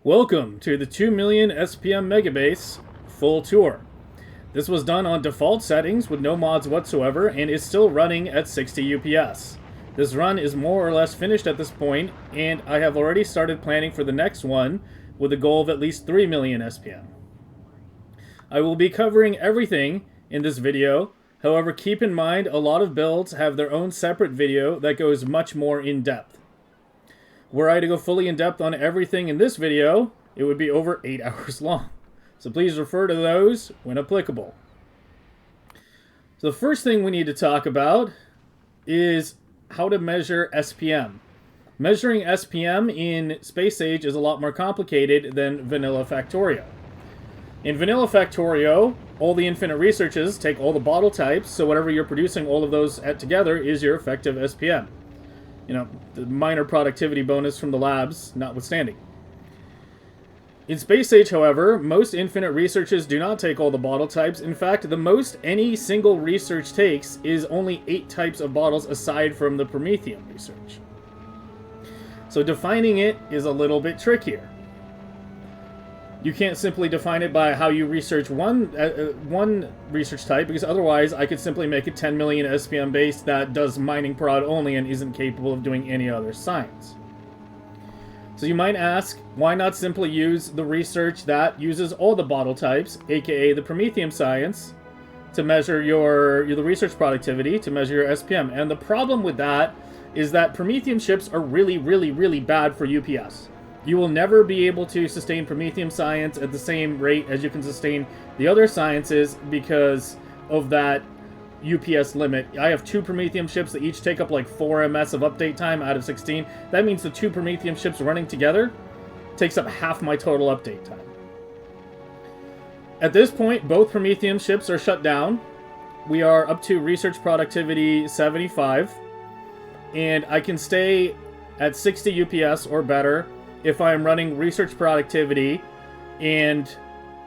Welcome to the 2 million SPM Megabase full tour. This was done on default settings with no mods whatsoever and is still running at 60 UPS. This run is more or less finished at this point, and I have already started planning for the next one with a goal of at least 3 million SPM. I will be covering everything in this video. However, keep in mind a lot of builds have their own separate video that goes much more in depth. Were I to go fully in depth on everything in this video, it would be over 8 hours long. So please refer to those when applicable. So the first thing we need to talk about is how to measure SPM. Measuring SPM in Space Age is a lot more complicated than vanilla Factorio. In vanilla Factorio, all the infinite researches take all the bottle types, so whatever you're producing, all of those together is your effective SPM. You know, the minor productivity bonus from the labs notwithstanding. In Space Age, however, most infinite researches do not take all the bottle types. In fact, the most any single research takes is only 8 types of bottles aside from the Prometheum research. So defining it is a little bit trickier. You can't simply define it by how you research one research type, because otherwise I could simply make a 10 million SPM base that does mining prod only and isn't capable of doing any other science. So you might ask, why not simply use the research that uses all the bottle types, aka the Prometheum science, to measure the research productivity, to measure your SPM? And the problem with that is that Prometheum ships are really, really, really bad for UPS. You will never be able to sustain Prometheum science at the same rate as you can sustain the other sciences because of that UPS limit. I have 2 Prometheum ships that each take up like 4 ms of update time out of 16. That means the 2 Prometheum ships running together takes up half my total update time. At this point, both Prometheum ships are shut down. We are up to research productivity 75, and I can stay at 60 UPS or better if I am running research productivity and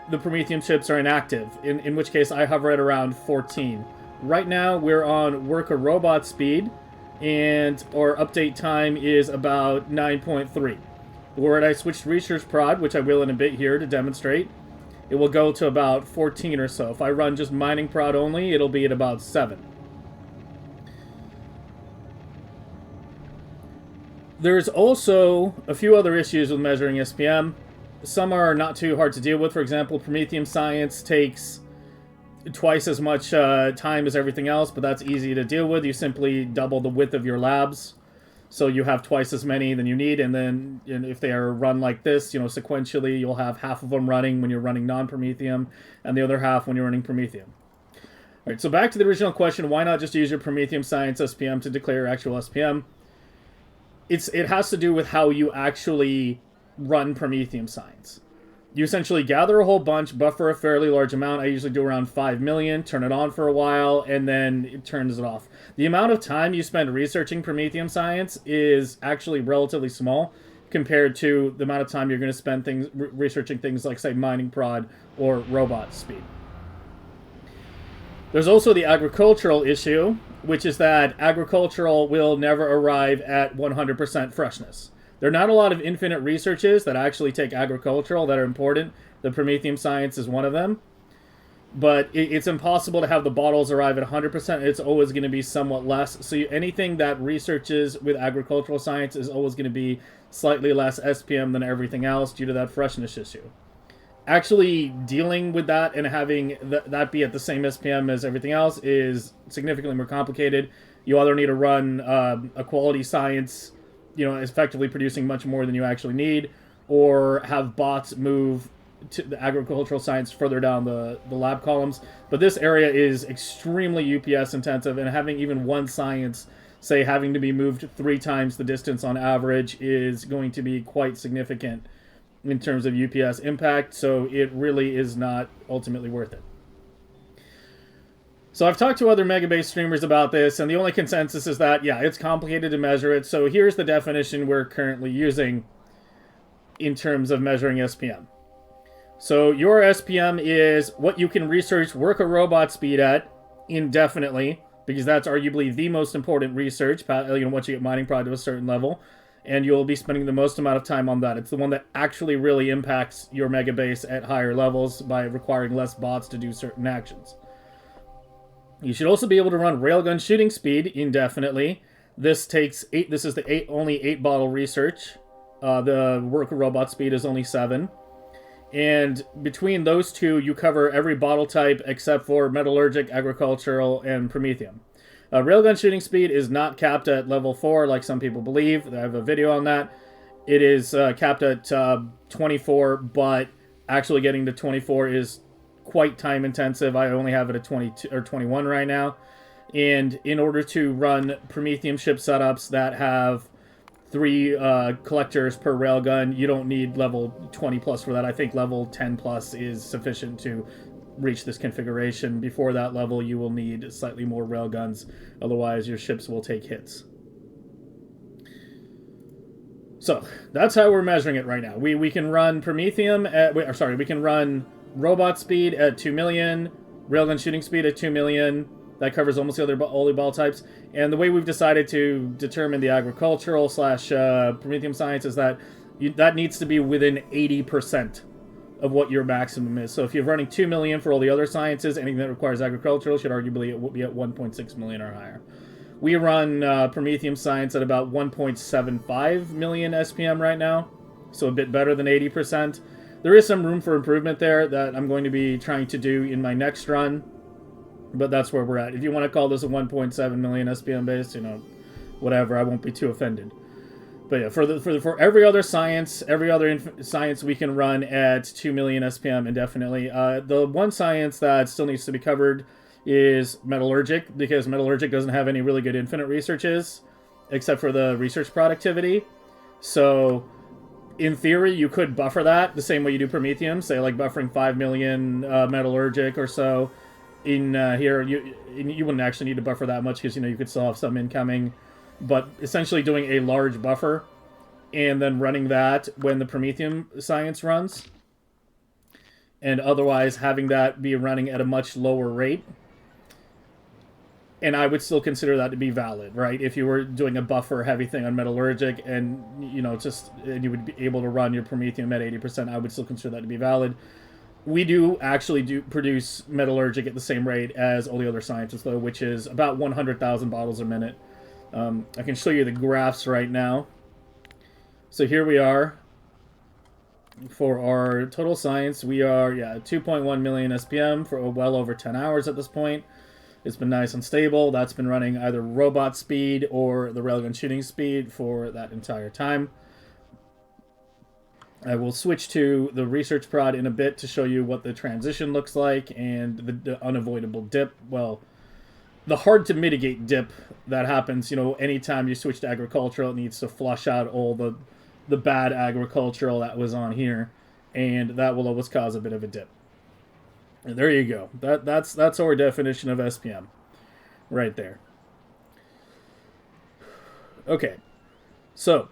the Prometheum ships are inactive, in which case I hover at around 14. Right now we're on work a robot speed, and our update time is about 9.3. Where I switched research prod, which I will in a bit here to demonstrate, it will go to about 14 or so. If I run just mining prod only, it'll be at about 7. There's also a few other issues with measuring SPM. Some are not too hard to deal with. For example, Prometheum science takes twice as much time as everything else, but that's easy to deal with. You simply double the width of your labs, so you have twice as many than you need, and then if they are run like this, sequentially, you'll have half of them running when you're running non-Prometheum, and the other half when you're running Prometheum. Alright, so back to the original question, why not just use your Prometheum science SPM to declare your actual SPM? It has to do with how you actually run Prometheum science. You essentially gather a whole bunch, buffer a fairly large amount. I usually do around 5 million, turn it on for a while, and then it turns it off. The amount of time you spend researching Prometheum science is actually relatively small compared to the amount of time you're going to spend researching things like, say, mining prod or robot speed. There's also the agricultural issue, which is that agricultural will never arrive at 100% freshness. There are not a lot of infinite researches that actually take agricultural that are important. The Prometheum science is one of them. But it's impossible to have the bottles arrive at 100%. It's always going to be somewhat less. So anything that researches with agricultural science is always going to be slightly less SPM than everything else due to that freshness issue. Actually dealing with that and having that be at the same SPM as everything else is significantly more complicated. You either need to run a quality science, effectively producing much more than you actually need, or have bots move to the agricultural science further down the lab columns. But this area is extremely UPS intensive, and having even one science, say, having to be moved 3 times the distance on average is going to be quite significant in terms of UPS impact, so it really is not ultimately worth it. So I've talked to other Megabase streamers about this, and the only consensus is that, yeah, it's complicated to measure it, so here's the definition we're currently using in terms of measuring SPM. So your SPM is what you can research work a robot speed at indefinitely, because that's arguably the most important research, once you get mining prod to a certain level. and you'll be spending the most amount of time on that. It's the one that actually really impacts your Megabase at higher levels by requiring less bots to do certain actions. You should also be able to run railgun shooting speed indefinitely. This takes 8. This is the only 8 bottle research. The worker robot speed is only 7. And between those two, you cover every bottle type except for metallurgic, agricultural, and promethium. Railgun shooting speed is not capped at level 4 like some people believe. I have a video on that. It is capped at 24, but actually getting to 24 is quite time intensive. I only have it at 22 or 21 right now. And in order to run promethium ship setups that have 3 collectors per railgun, you don't need level 20 plus for that. I think level 10 plus is sufficient to reach this configuration. Before that level, you will need slightly more railguns, otherwise your ships will take hits. So that's how we're measuring it right now. We can run promethium at, we can run robot speed at 2 million, railgun shooting speed at 2 million. That covers almost the other only ball types. And the way we've decided to determine the agricultural / promethium science is that that needs to be within 80% of what your maximum is. So if you're running 2 million for all the other sciences, anything that requires agricultural should arguably be at 1.6 million or higher. We run promethium science at about 1.75 million SPM right now, so a bit better than 80%. There is some room for improvement there that I'm going to be trying to do in my next run. But that's where we're at. If you want to call this a 1.7 million SPM base, whatever, I won't be too offended. But yeah, for every other science, science we can run at 2 million SPM indefinitely. The one science that still needs to be covered is metallurgic, because metallurgic doesn't have any really good infinite researches, except for the research productivity. So, in theory, you could buffer that the same way you do promethium, say like buffering 5 million metallurgic or so. In here, you wouldn't actually need to buffer that much because, you could still have some incoming. But essentially doing a large buffer and then running that when the promethium science runs. And otherwise having that be running at a much lower rate. And I would still consider that to be valid, right? If you were doing a buffer heavy thing on metallurgic and, and you would be able to run your promethium at 80%, I would still consider that to be valid. We do actually produce metallurgic at the same rate as all the other sciences, though, which is about 100,000 bottles a minute. I can show you the graphs right now. So here we are. For our total science, we are, 2.1 million SPM for well over 10 hours at this point. It's been nice and stable. That's been running either robot speed or the railgun shooting speed for that entire time. I will switch to the research prod in a bit to show you what the transition looks like and the unavoidable dip. Well, the hard to mitigate dip that happens, anytime you switch to agricultural, it needs to flush out all the bad agricultural that was on here, and that will always cause a bit of a dip. And there you go. That's our definition of SPM right there. Okay. So,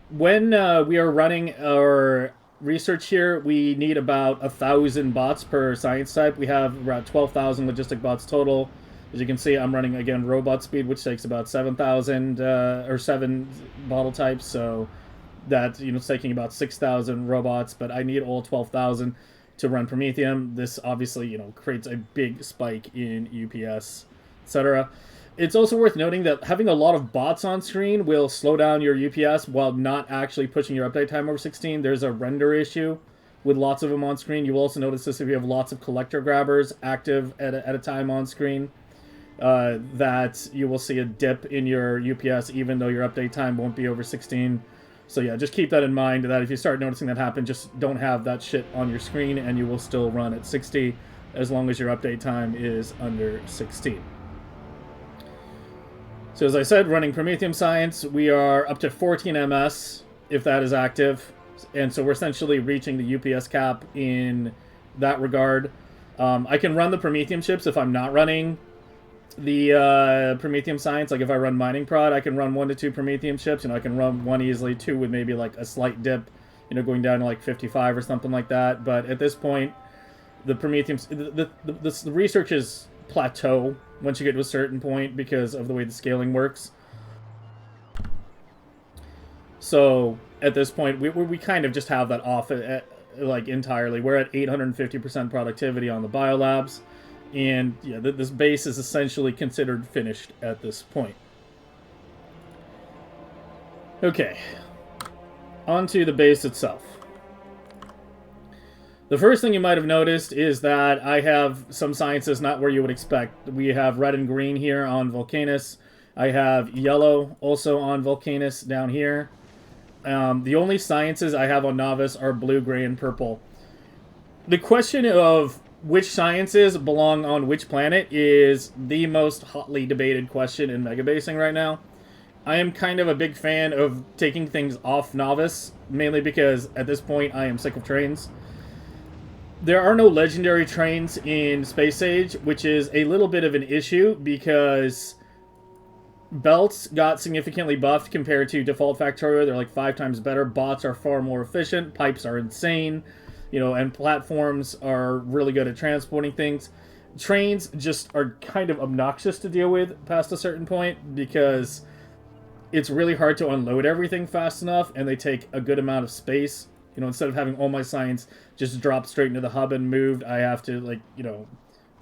when we are running our research here, we need about 1,000 bots per science type. We have around 12,000 logistic bots total. As you can see, I'm running, again, robot speed, which takes about 7,000, or 7 bottle types. So that's, it's taking about 6,000 robots, but I need all 12,000 to run promethium. This obviously, creates a big spike in UPS, etc. It's also worth noting that having a lot of bots on screen will slow down your UPS while not actually pushing your update time over 16. There's a render issue with lots of them on screen. You will also notice this if you have lots of collector grabbers active at a time on screen, that you will see a dip in your UPS even though your update time won't be over 16. So yeah, just keep that in mind, that if you start noticing that happen, just don't have that shit on your screen and you will still run at 60 as long as your update time is under 16. So as I said, running promethium science, we are up to 14 ms if that is active, and so we're essentially reaching the UPS cap in that regard. I can run the promethium chips if I'm not running the promethium science. Like if I run mining prod, I can run 1 to 2 promethium chips. I can run 1 easily, 2 with maybe like a slight dip, going down to like 55 or something like that. But at this point, the promethium, the research is plateau once you get to a certain point because of the way the scaling works. So at this point, we kind of just have that off like entirely. We're at 850% productivity on the biolabs, and yeah, this base is essentially considered finished at this point. Okay, on to the base itself. The first thing you might have noticed is that I have some sciences not where you would expect. We have red and green here on Vulcanus. I have yellow also on Vulcanus down here. The only sciences I have on Nauvis are blue, gray, and purple. The question of which sciences belong on which planet is the most hotly debated question in megabasing right now. I am kind of a big fan of taking things off Nauvis, mainly because at this point I am sick of trains. There are no legendary trains in Space Age, which is a little bit of an issue because belts got significantly buffed compared to default Factorio. They're like 5 times better. Bots are far more efficient. Pipes are insane. And platforms are really good at transporting things. Trains just are kind of obnoxious to deal with past a certain point because it's really hard to unload everything fast enough, and they take a good amount of space. Instead of having all my science just drop straight into the hub and moved, I have to,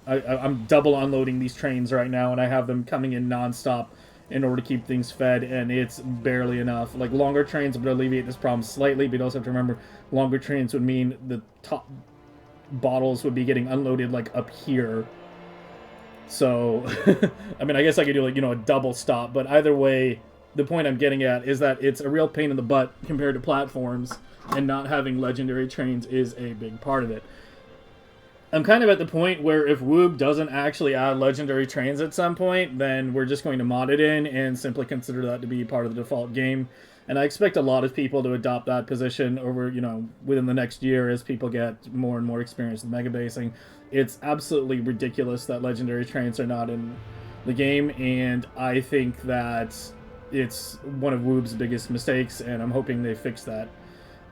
I'm double unloading these trains right now, and I have them coming in nonstop in order to keep things fed, and it's barely enough. Like, longer trains would alleviate this problem slightly, but you also have to remember, longer trains would mean the top bottles would be getting unloaded, up here. So, I mean, I guess I could do, a double stop, but either way, the point I'm getting at is that it's a real pain in the butt compared to platforms, and not having legendary trains is a big part of it. I'm kind of at the point where if Woob doesn't actually add legendary trains at some point, then we're just going to mod it in and simply consider that to be part of the default game. And I expect a lot of people to adopt that position over, within the next year as people get more and more experience with megabasing. It's absolutely ridiculous that legendary trains are not in the game, and I think that it's one of Woob's biggest mistakes, and I'm hoping they fix that.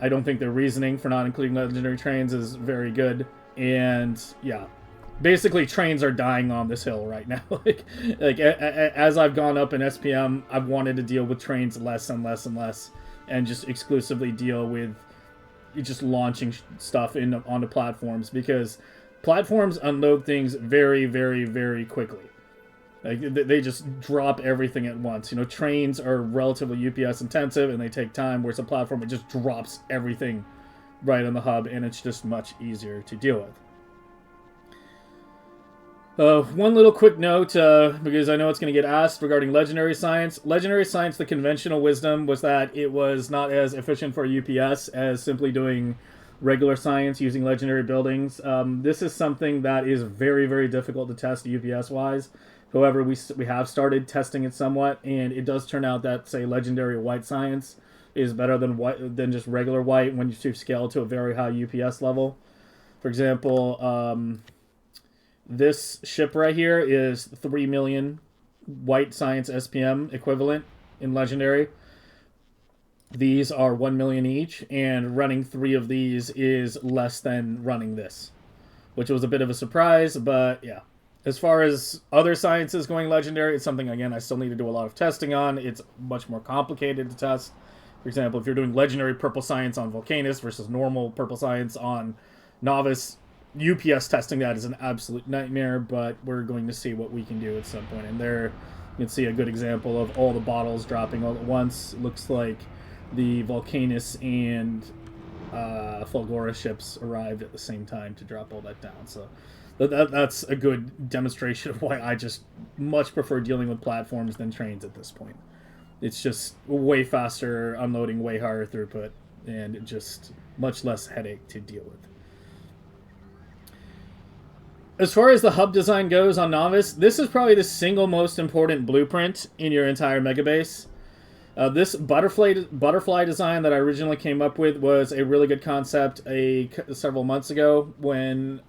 I don't think their reasoning for not including legendary trains is very good. And yeah, basically trains are dying on this hill right now. As I've gone up in SPM, I've wanted to deal with trains less and less and less, and just exclusively deal with just launching stuff onto platforms, because platforms unload things very, very, very quickly. They just drop everything at once. Trains are relatively UPS intensive, and they take time, whereas a platform, it just drops everything right on the hub, and it's just much easier to deal with. One little quick note, because I know it's going to get asked regarding Legendary Science. Legendary Science, the conventional wisdom was that it was not as efficient for UPS as simply doing regular science using legendary buildings. This is something that is very, very difficult to test UPS-wise. However, we have started testing it somewhat, and it does turn out that, say, legendary white science is better than just regular white when you scale to a very high UPS level. For example, this ship right here is 3 million white science SPM equivalent in legendary. These are 1 million each, and running 3 of these is less than running this, which was a bit of a surprise, but yeah. As far as other sciences going legendary, it's something, again, I still need to do a lot of testing on. It's much more complicated to test. For example, if you're doing legendary purple science on Vulcanus versus normal purple science on Nauvis, UPS testing that is an absolute nightmare, but we're going to see what we can do at some point. And there you can see a good example of all the bottles dropping all at once. It looks like the Vulcanus and Fulgora ships arrived at the same time to drop all that down. So that's a good demonstration of why I just much prefer dealing with platforms than trains at this point. It's just way faster unloading, way higher throughput, and just much less headache to deal with. As far as the hub design goes on Nauvis, this is probably the single most important blueprint in your entire megabase. This butterfly design that I originally came up with was a really good concept several months ago when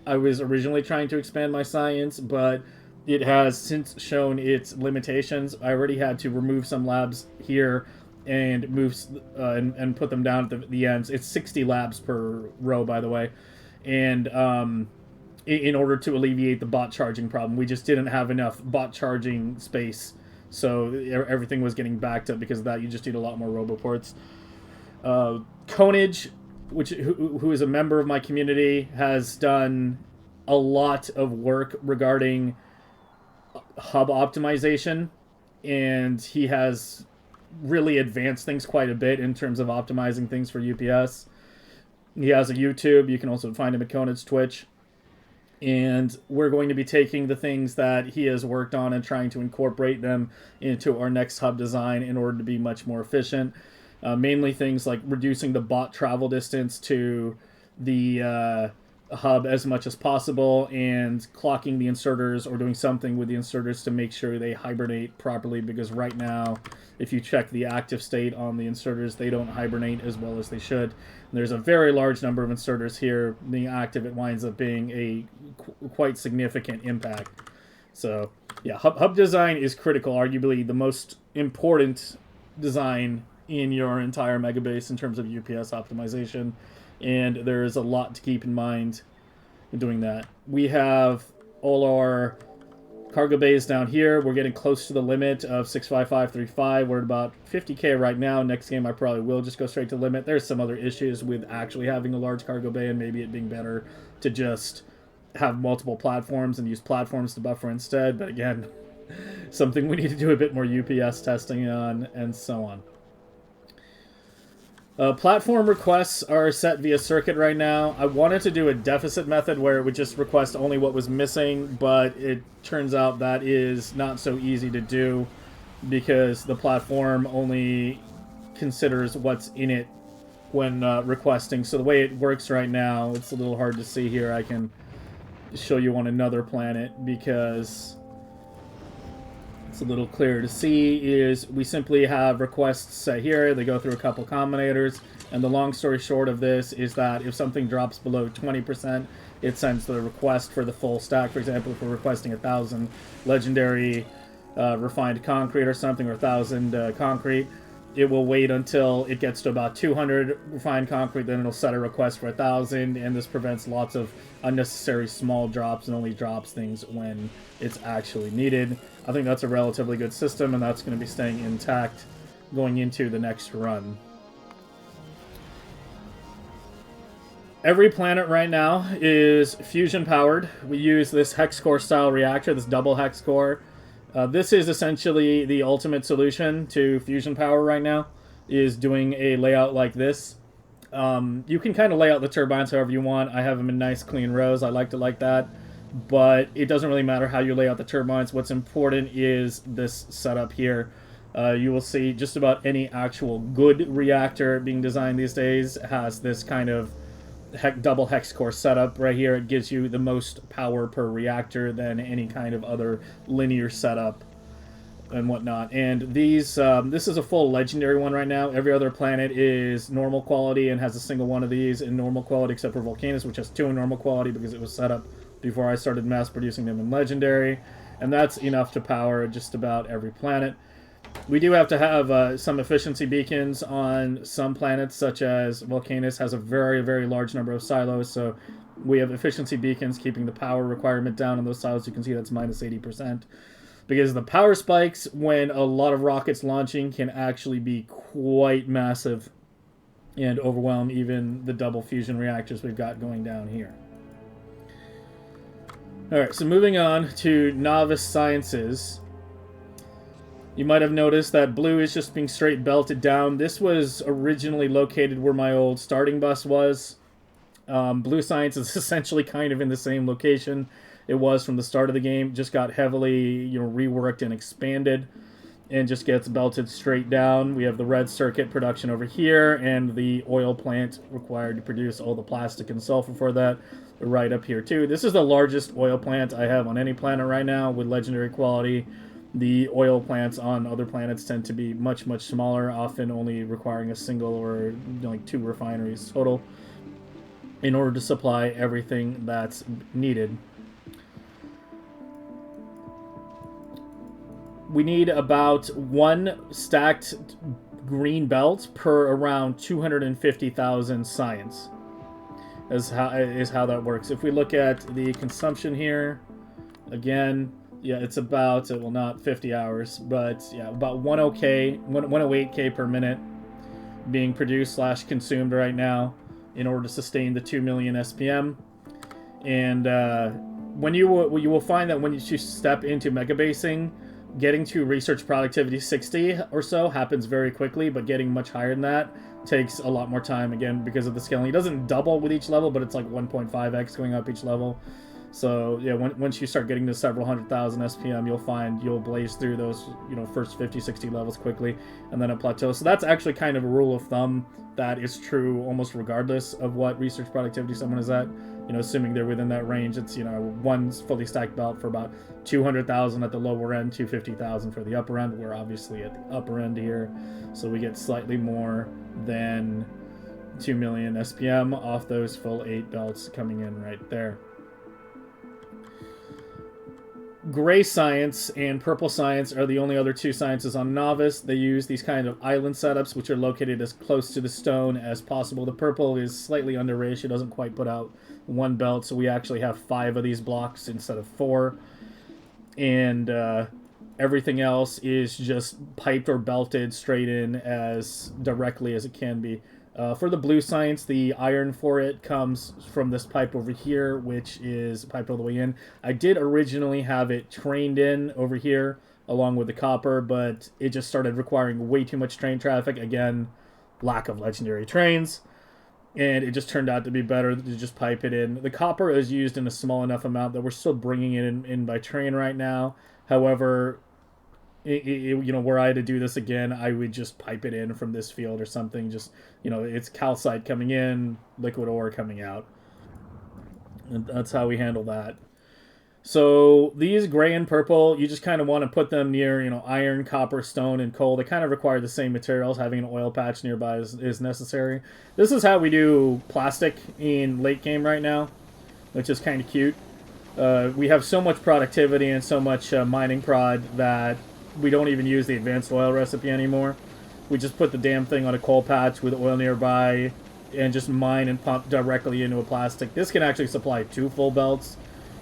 I was originally trying to expand my science, but it has since shown its limitations. I already had to remove some labs here and move and put them down at the ends. It's 60 labs per row, by the way, and in order to alleviate the bot charging problem, we just didn't have enough bot charging space So everything was getting backed up because of that. You just need a lot more roboports. Conage, who is a member of my community, has done a lot of work regarding hub optimization, and he has really advanced things quite a bit in terms of optimizing things for UPS. He has a YouTube. You can also find him at Conan's Twitch. And we're going to be taking the things that he has worked on and trying to incorporate them into our next hub design in order to be much more efficient. Mainly things like reducing the bot travel distance to the hub as much as possible, and clocking the inserters or doing something with the inserters to make sure they hibernate properly, because right now, if you check the active state on the inserters, they don't hibernate as well as they should. And there's a very large number of inserters here being active. It winds up being a quite significant impact. So yeah, hub design is critical, arguably the most important design in your entire Megabase in terms of UPS optimization, and there is a lot to keep in mind in doing that. We have all our cargo bays down here. We're getting close to the limit of 65535. We're at about 50k right now. Next game I probably will just go straight to limit. There's some other issues with actually having a large cargo bay, and maybe it being better to just have multiple platforms and use platforms to buffer instead. But again, something we need to do a bit more UPS testing on, and so on. Platform requests are set via circuit right now. I wanted to do a deficit method where it would just request only what was missing, but it turns out that is not so easy to do because the platform only considers what's in it when requesting. So the way it works right now, it's a little hard to see here. I can show you on another planet because it's a little clearer to see. Is we simply have requests set here. They go through a couple combinators, and the long story short of this is that if something drops below 20%, it sends the request for the full stack. For example, if we're requesting 1,000 legendary refined concrete or something, or 1,000 concrete, it will wait until it gets to about 200 refined concrete, then it'll set a request for 1,000, and this prevents lots of unnecessary small drops and only drops things when it's actually needed. I think that's a relatively good system, and that's going to be staying intact going into the next run. Every planet right now is fusion powered. We use this hex core style reactor, this double hex core. This is essentially the ultimate solution to fusion power right now, is doing a layout like this. You can kind of lay out the turbines however you want. I have them in nice clean rows. I liked it like that. But it doesn't really matter how you lay out the turbines. What's important is this setup here. You will see just about any actual good reactor being designed these days has this kind of double hex core setup right here. It gives you the most power per reactor than any kind of other linear setup and whatnot. And these, this is a full legendary one right now. Every other planet is normal quality and has a single one of these in normal quality, except for Vulcanus, which has 2 in normal quality because it was set up before I started mass producing them in legendary. And that's enough to power just about every planet. We do have to have some efficiency beacons on some planets, such as Vulcanus has a very, very large number of silos, so we have efficiency beacons keeping the power requirement down on those silos. You can see that's minus 80%. Because the power spikes when a lot of rockets launching can actually be quite massive and overwhelm even the double fusion reactors we've got going down here. Alright, so moving on to Nauvis Sciences. You might have noticed that blue is just being straight belted down. This was originally located where my old starting bus was. Blue Science is essentially kind of in the same location it was from the start of the game. Just got heavily, reworked and expanded, and just gets belted straight down. We have the red circuit production over here, and the oil plant required to produce all the plastic and sulfur for that right up here too. This is the largest oil plant I have on any planet right now with legendary quality. The oil plants on other planets tend to be much, much smaller, often only requiring a single or like 2 refineries total in order to supply everything that's needed. We need about 1 stacked green belt per around 250,000 science is how that works. If we look at the consumption here, again, Yeah, it's about, well, not 50 hours, but yeah, about 108K per minute being produced slash consumed right now in order to sustain the 2 million SPM. And when you will find that when you step into megabasing, getting to research productivity 60 or so happens very quickly, but getting much higher than that takes a lot more time, again, because of the scaling. It doesn't double with each level, but it's like 1.5x going up each level. So yeah, once you start getting to several 100,000 SPM, you'll find you'll blaze through those, you know, first 50, 60 levels quickly, and then it plateaus. So that's actually kind of a rule of thumb that is true almost regardless of what research productivity someone is at. You know, assuming they're within that range, it's, you know, one's fully stacked belt for about 200,000 at the lower end, 250,000 for the upper end. We're obviously at the upper end here, so we get slightly more than 2 million SPM off those full 8 belts coming in right there. Gray science and purple science are the only other two sciences on Nauvis. They use these kind of island setups, which are located as close to the stone as possible. The purple is slightly underrated. It doesn't quite put out one belt, so we actually have 5 of these blocks instead of 4. And everything else is just piped or belted straight in as directly as it can be. For the blue science, the iron for it comes from this pipe over here, which is piped all the way in. I did originally have it trained in over here along with the copper, but it just started requiring way too much train traffic. Again, lack of legendary trains. And it just turned out to be better to just pipe it in. The copper is used in a small enough amount that we're still bringing it in by train right now. However, you know, were I to do this again, I would just pipe it in from this field or something. Just, you know, it's calcite coming in, liquid ore coming out. And that's how we handle that. So these gray and purple, you just kind of want to put them near, you know, iron, copper, stone, and coal. They kind of require the same materials. Having an oil patch nearby is necessary. This is how we do plastic in late game right now, which is kind of cute. We have so much productivity and so much mining prod that we don't even use the advanced oil recipe anymore. We just put the damn thing on a coal patch with oil nearby and just mine and pump directly into a plastic. This can actually supply 2 full belts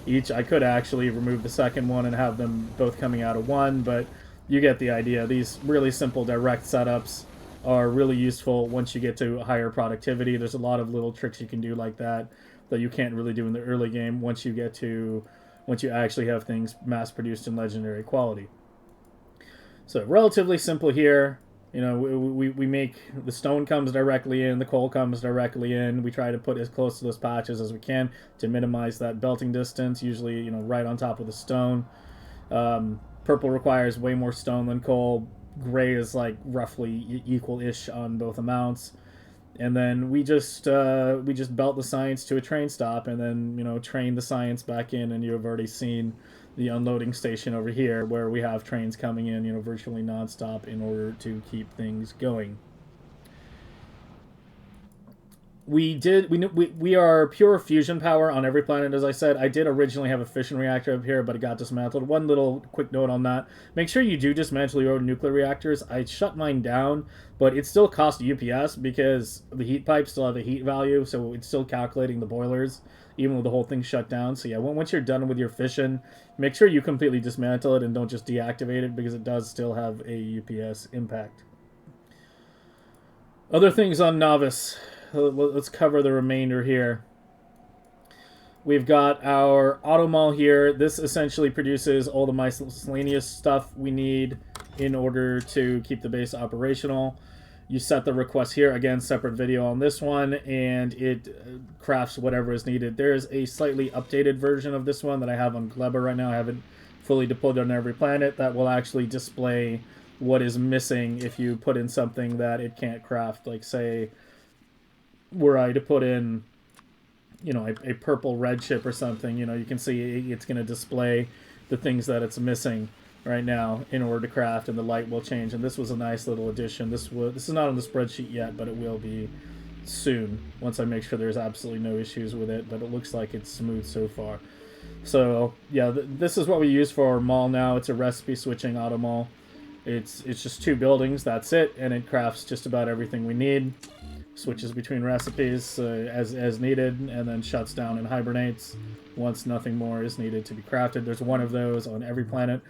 each. I could actually remove the second one and have them both coming out of one, but you get the idea. These really simple direct setups are really useful once you get to higher productivity. There's a lot of little tricks you can do like that that you can't really do in the early game once you actually have things mass produced in legendary quality. So relatively simple here. You know, we make the stone comes directly in, the coal comes directly in. We try to put as close to those patches as we can to minimize that belting distance, usually, you know, right on top of the stone. Purple requires way more stone than coal. Gray is like roughly equal-ish on both amounts. And then we just belt the science to a train stop and then, you know, train the science back in, and you've already seen the unloading station over here where we have trains coming in, you know, virtually nonstop in order to keep things going. We are pure fusion power on every planet, as I said. I did originally have a fission reactor up here, but it got dismantled. One little quick note on that. Make sure you do dismantle your own nuclear reactors. I shut mine down, but it still costs UPS because the heat pipes still have a heat value, so it's still calculating the boilers, even though the whole thing's shut down. So yeah, once you're done with your fission, make sure you completely dismantle it and don't just deactivate it, because it does still have a UPS impact. Other things on Nauvis. Let's cover the remainder here. We've got our automall here. This essentially produces all the miscellaneous stuff we need in order to keep the base operational. You set the request here. Again, separate video on this one, and it crafts whatever is needed. There is a slightly updated version of this one that I have on Gleba right now. I haven't fully deployed on every planet. That will actually display what is missing if you put in something that it can't craft. Like, say, were I to put in, you know, a purple red chip or something, you know, you can see it's going to display the things that it's missing right now in order to craft, and the light will change. And this was a nice little addition. This is not on the spreadsheet yet, but it will be soon once I make sure there's absolutely no issues with it, but it looks like it's smooth so far. So yeah, this is what we use for our mall now. It's a recipe switching auto mall. It's just 2 buildings, that's it, and it crafts just about everything we need. switches between recipes as needed, and then shuts down and hibernates once nothing more is needed to be crafted. There's one of those on every planet.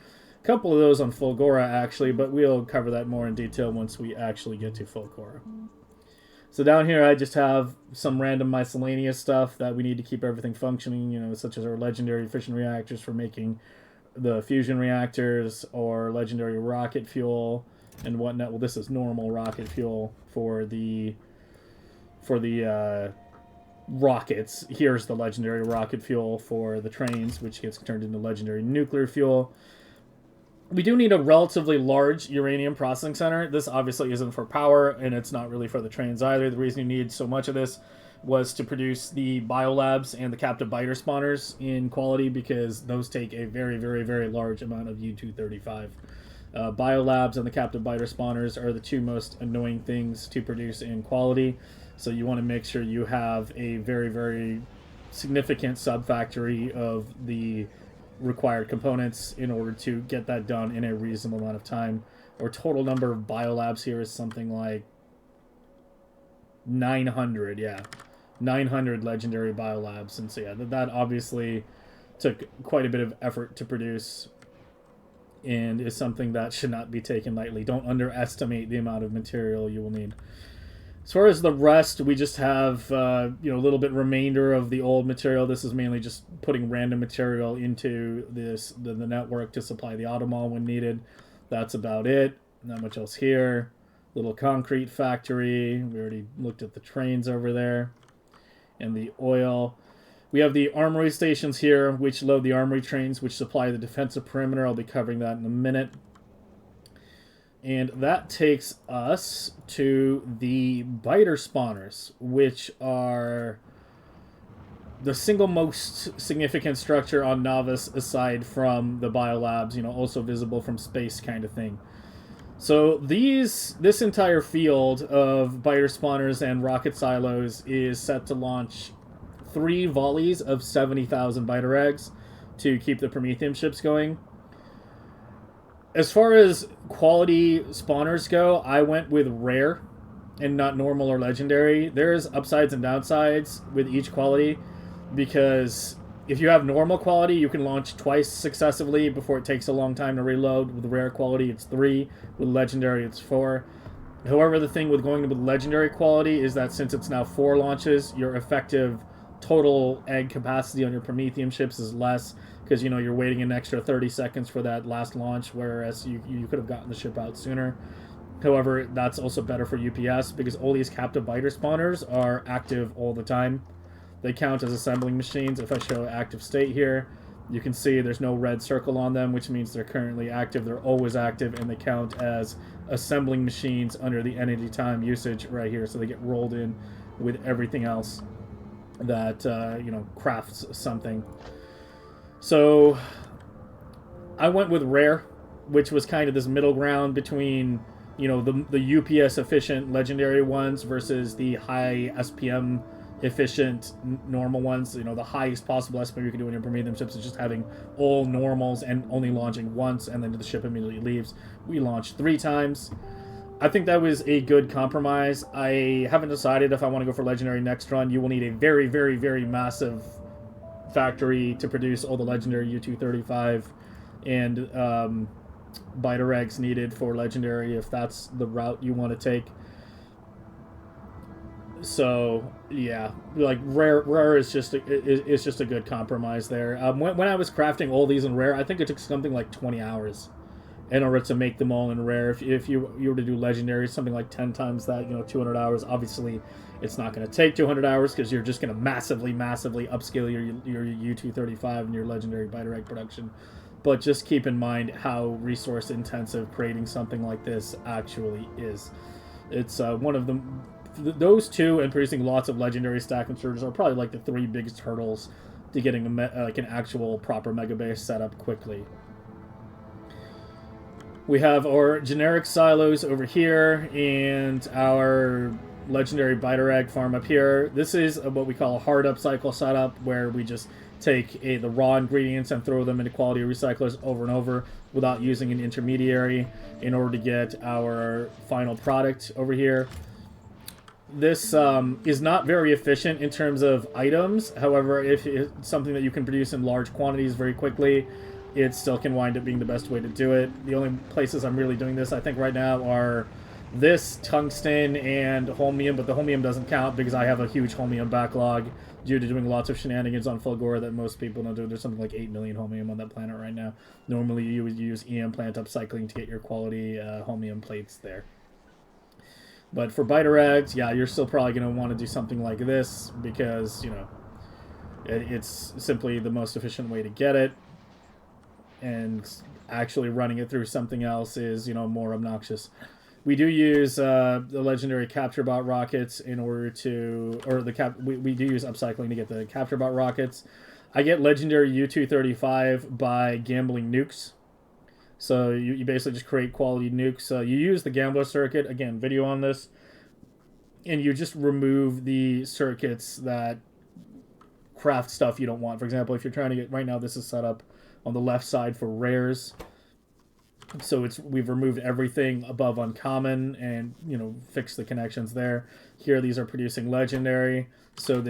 A couple of those on Fulgora, actually, but we'll cover that more in detail once we actually get to Fulgora. So down here, I just have some random miscellaneous stuff that we need to keep everything functioning, you know, such as our legendary fission reactors for making the fusion reactors, or legendary rocket fuel and whatnot. Well, this is normal rocket fuel for the rockets. Here's the legendary rocket fuel for the trains, which gets turned into legendary nuclear fuel. We do need a relatively large uranium processing center. This obviously isn't for power, and it's not really for the trains either. The reason you need so much of this was to produce the biolabs and the captive biter spawners in quality, because those take a very, very, very large amount of U-235. Biolabs and the captive biter spawners are the two most annoying things to produce in quality, so you want to make sure you have a very, very significant sub-factory of the required components in order to get that done in a reasonable amount of time. Our total number of biolabs here is something like 900, yeah. 900 legendary biolabs, and so yeah, that obviously took quite a bit of effort to produce, and is something that should not be taken lightly. Don't underestimate the amount of material you will need. As far as the rest, we just have a little bit remainder of the old material. This is mainly just putting random material into the network to supply the automall when needed. That's about it. Not much else here. Little concrete factory. We already looked at the trains over there. And the oil. We have the armory stations here, which load the armory trains, which supply the defensive perimeter. I'll be covering that in a minute. And that takes us to the biter spawners, which are the single most significant structure on Nauvis aside from the biolabs, also visible from space kind of thing. So this entire field of biter spawners and rocket silos is set to launch 3 volleys of 70,000 biter eggs to keep the Prometheum ships going. As far as quality spawners go, I went with rare and not normal or legendary. There's upsides and downsides with each quality, because if you have normal quality, you can launch twice successively before it takes a long time to reload. With rare quality, it's 3. With legendary, it's 4. However, the thing with going with legendary quality is that since it's now 4 launches, your effective total egg capacity on your Prometheum ships is less, because you're waiting an extra 30 seconds for that last launch, whereas you could have gotten the ship out sooner. However, that's also better for UPS, because all these captive biter spawners are active all the time. They count as assembling machines. If I show active state here, you can see there's no red circle on them, which means they're currently active. They're always active, and they count as assembling machines under the entity time usage right here, so they get rolled in with everything else that crafts something. So I went with rare, which was kind of this middle ground between the UPS efficient legendary ones versus the high SPM efficient normal ones. The highest possible SPM you can do on your Prometheum ships is just having all normals and only launching once, and then the ship immediately leaves. We launched 3 times. I think that was a good compromise. I haven't decided if I want to go for legendary next run. You will need a very, very, very massive factory to produce all the legendary U-235 and biter eggs needed for legendary, if that's the route you want to take. So yeah, like rare is just a good compromise there. When I was crafting all these in rare, I think it took something like 20 hours in order to make them all in rare. If you were to do legendary, something like 10 times that, 200 hours. Obviously, it's not going to take 200 hours, because you're just going to massively upscale your U-235 and your legendary biter egg production. But just keep in mind how resource intensive creating something like this actually is. It's one of them. Those two and producing lots of legendary stack inserters are probably like the 3 biggest hurdles to getting an actual proper megabase set up quickly. We have our generic silos over here and our legendary biter egg farm up here. This is what we call a hard upcycle setup, where we just take the raw ingredients and throw them into quality recyclers over and over without using an intermediary in order to get our final product over here. This is not very efficient in terms of items. However, if it's something that you can produce in large quantities very quickly, it still can wind up being the best way to do it. The only places I'm really doing this, I think, right now are this, tungsten, and holmium, but the holmium doesn't count because I have a huge holmium backlog due to doing lots of shenanigans on Fulgora that most people don't do. There's something like 8 million holmium on that planet right now. Normally, you would use EM plant upcycling to get your quality holmium plates there. But for biter eggs, yeah, you're still probably going to want to do something like this because, you know, it's simply the most efficient way to get it. And actually running it through something else is, you know, more obnoxious. We do use the legendary capture bot rockets in order to, or we do use upcycling to get the capture bot rockets. I get legendary U-235 by gambling nukes. So you basically just create quality nukes. You use the gambler circuit, again, video on this, and you just remove the circuits that craft stuff you don't want. For example, if you're trying to get, right now this is set up on the left side for rares. So we've removed everything above uncommon and, you know, fixed the connections there. Here these are producing legendary. So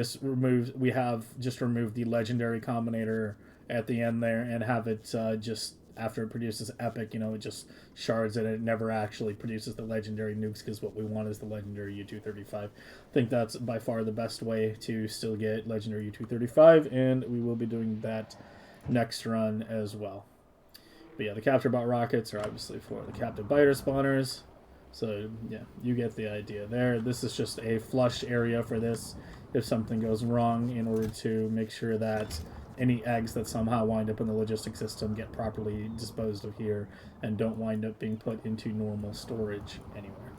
we have just removed the legendary combinator at the end there and have it just after it produces epic, you know, it just shards and it never actually produces the legendary nukes because what we want is the legendary U-235. I think that's by far the best way to still get legendary U-235, and we will be doing that next run as well. But yeah, the capture bot rockets are obviously for the captive biter spawners. So yeah, you get the idea there. This is just a flush area for this if something goes wrong in order to make sure that any eggs that somehow wind up in the logistics system get properly disposed of here and don't wind up being put into normal storage anywhere.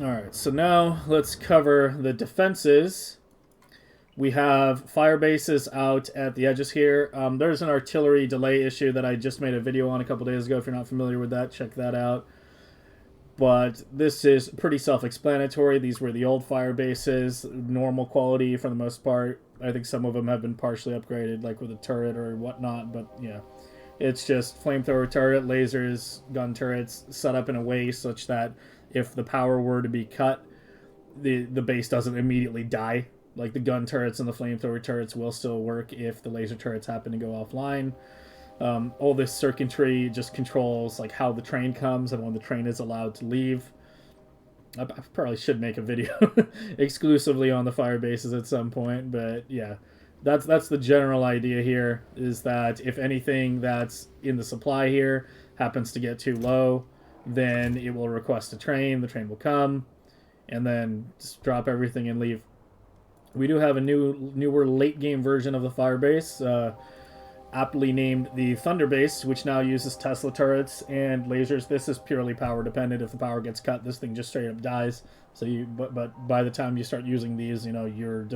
Alright, so now let's cover the defenses. We have fire bases out at the edges here. There's an artillery delay issue that I just made a video on a couple days ago. If you're not familiar with that, check that out. But this is pretty self-explanatory. These were the old fire bases, normal quality for the most part. I think some of them have been partially upgraded, like with a turret or whatnot. But yeah, it's just flamethrower turret, lasers, gun turrets set up in a way such that if the power were to be cut, the base doesn't immediately die. Like the gun turrets and the flamethrower turrets will still work if the laser turrets happen to go offline. All this circuitry just controls like how the train comes and when the train is allowed to leave. I probably should make a video exclusively on the fire bases at some point, but yeah, that's the general idea here, is that if anything that's in the supply here happens to get too low, then it will request a train, the train will come, and then just drop everything and leave. We do have a newer late game version of the fire base, aptly named the Thunder Base, which now uses Tesla turrets and lasers. This is purely power dependent. If the power gets cut, this thing just straight up dies. So but by the time you start using these, you know, your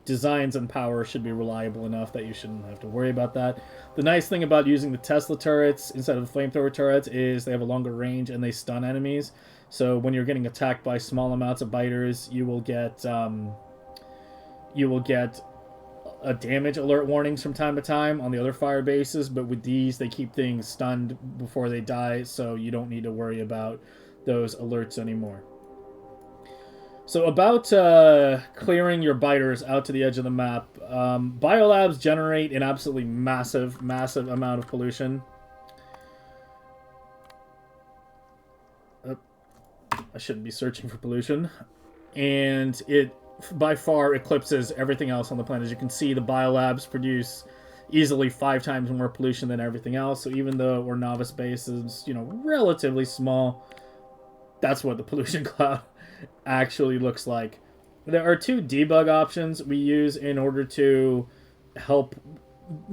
designs and power should be reliable enough that you shouldn't have to worry about that. The nice thing about using the Tesla turrets instead of the flamethrower turrets is they have a longer range and they stun enemies. So when you're getting attacked by small amounts of biters, you will get a damage alert warnings from time to time on the other fire bases, but with these they keep things stunned before they die, so you don't need to worry about those alerts anymore. So about clearing your biters out to the edge of the map, biolabs generate an absolutely massive amount of pollution. I shouldn't be searching for pollution, and it by far eclipses everything else on the planet. As you can see, the biolabs produce easily 5 times more pollution than everything else. So even though our Nauvis base is, you know, relatively small, that's what the pollution cloud actually looks like. There are 2 debug options we use in order to help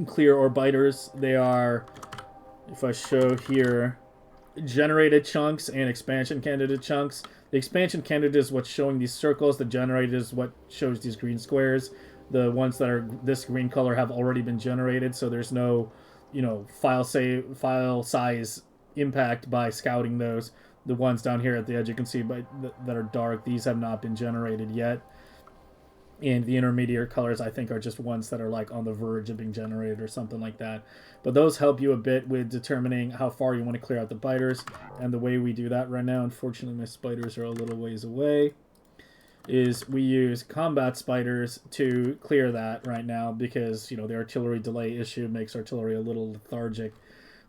clear our biters. They are, if I show here, generated chunks and expansion candidate chunks. The expansion candidate is what's showing these circles. The generated is what shows these green squares. The ones that are this green color have already been generated, so there's no, you know, file size impact by scouting those. The ones down here at the edge you can see that are dark, these have not been generated yet. And the intermediate colors, I think, are just ones that are like on the verge of being generated or something like that. But those help you a bit with determining how far you want to clear out the biters. And the way we do that right now, unfortunately my spiders are a little ways away, is we use combat spiders to clear that right now because, you know, the artillery delay issue makes artillery a little lethargic,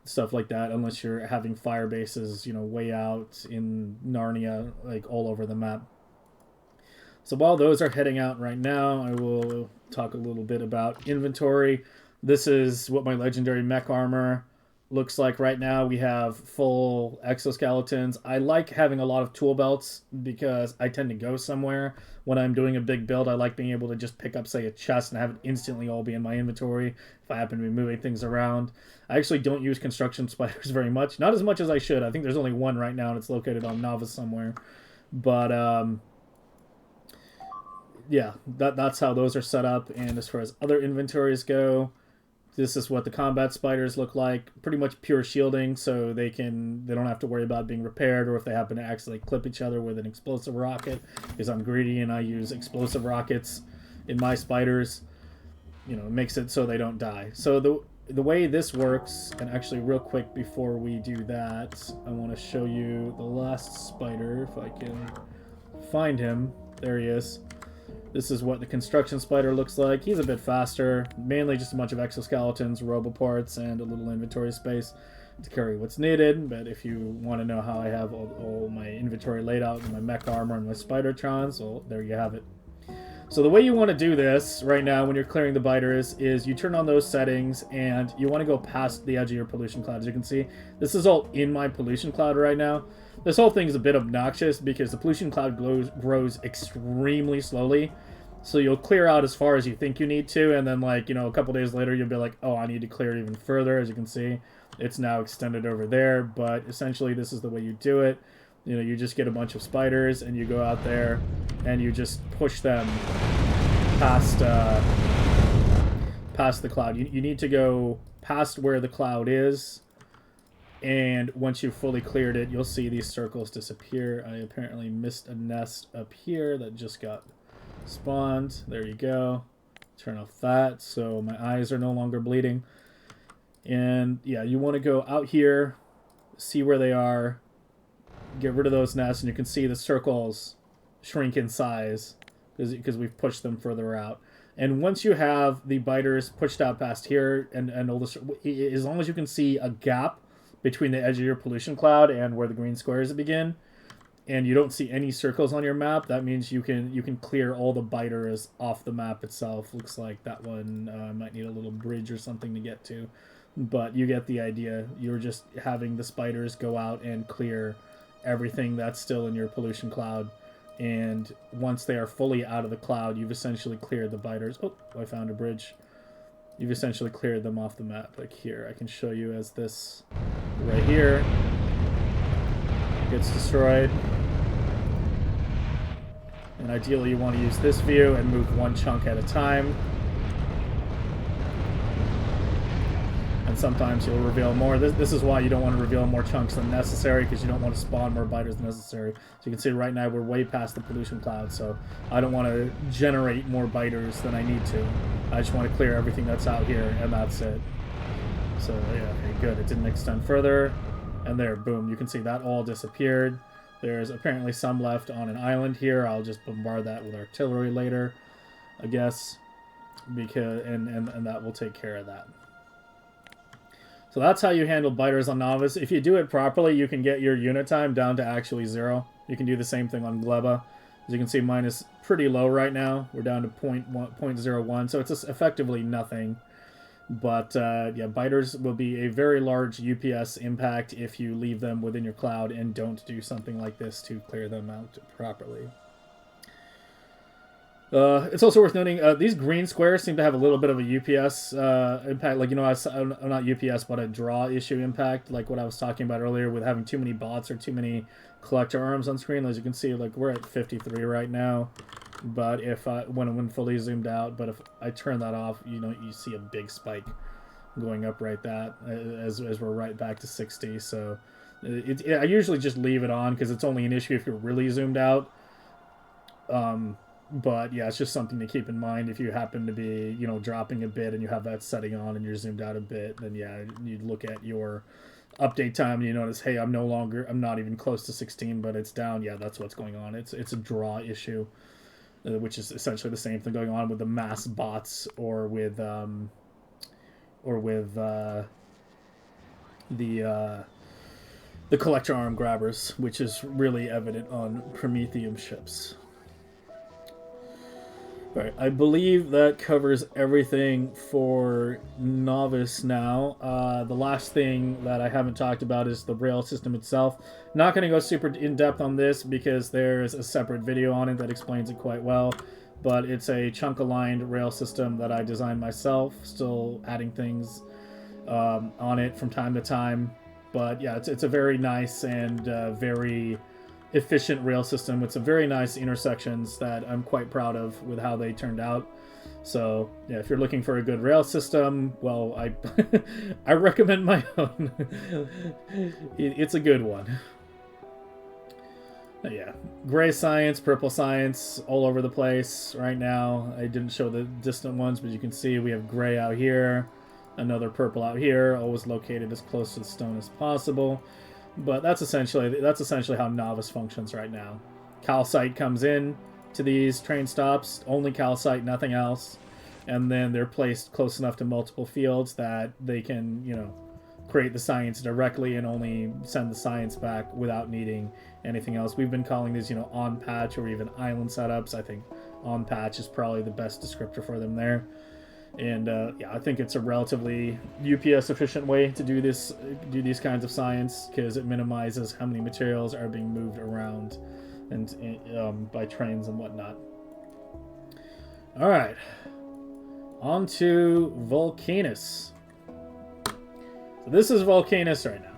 stuff like that, unless you're having fire bases, you know, way out in Narnia, like all over the map. So while those are heading out right now, I will talk a little bit about inventory. This is what my legendary mech armor looks like right now. We have full exoskeletons. I like having a lot of tool belts because I tend to go somewhere when I'm doing a big build. I like being able to just pick up, say, a chest and have it instantly all be in my inventory if I happen to be moving things around. I actually don't use construction spiders very much. Not as much as I should. I think there's only one right now and it's located on Nauvis somewhere. But yeah, that's how those are set up. And as far as other inventories go, this is what the combat spiders look like. Pretty much pure shielding, so they don't have to worry about being repaired, or if they happen to accidentally clip each other with an explosive rocket, because I'm greedy and I use explosive rockets in my spiders. You know, it makes it so they don't die. So the way this works, and actually real quick before we do that, I want to show you the last spider, if I can find him. There he is. This is what the construction spider looks like. He's a bit faster, mainly just a bunch of exoskeletons, roboparts, and a little inventory space to carry what's needed. But if you want to know how I have all my inventory laid out in my mech armor and my spidertrons, well, there you have it. So the way you want to do this right now when you're clearing the biters is you turn on those settings and you want to go past the edge of your pollution cloud. As you can see, this is all in my pollution cloud right now. This whole thing is a bit obnoxious because the pollution cloud grows extremely slowly. So you'll clear out as far as you think you need to, and then, like, you know, a couple days later you'll be like, oh, I need to clear even further. As you can see, it's now extended over there, but essentially this is the way you do it. You know, you just get a bunch of spiders and you go out there and you just push them past the cloud. You need to go past where the cloud is, and once you've fully cleared it, you'll see these circles disappear. I apparently missed a nest up here that just got spawned. There you go. Turn off that so my eyes are no longer bleeding. And yeah, you want to go out here, see where they are, get rid of those nests, and you can see the circles shrink in size because we've pushed them further out. And once you have the biters pushed out past here, and all this, as long as you can see a gap between the edge of your pollution cloud and where the green squares begin, and you don't see any circles on your map, that means you can clear all the biters off the map itself. Looks like that one might need a little bridge or something to get to, but you get the idea. You're just having the spiders go out and clear everything that's still in your pollution cloud, and once they are fully out of the cloud, you've essentially cleared the biters. Oh, I found a bridge. You've essentially cleared them off the map. Like here, I can show you as this right here gets destroyed. And ideally you want to use this view and move one chunk at a time. And sometimes you'll reveal more. This is why you don't want to reveal more chunks than necessary, because you don't want to spawn more biters than necessary. So you can see right now we're way past the pollution cloud, so I don't want to generate more biters than I need to. I just want to clear everything that's out here, and that's it. So yeah, okay, good. It didn't extend further. And there, boom, you can see that all disappeared. There's apparently some left on an island here. I'll just bombard that with artillery later, I guess, because and that will take care of that. So that's how you handle biters on Nauvis. If you do it properly, you can get your unit time down to actually 0. You can do the same thing on Gleba. As you can see, mine is pretty low right now. We're down to 0.01, so it's just effectively nothing. But yeah, biters will be a very large UPS impact if you leave them within your cloud and don't do something like this to clear them out properly. It's also worth noting, these green squares seem to have a little bit of a UPS impact. Like, you know, not UPS, but a draw issue impact, like what I was talking about earlier with having too many bots or too many collector arms on screen. As you can see, like, we're at 53 right now. But if when fully zoomed out, but if I turn that off, you know, you see a big spike going up right as we're right back to 60. So I usually just leave it on because it's only an issue if you're really zoomed out. But yeah, it's just something to keep in mind if you happen to be, dropping a bit and you have that setting on and you're zoomed out a bit. Then yeah, you look at your update time and you notice, hey, I'm not even close to 16, but it's down. Yeah, that's what's going on. It's a draw issue, which is essentially the same thing going on with the mass bots or with the collector arm grabbers, which is really evident on Prometheum ships. Alright, I believe that covers everything for Nauvis now. The last thing that I haven't talked about is the rail system itself. Not going to go super in-depth on this because there's a separate video on it that explains it quite well. But it's a chunk-aligned rail system that I designed myself, still adding things on it from time to time. But yeah, it's a very nice and very efficient rail system with some very nice intersections that I'm quite proud of with how they turned out. So yeah, if you're looking for a good rail system, well, I I recommend my own. It's a good one. Yeah, gray science, purple science, all over the place right now. I didn't show the distant ones, but you can see we have gray out here, another purple out here, always located as close to the stone as possible. But that's essentially how Nauvis functions right now. Calcite comes in to these train stops, only calcite, nothing else, and then they're placed close enough to multiple fields that they can, create the science directly and only send the science back without needing anything else. We've been calling these, on patch or even island setups. I think on patch is probably the best descriptor for them there. And yeah, I think it's a relatively UPS efficient way to do these kinds of science because it minimizes how many materials are being moved around and by trains and whatnot. All right, on to Vulcanus. So this is Vulcanus right now.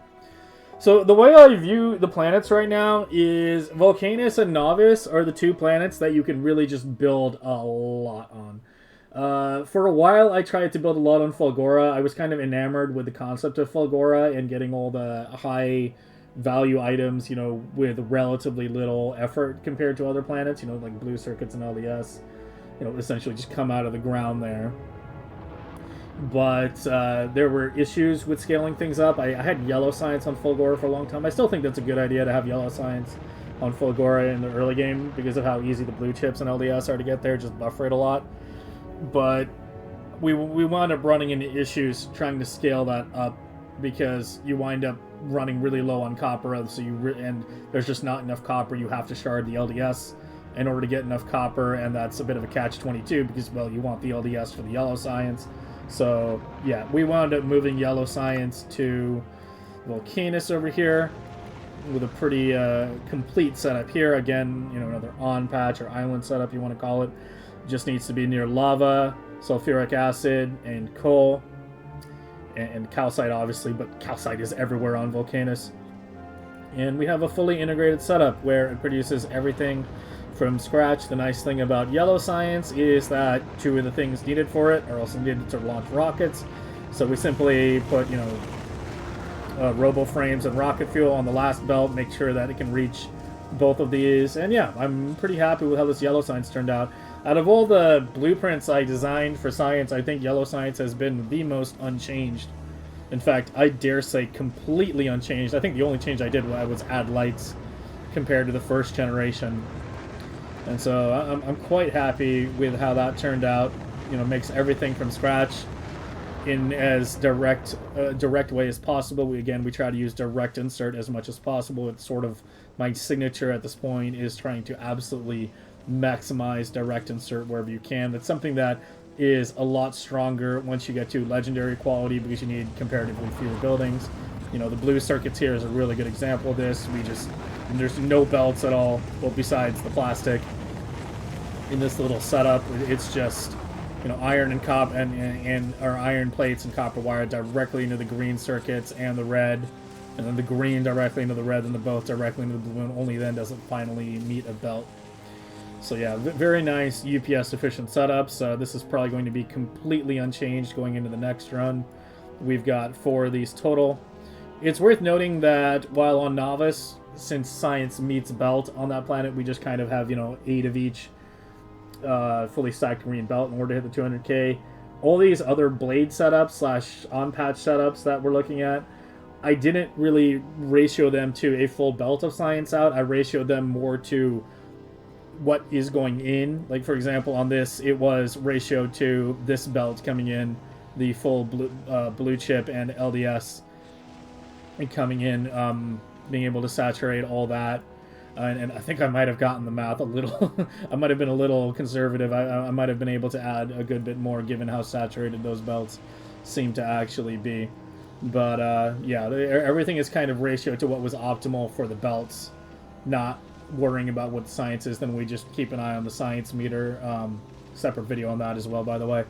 So the way I view the planets right now is Vulcanus and Nauvis are the two planets that you can really just build a lot on. For a while, I tried to build a lot on Fulgora. I was kind of enamored with the concept of Fulgora and getting all the high value items, with relatively little effort compared to other planets, like blue circuits and LDS, essentially just come out of the ground there. But there were issues with scaling things up. I had yellow science on Fulgora for a long time. I still think that's a good idea to have yellow science on Fulgora in the early game because of how easy the blue chips and LDS are to get there, just buffer it a lot. But we wound up running into issues trying to scale that up because you wind up running really low on copper, so and there's just not enough copper. You have to shard the LDS in order to get enough copper, and that's a bit of a catch-22 because, well, you want the LDS for the yellow science. So yeah, we wound up moving yellow science to Vulcanus over here with a pretty complete setup here. Again, another on patch or island setup you want to call it. Just needs to be near lava, sulfuric acid, and coal, and calcite obviously, but calcite is everywhere on Vulcanus. And we have a fully integrated setup where it produces everything from scratch. The nice thing about yellow science is that two of the things needed for it are also needed to launch rockets. So we simply put, robo frames and rocket fuel on the last belt, make sure that it can reach both of these. And yeah, I'm pretty happy with how this yellow science turned out. Out of all the blueprints I designed for science, I think yellow science has been the most unchanged. In fact, I dare say completely unchanged. I think the only change I did was add lights compared to the first generation. And so I'm quite happy with how that turned out. Makes everything from scratch in as direct way as possible. We try to use direct insert as much as possible. It's sort of my signature at this point is trying to absolutely maximize direct insert wherever you can. That's something that is a lot stronger once you get to legendary quality because you need comparatively fewer buildings. The blue circuits here is a really good example of this. There's no belts at all, well, besides the plastic in this little setup. It's just iron and copper or iron plates and copper wire directly into the green circuits and the red, and then the green directly into the red and the both directly into the blue, and only then does it finally meet a belt. So yeah, very nice UPS efficient setups. This is probably going to be completely unchanged going into the next run. We've got 4 of these total. It's worth noting that while on Nauvis, since science meets belt on that planet, we just kind of have 8 of each fully stacked green belt in order to hit the 200k. All these other blade setups slash on patch setups that we're looking at, I didn't really ratio them to a full belt of science out. I ratioed them more to what is going in. Like, for example, on this, it was ratioed to this belt coming in, the full blue chip and LDS and coming in, being able to saturate all that. And I think I might have gotten the math a little. I might have been a little conservative. I might have been able to add a good bit more given how saturated those belts seem to actually be. But yeah, everything is kind of ratio to what was optimal for the belts, not worrying about what the science is. Then we just keep an eye on the science meter. Separate video on that as well, by the way.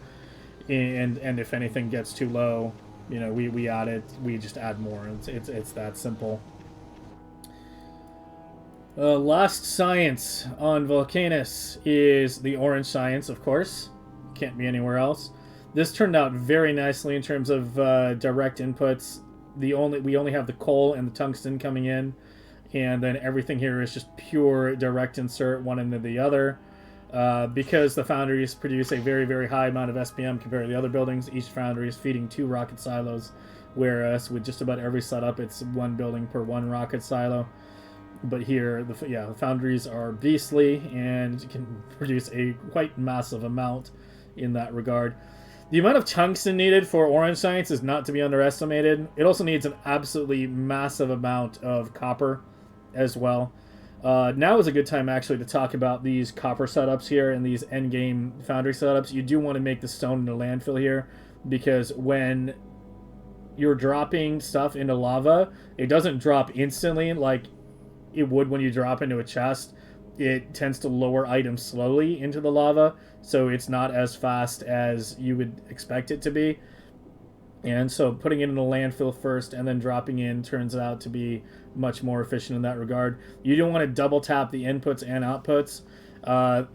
And if anything gets too low, you know, we add it. We just add more. It's that simple. Last science on Vulcanus is the orange science, of course. Can't be anywhere else. This turned out very nicely in terms of direct inputs. We only have the coal and the tungsten coming in, and then everything here is just pure direct insert one into the other. Because the foundries produce a very, very high amount of SPM compared to the other buildings, each foundry is feeding 2 rocket silos, whereas with just about every setup, it's 1 building per 1 rocket silo. But here, the foundries are beastly and can produce a quite massive amount in that regard. The amount of tungsten needed for orange science is not to be underestimated. It also needs an absolutely massive amount of copper as well. Now is a good time actually to talk about these copper setups here and these endgame foundry setups. You do want to make the stone into landfill here, because when you're dropping stuff into lava, it doesn't drop instantly like it would when you drop into a chest. It tends to lower items slowly into the lava, so it's not as fast as you would expect it to be. And so putting it in a landfill first and then dropping in turns out to be much more efficient in that regard. You don't want to double tap the inputs and outputs.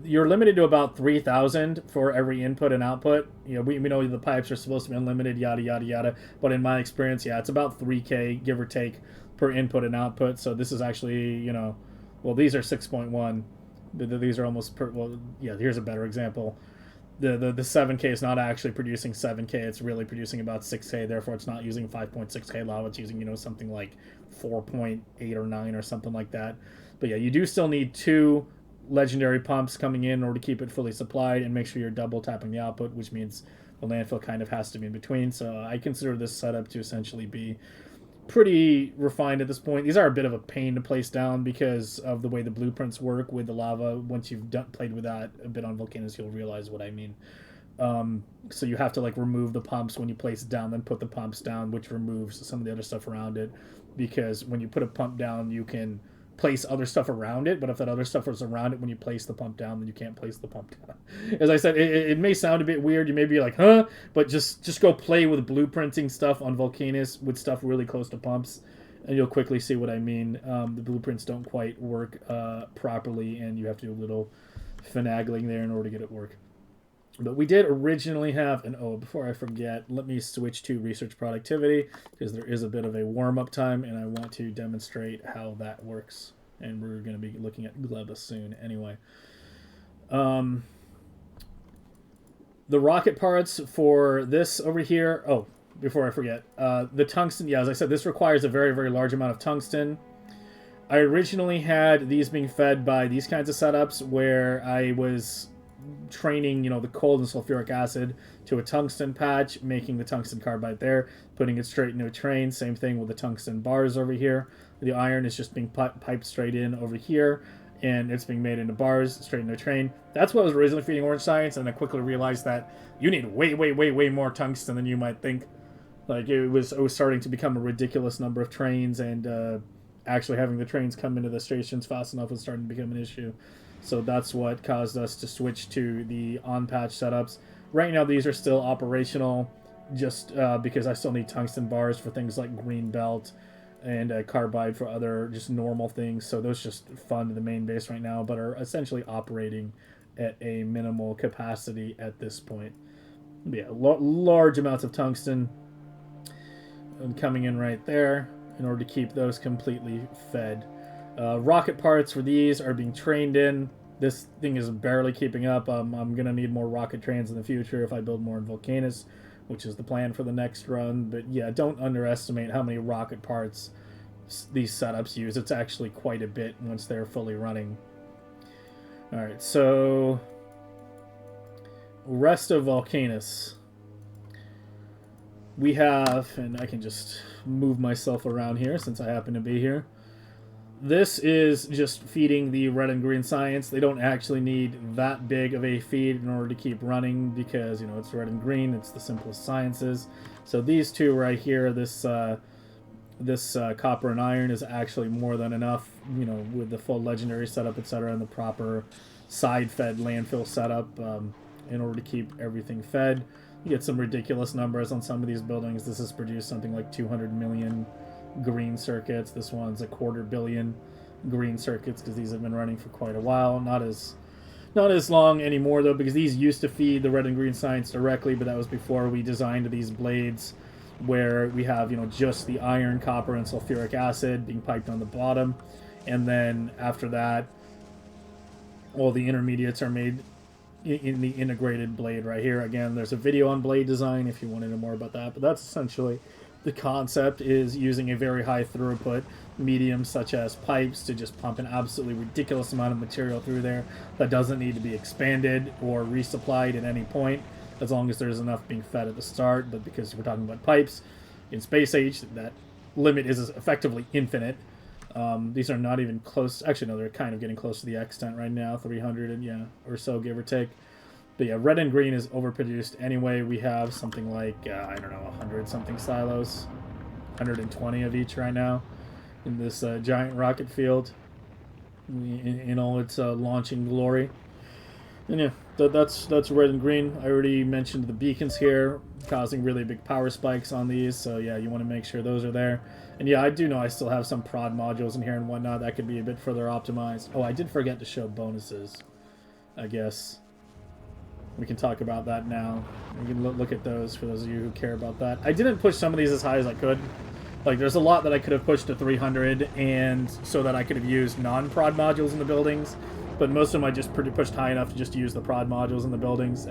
You're limited to about 3,000 for every input and output. You know, we know the pipes are supposed to be unlimited, yada, yada, yada. But in my experience, yeah, it's about 3K, give or take, per input and output. So this is actually, you know, well, these are 6.1. These are almost well, yeah, here's a better example. The 7K is not actually producing 7K. It's really producing about 6K. Therefore, it's not using 5.6K lava. It's using, you know, something like 4.8 or 9 or something like that. But yeah, you do still need 2 legendary pumps coming in order to keep it fully supplied and make sure you're double tapping the output, which means the landfill kind of has to be in between. So I consider this setup to essentially be pretty refined at this point. These are a bit of a pain to place down because of the way the blueprints work with the lava. Once you've played with that a bit on Vulcanus, you'll realize what I mean. So you have to like remove the pumps when you place it down, then put the pumps down, which removes some of the other stuff around it. Because when you put a pump down, you can place other stuff around it, but if that other stuff is around it when you place the pump down, then you can't place the pump down. As I said, it may sound a bit weird. You may be like, huh? But just go play with blueprinting stuff on Vulcanus with stuff really close to pumps, and you'll quickly see what I mean. The blueprints don't quite work properly, and you have to do a little finagling there in order to get it work. But we did originally have, and oh, before I forget, let me switch to research productivity, because there is a bit of a warm-up time, and I want to demonstrate how that works. And we're going to be looking at Gleba soon anyway. The rocket parts for this over here, oh, before I forget, the tungsten, yeah, as I said, this requires a very, very large amount of tungsten. I originally had these being fed by these kinds of setups where I was training, you know, the coal and sulfuric acid to a tungsten patch, making the tungsten carbide there, putting it straight into a train. Same thing with the tungsten bars over here. The iron is just being piped straight in over here, and it's being made into bars straight into a train. That's what I was originally feeding orange science, and I quickly realized that you need way, way, way, way more tungsten than you might think. Like, it was starting to become a ridiculous number of trains, and actually having the trains come into the stations fast enough was starting to become an issue. So that's what caused us to switch to the on-patch setups. Right now, these are still operational just because I still need tungsten bars for things like green belt and carbide for other just normal things. So those just fund the main base right now, but are essentially operating at a minimal capacity at this point. Yeah, large amounts of tungsten coming in right there in order to keep those completely fed. Rocket parts for these are being trained in. This thing is barely keeping up. I'm going to need more rocket trains in the future if I build more in Vulcanus, which is the plan for the next run. But yeah, don't underestimate how many rocket parts these setups use. It's actually quite a bit once they're fully running. Alright, so rest of Vulcanus. We have, and I can just move myself around here since I happen to be here. This is just feeding the red and green science. They don't actually need that big of a feed in order to keep running because, you know, it's red and green. It's the simplest sciences. So these two right here, this copper and iron is actually more than enough, you know, with the full legendary setup, etc., and the proper side-fed landfill setup in order to keep everything fed. You get some ridiculous numbers on some of these buildings. This has produced something like 200 million green circuits. This one's a 250 million green circuits because these have been running for quite a while. Not as long anymore though, because these used to feed the red and green science directly, but that was before we designed these blades where we have, you know, just the iron, copper, and sulfuric acid being piped on the bottom, and then after that all the intermediates are made in the integrated blade right here. Again, there's a video on blade design if you want to know more about that, but that's essentially the concept, is using a very high throughput medium such as pipes to just pump an absolutely ridiculous amount of material through there that doesn't need to be expanded or resupplied at any point, as long as there's enough being fed at the start. But because we're talking about pipes in space age, that limit is effectively infinite. These are not even close. Actually, no, they're kind of getting close to the extent right now, 300 and yeah, or so, give or take. But yeah, red and green is overproduced anyway. We have something like, I don't know, 100 something silos, 120 of each right now in this giant rocket field in all its launching glory. And yeah, that's red and green. I already mentioned the beacons here causing really big power spikes on these, so yeah, you want to make sure those are there. And yeah, I do know I still have some prod modules in here and whatnot that could be a bit further optimized. Oh, I did forget to show bonuses, I guess. We can talk about that now. We can look at those for those of you who care about that. I didn't push some of these as high as I could. Like, there's a lot that I could have pushed to 300, and so that I could have used non-prod modules in the buildings, but most of them I just pushed high enough to just use the prod modules in the buildings.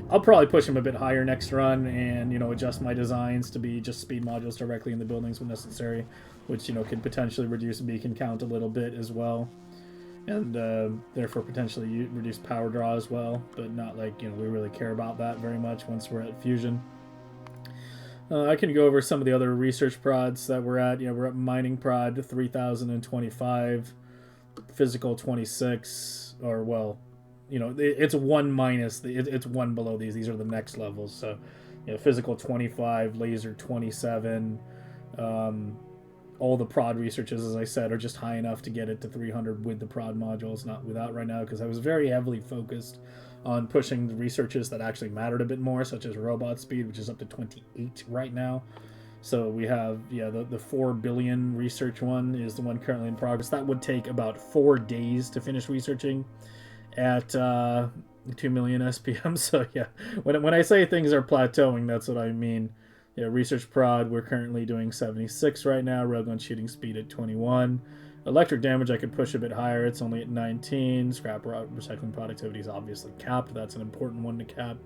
I'll probably push them a bit higher next run and, you know, adjust my designs to be just speed modules directly in the buildings when necessary, which, you know, could potentially reduce beacon count a little bit as well, and therefore potentially reduce power draw as well, but not like, you know, we really care about that very much once we're at fusion. I can go over some of the other research prods that we're at. Yeah, we're at mining prod 3025, physical 26, or well, you know, it's one minus, it's one below these. These are the next levels. So, you know, physical 25, laser 27. All the prod researches, as I said, are just high enough to get it to 300 with the prod modules, not without right now, because I was very heavily focused on pushing the researches that actually mattered a bit more, such as robot speed, which is up to 28 right now. So we have, yeah, the 4 billion research one is the one currently in progress. That would take about 4 days to finish researching at 2 million SPM. So yeah, when I say things are plateauing, that's what I mean. Yeah, research prod, we're currently doing 76 right now. Railgun shooting speed at 21. Electric damage I could push a bit higher. It's only at 19. Scrap recycling productivity is obviously capped. That's an important one to cap.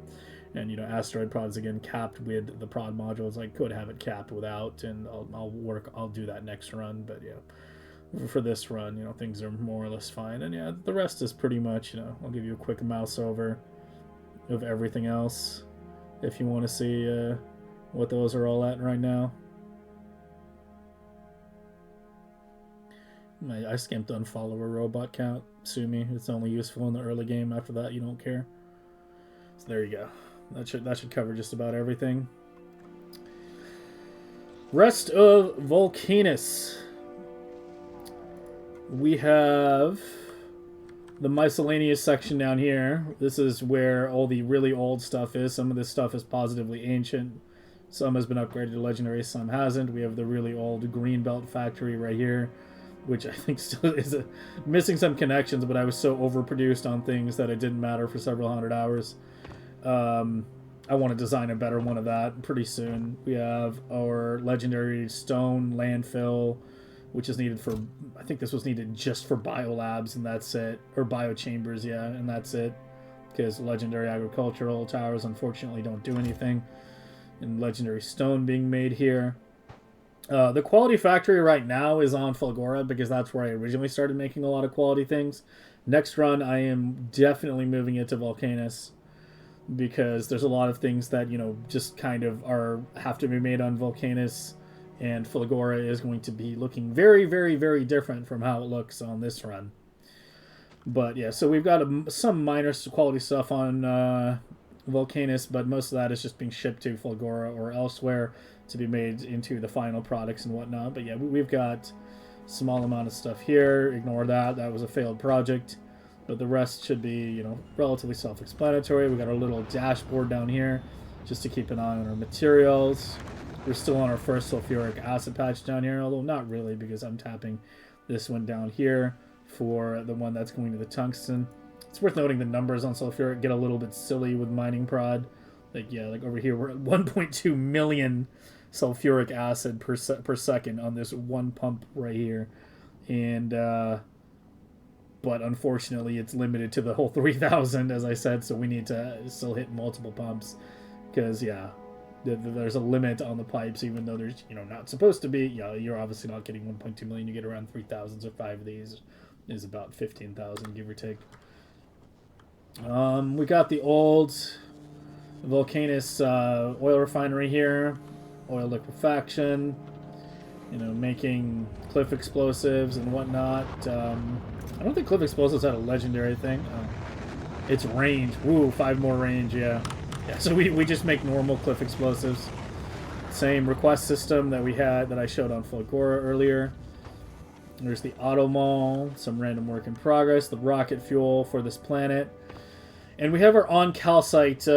And, you know, asteroid prods again capped with the prod modules. I could have it capped without, and I'll do that next run. But yeah, for this run, you know, things are more or less fine. And yeah, the rest is pretty much, you know, I'll give you a quick mouse over of everything else if you want to see what those are all at right now. I skimped unfollower robot count. Sue me. It's only useful in the early game. After that, you don't care. So there you go. That should cover just about everything. Rest of Vulcanus. We have the miscellaneous section down here. This is where all the really old stuff is. Some of this stuff is positively ancient. Some has been upgraded to legendary, some hasn't. We have the really old Greenbelt factory right here, which I think still is missing some connections, but I was so overproduced on things that it didn't matter for several hundred hours. I want to design a better one of that pretty soon. We have our legendary stone landfill which is needed for, I think this was needed just for biolabs, and that's it, or biochambers, yeah, and that's it, because legendary agricultural towers unfortunately don't do anything, and legendary stone being made here. The quality factory right now is on Fulgora because that's where I originally started making a lot of quality things. Next run, I am definitely moving it to Vulcanus because there's a lot of things that, you know, just kind of have to be made on Vulcanus, and Fulgora is going to be looking very, very, very different from how it looks on this run. But yeah, so we've got some minor quality stuff on Vulcanus, but most of that is just being shipped to Fulgora or elsewhere to be made into the final products and whatnot. But yeah, we've got a small amount of stuff here. Ignore that. That was a failed project. But the rest should be, you know, relatively self-explanatory. We got our little dashboard down here just to keep an eye on our materials. We're still on our first sulfuric acid patch down here, although not really because I'm tapping this one down here for the one that's going to the tungsten. It's worth noting the numbers on sulfuric get a little bit silly with mining prod. Like, yeah, like over here we're at 1.2 million sulfuric acid per second on this one pump right here. And, but unfortunately it's limited to the whole 3,000, as I said, so we need to still hit multiple pumps. Because, yeah, there's a limit on the pipes, even though there's, you know, not supposed to be. Yeah, you're obviously not getting 1.2 million, you get around 3,000, so 5 of these is about 15,000, give or take. We got the old Vulcanus oil refinery here, oil liquefaction, you know, making cliff explosives and whatnot. I don't think cliff explosives had a legendary thing. It's range. Woo, 5 more range, yeah. Yeah, so we just make normal cliff explosives. Same request system that we had, that I showed on Fulgora earlier. There's the auto mall, some random work in progress, the rocket fuel for this planet. And we have our on-calcite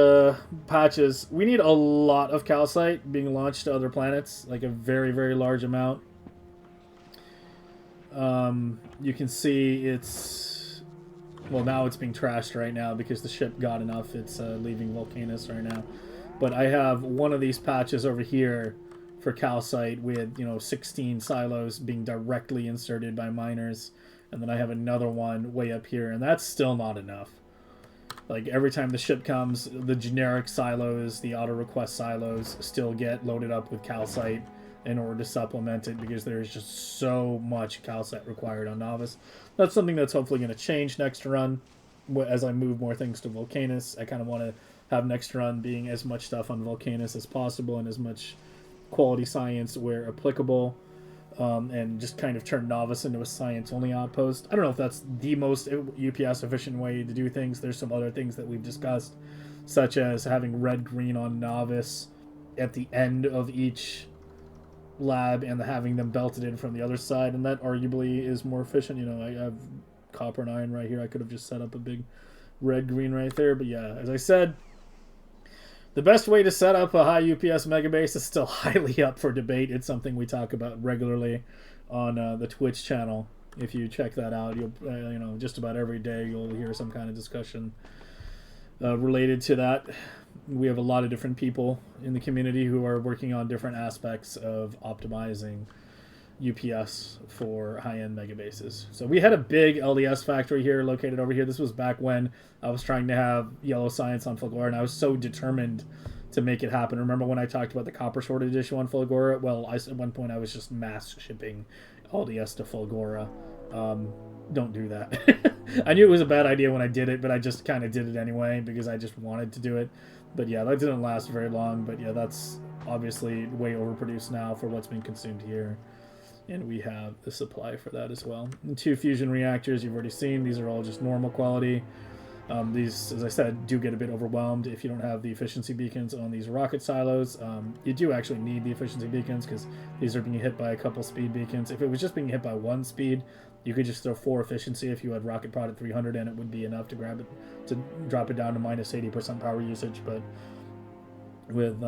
patches. We need a lot of calcite being launched to other planets, like a very, very large amount. You can see it's... Well, now it's being trashed right now because the ship got enough. It's leaving Vulcanus right now. But I have one of these patches over here for calcite with, you know, 16 silos being directly inserted by miners. And then I have another one way up here, and that's still not enough. Like, every time the ship comes, the generic silos, the auto-request silos, still get loaded up with calcite in order to supplement it because there's just so much calcite required on Nauvis. That's something that's hopefully going to change next run as I move more things to Vulcanus. I kind of want to have next run being as much stuff on Vulcanus as possible and as much quality science where applicable. And just kind of turn Nauvis into a science-only outpost. I don't know if that's the most UPS efficient way to do things. There's some other things that we've discussed, such as having red-green on Nauvis at the end of each lab and having them belted in from the other side, and that arguably is more efficient. You know, I have copper and iron right here. I could have just set up a big red-green right there, but yeah, as I said, the best way to set up a high UPS megabase is still highly up for debate. It's something we talk about regularly on the Twitch channel. If you check that out, you'll you know, just about every day you'll hear some kind of discussion related to that. We have a lot of different people in the community who are working on different aspects of optimizing UPS for high-end megabases. So we had a big LDS factory here located over here. This was back when I was trying to have yellow science on Fulgora, and I was so determined to make it happen. Remember when I talked about the copper shortage issue on Fulgora? Well, at one point I was just mass shipping LDS to Fulgora. Don't do that. I knew it was a bad idea when I did it, but I just kind of did it anyway because I just wanted to do it. But yeah, that didn't last very long. But yeah, that's obviously way overproduced now for what's being consumed here. And we have the supply for that as well. And 2 fusion reactors you've already seen. These are all just normal quality. These, as I said, do get a bit overwhelmed if you don't have the efficiency beacons on these rocket silos. You do actually need the efficiency beacons because these are being hit by a couple speed beacons. If it was just being hit by 1 speed, you could just throw 4 efficiency if you had rocket prod at 300, and it would be enough to grab it, to drop it down to minus 80% power usage. But with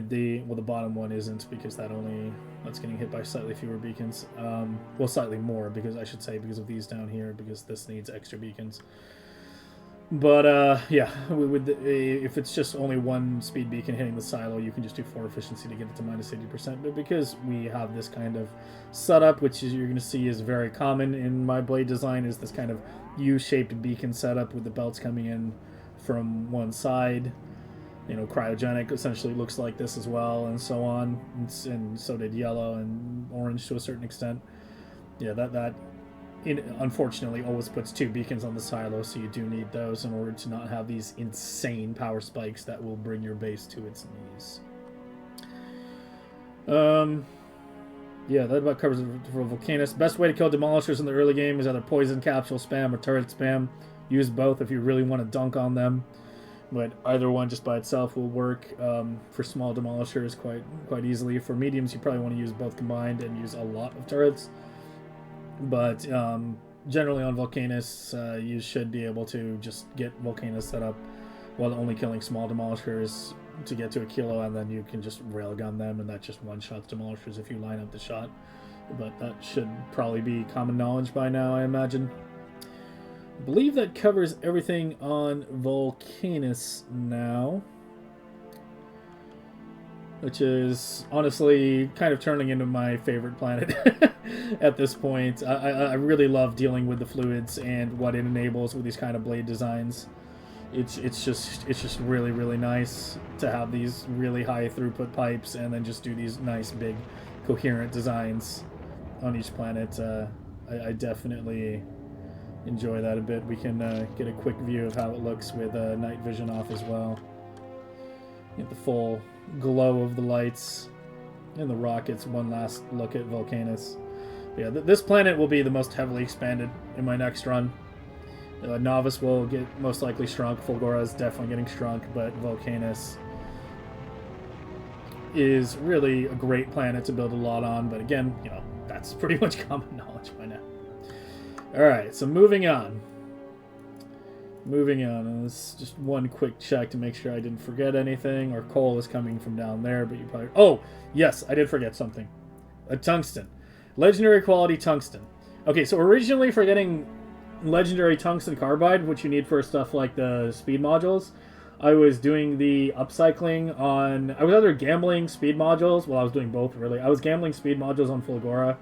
the bottom one isn't, because that's getting hit by slightly fewer beacons. Well, slightly more, because I should say, because of these down here, because this needs extra beacons. But yeah, we would if it's just only one speed beacon hitting the silo, you can just do 4 efficiency to get it to minus 80%. But because we have this kind of setup, which is, you're going to see is very common in my blade design, is this kind of U-shaped beacon setup with the belts coming in from one side. You know, cryogenic essentially looks like this as well, and so on, and so did yellow and orange to a certain extent. Yeah, that unfortunately always puts 2 beacons on the silo, so you do need those in order to not have these insane power spikes that will bring your base to its knees. Yeah, that about covers it for Vulcanus. Best way to kill demolishers in the early game is either poison capsule spam or turret spam. Use both if you really want to dunk on them, but either one just by itself will work for small demolishers quite easily. For mediums, you probably want to use both combined and use a lot of turrets. But generally on Vulcanus, you should be able to just get Vulcanus set up while only killing small demolishers to get to Aquilo, and then you can just railgun them, and that just one-shots demolishers if you line up the shot. But that should probably be common knowledge by now, I imagine. I believe that covers everything on Vulcanus now, which is honestly kind of turning into my favorite planet at this point. I really love dealing with the fluids and what it enables with these kind of blade designs. It's just really nice to have these really high throughput pipes and then just do these nice big coherent designs on each planet. I definitely enjoy that a bit. We can get a quick view of how it looks with night vision off as well. Get the full glow of the lights and the rockets. One last look at Vulcanus. Yeah, this planet will be the most heavily expanded in my next run. Nauvis will get most likely shrunk. Fulgora is definitely getting shrunk, but Vulcanus is really a great planet to build a lot on. But again, you know, that's pretty much common knowledge by now. Alright, so moving on. And this is just one quick check to make sure I didn't forget anything. Our coal is coming from down there, but you probably... Oh, yes, I did forget something. A tungsten. Legendary quality tungsten. Okay, so originally for getting legendary tungsten carbide, which you need for stuff like the speed modules, I was doing the upcycling on... I was either gambling speed modules... Well, I was doing both, really. I was gambling speed modules on Fulgora,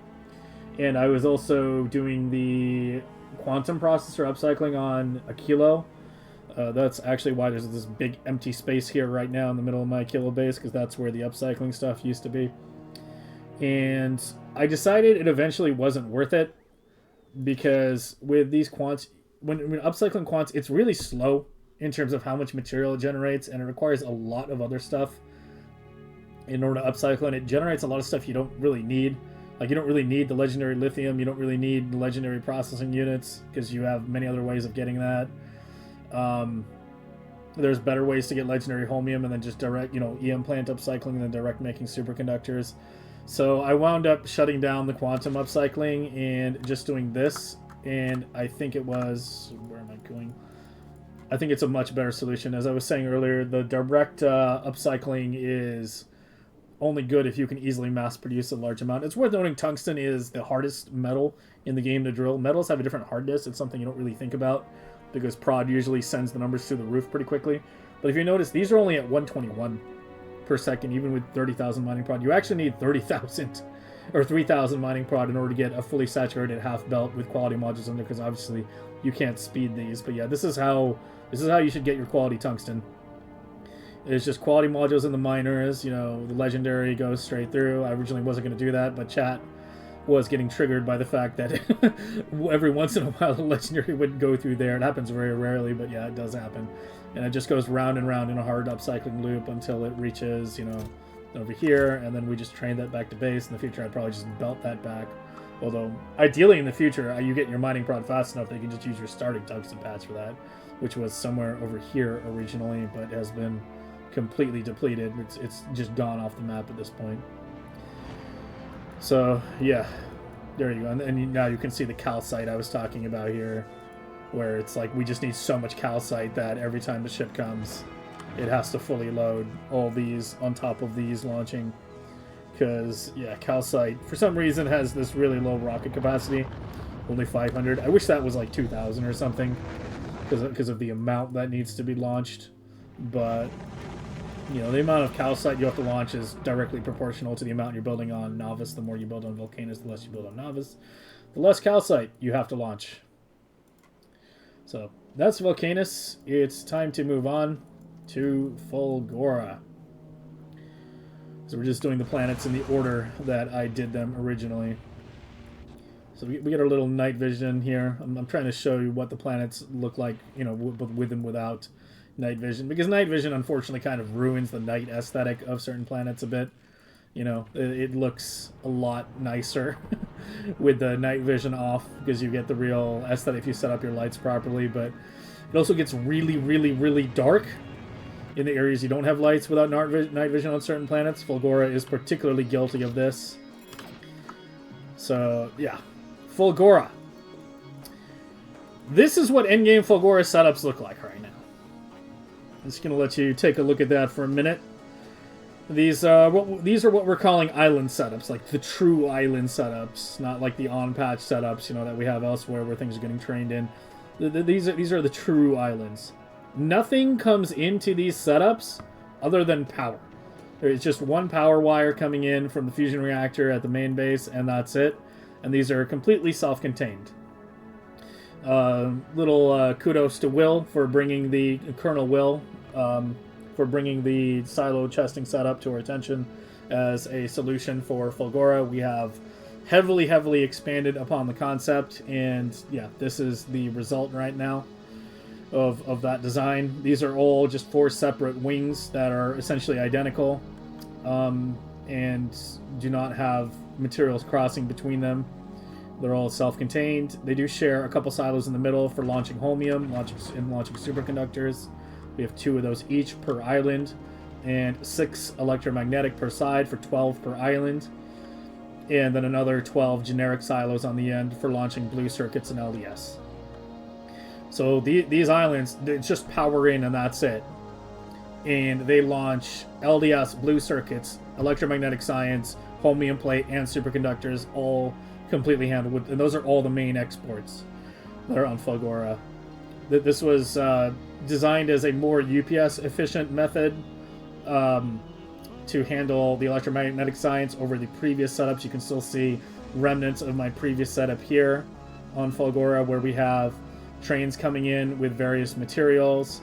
and I was also doing the quantum processor upcycling on Aquilo. That's actually why there's this big empty space here right now in the middle of my Aquilo base, because that's where the upcycling stuff used to be. And I decided it eventually wasn't worth it, because with these quants, when upcycling quants, it's really slow in terms of how much material it generates, and it requires a lot of other stuff in order to upcycle, and it generates a lot of stuff you don't really need. Like, you don't really need the legendary lithium, you don't really need the legendary processing units, because you have many other ways of getting that. There's better ways to get legendary holmium, and then just direct, you know, EM plant upcycling, and then direct making superconductors. So I wound up shutting down the quantum upcycling and just doing this, and I think it was... Where am I going? I think it's a much better solution. As I was saying earlier, the direct upcycling is only good if you can easily mass produce a large amount. It's worth noting tungsten is the hardest metal in the game to drill. Metals have a different hardness. It's something you don't really think about, because prod usually sends the numbers through the roof pretty quickly. But if you notice, these are only at 121 per second, even with 30,000 mining prod. You actually need 30,000 or 3,000 mining prod in order to get a fully saturated half belt with quality modules in there, because obviously you can't speed these. But yeah, this is how you should get your quality tungsten. It's just quality modules in the miners. You know, the legendary goes straight through. I originally wasn't going to do that, but chat was getting triggered by the fact that every once in a while the legendary would go through there. It happens very rarely, but yeah, it does happen. And it just goes round and round in a hard upcycling loop until it reaches, you know, over here, and then we just train that back to base. In the future, I'd probably just belt that back. Although, ideally in the future, you get your mining prod fast enough that you can just use your starting tungsten pads for that, which was somewhere over here originally, but has been completely depleted. It's just gone off the map at this point. So, yeah, there you go. And now you can see the calcite I was talking about here, where it's like we just need so much calcite that every time the ship comes, it has to fully load all these on top of these launching. Because, yeah, calcite, for some reason, has this really low rocket capacity, only 500. I wish that was like 2,000 or something. because of the amount that needs to be launched. But you know, the amount of calcite you have to launch is directly proportional to the amount you're building on Nauvis. The more you build on Vulcanus, the less you build on Nauvis. The less calcite you have to launch. So that's Vulcanus. It's time to move on to Fulgora. So we're just doing the planets in the order that I did them originally. So we get our little night vision here. I'm trying to show you what the planets look like, you know, with and without night vision. Because night vision, unfortunately, kind of ruins the night aesthetic of certain planets a bit. You know, it looks a lot nicer with the night vision off, because you get the real aesthetic if you set up your lights properly. But it also gets really, really, really dark in the areas you don't have lights without night vision on certain planets. Fulgora is particularly guilty of this. So, yeah. Fulgora. This is what endgame Fulgora setups look like right now. I'm just going to let you take a look at that for a minute. These are what we're calling island setups, like the true island setups, not like the on-patch setups, you know, that we have elsewhere where things are getting trained in. These are the true islands. Nothing comes into these setups other than power. There's just one power wire coming in from the fusion reactor at the main base, and that's it. And these are completely self-contained. Little kudos to Will for bringing the Colonel Will. For bringing the silo chesting setup to our attention as a solution for Fulgora. We have heavily expanded upon the concept, and yeah, this is the result right now of that design. These are all just 4 separate wings that are essentially identical, and do not have materials crossing between them. They're all self-contained. They do share a couple silos in the middle for launching holmium, launching superconductors. We have 2 of those each per island, and 6 electromagnetic per side for 12 per island, and then another 12 generic silos on the end for launching blue circuits and LDS. So these islands, it's just power in and that's it. And they launch LDS, blue circuits, electromagnetic science, holmium plate, and superconductors, all completely handled with, and those are all the main exports that are on Fulgora. This was designed as a more UPS efficient method to handle the electromagnetic science over the previous setups. You can still see remnants of my previous setup here on Fulgora, where we have trains coming in with various materials,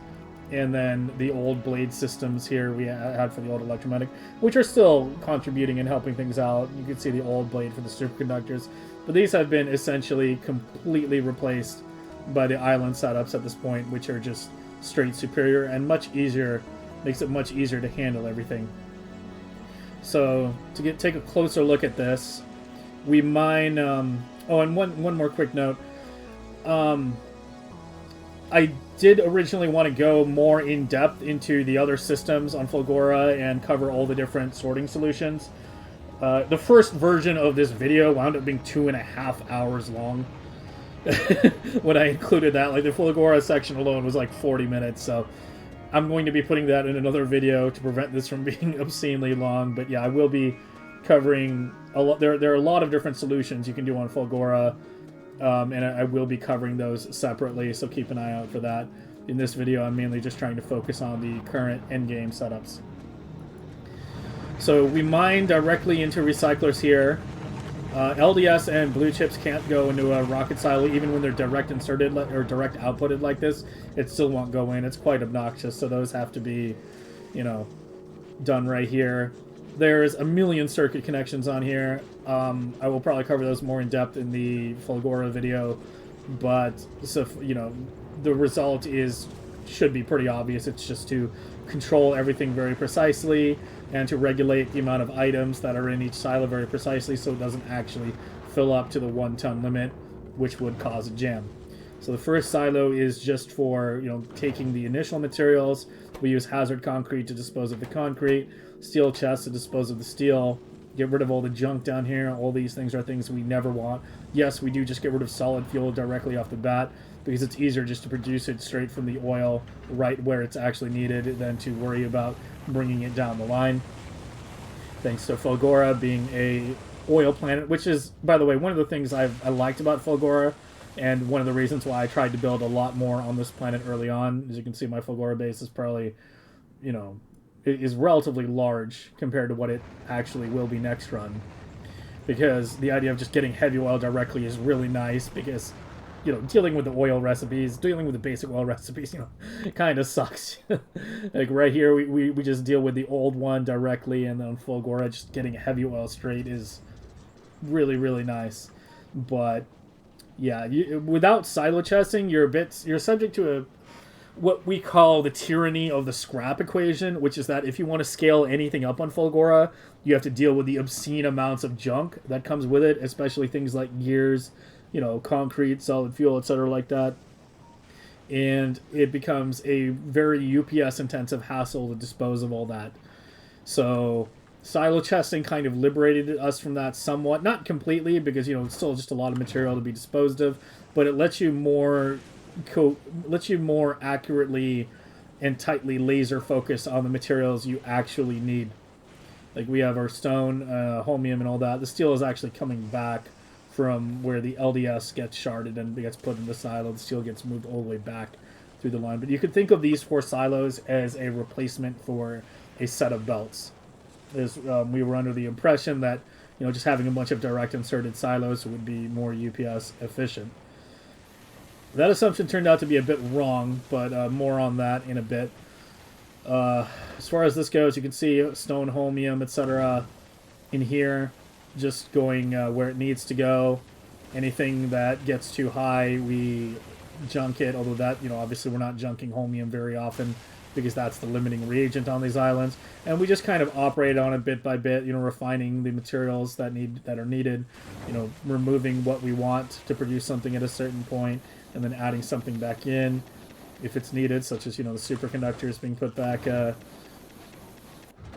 and then the old blade systems here we had for the old electromagnetic, which are still contributing and helping things out. You can see the old blade for the superconductors, but these have been essentially completely replaced by the island setups at this point, which are just straight superior and much easier, makes it much easier to handle everything. So to take a closer look at this, we mine oh, and one more quick note. I did originally want to go more in depth into the other systems on Fulgora and cover all the different sorting solutions. The first version of this video wound up being 2.5 hours long. When I included that, like the Fulgora section alone was like 40 minutes, so I'm going to be putting that in another video to prevent this from being obscenely long. But yeah, I will be covering a lot. There are a lot of different solutions you can do on Fulgora, and I will be covering those separately, so keep an eye out for that. In this video, I'm mainly just trying to focus on the current endgame setups. So we mine directly into recyclers here. LDS and blue chips can't go into a rocket silo even when they're direct inserted or direct outputted like this. It still won't go in. It's quite obnoxious, so those have to be, you know, done right here. There's a million circuit connections on here. I will probably cover those more in depth in the Fulgora video, but so you know, the result should be pretty obvious. It's just to control everything very precisely and to regulate the amount of items that are in each silo very precisely, so it doesn't actually fill up to the 1-ton limit, which would cause a jam. So the first silo is just for, you know, taking the initial materials. We use hazard concrete to dispose of the concrete, steel chests to dispose of the steel, get rid of all the junk down here. All these things are things we never want. Yes, we do just get rid of solid fuel directly off the bat, because it's easier just to produce it straight from the oil right where it's actually needed than to worry about bringing it down the line. Thanks to Fulgora being a oil planet, which is, by the way, one of the things I liked about Fulgora And one of the reasons why I tried to build a lot more on this planet early on, as you can see, my Fulgora base is probably, you know, is relatively large compared to what it actually will be next run. Because the idea of just getting heavy oil directly is really nice, because, you know, dealing with the oil recipes, dealing with the basic oil recipes, you know, kind of sucks. Like right here, we just deal with the old one directly, and then Fulgora, just getting heavy oil straight is really, really nice. But yeah, without silo chesting, you're subject to a what we call the tyranny of the scrap equation, which is that if you want to scale anything up on Fulgora, you have to deal with the obscene amounts of junk that comes with it, especially things like gears, you know, concrete, solid fuel, etc., like that. And it becomes a very UPS intensive hassle to dispose of all that. So silo chesting kind of liberated us from that somewhat, not completely, because, you know, it's still just a lot of material to be disposed of, but it lets you more accurately and tightly laser focus on the materials you actually need. Like we have our stone, holmium, and all that. The steel is actually coming back from where the LDS gets sharded and gets put in the silo. The steel gets moved all the way back through the line. But you could think of these 4 silos as a replacement for a set of belts. We were under the impression that, you know, just having a bunch of direct inserted silos would be more UPS efficient. That assumption turned out to be a bit wrong, but more on that in a bit. As far as this goes, you can see stone, holmium, etc. in here, just going where it needs to go. Anything that gets too high, we junk it, although that, you know, obviously we're not junking holmium very often, because that's the limiting reagent on these islands. And we just kind of operate on it bit by bit, you know, refining the materials that are needed, you know, removing what we want to produce something at a certain point, and then adding something back in if it's needed, such as, you know, the superconductors being put back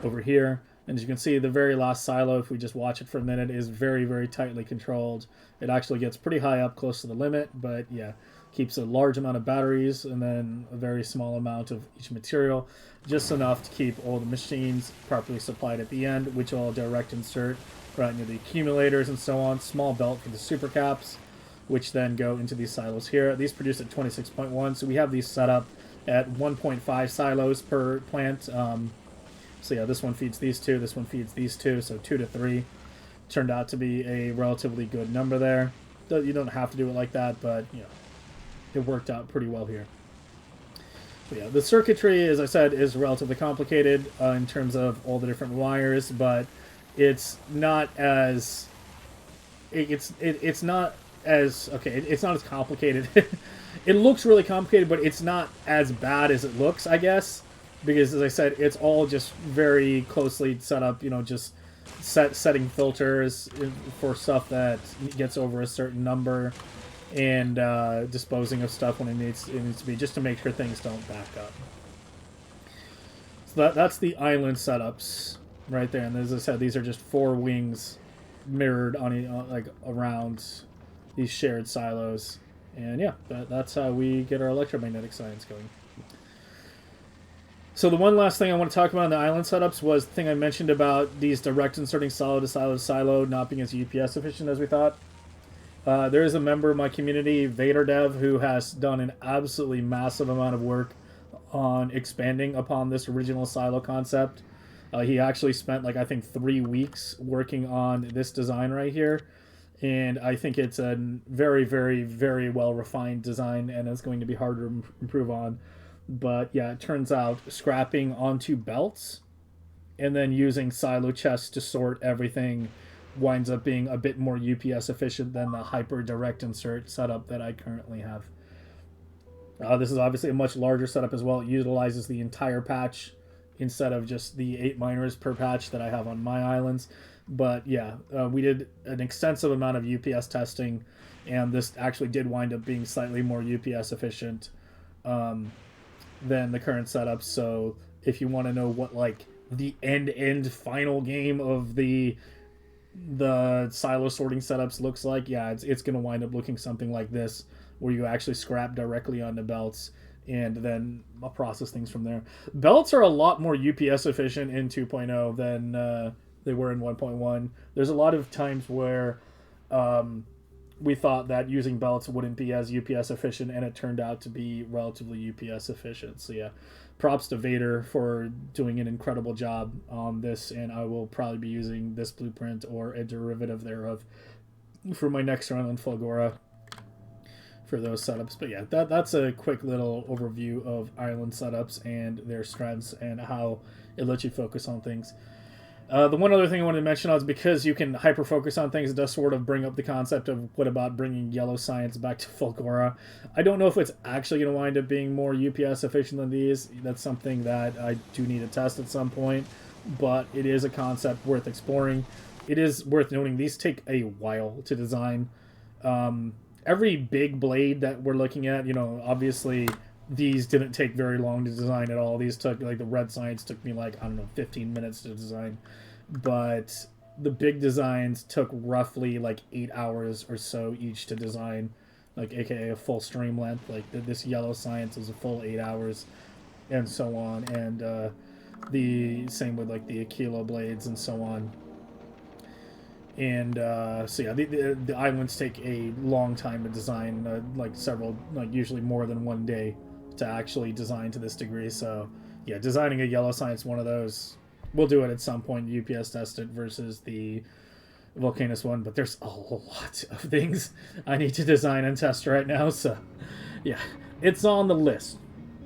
over here. And as you can see, the very last silo, if we just watch it for a minute, is very, very tightly controlled. It actually gets pretty high up, close to the limit, but yeah, keeps a large amount of batteries and then a very small amount of each material, just enough to keep all the machines properly supplied at the end, which will direct insert right into the accumulators and so on. Small belt for the super caps, which then go into these silos here. These produce at 26.1, so we have these set up at 1.5 silos per plant. So yeah, this one feeds these 2, this one feeds these 2, so 2 to 3. Turned out to be a relatively good number there. You don't have to do it like that, but, you know, it worked out pretty well here. But yeah, the circuitry, as I said, is relatively complicated in terms of all the different wires, but it's not as... It's not as complicated. It looks really complicated, but it's not as bad as it looks, I guess, because, as I said, it's all just very closely set up, you know, just setting filters for stuff that gets over a certain number, and disposing of stuff when it needs to be, just to make sure things don't back up. So that's the island setups right there, and as I said, these are just 4 wings mirrored on like around these shared silos. And yeah, that's how we get our electromagnetic science going. So the one last thing I want to talk about in the island setups was the thing I mentioned about these direct inserting silo to silo to silo not being as UPS efficient as we thought. There is a member of my community, VaderDev, who has done an absolutely massive amount of work on expanding upon this original silo concept. He actually spent, like, I think 3 weeks working on this design right here. And I think it's a very, very, very well-refined design, and it's going to be hard to improve on. But yeah, it turns out scrapping onto belts and then using silo chests to sort everything winds up being a bit more UPS efficient than the hyper direct insert setup that I currently have. This is obviously a much larger setup as well. It utilizes the entire patch instead of just the 8 miners per patch that I have on my islands. But yeah, we did an extensive amount of UPS testing, and this actually did wind up being slightly more UPS efficient than the current setup. So if you want to know what, like, the end final game of the silo sorting setups looks like, yeah, it's going to wind up looking something like this, where you actually scrap directly onto belts and then process things from there. Belts are a lot more UPS efficient in 2.0 than they were in 1.1. There's a lot of times where we thought that using belts wouldn't be as UPS efficient, and it turned out to be relatively UPS efficient. So yeah, props to Vader for doing an incredible job on this, and I will probably be using this blueprint or a derivative thereof for my next run on Fulgora for those setups. But yeah, that's a quick little overview of island setups and their strengths and how it lets you focus on things. The one other thing I wanted to mention is because you can hyper focus on things, it does sort of bring up the concept of what about bringing yellow science back to Fulgora. I don't know if it's actually going to wind up being more UPS efficient than these. That's something that I do need to test at some point, but it is a concept worth exploring. It is worth noting these take a while to design. Every big blade that we're looking at, obviously these didn't take very long to design at all. These took, like, the red science took me, like, I don't know, 15 minutes to design. But the big designs took roughly, like, 8 hours or so each to design, like, aka a full stream length. Like, this yellow science is a full 8 hours, and so on. And the same with, like, the Aquilo blades and so on. And so yeah, the islands take a long time to design, like several, like usually more than one day to actually design to this degree. So yeah, designing a yellow science one of those, we'll do it at some point, UPS test it versus the Vulcanus one, but there's a lot of things I need to design and test right now. So yeah, it's on the list.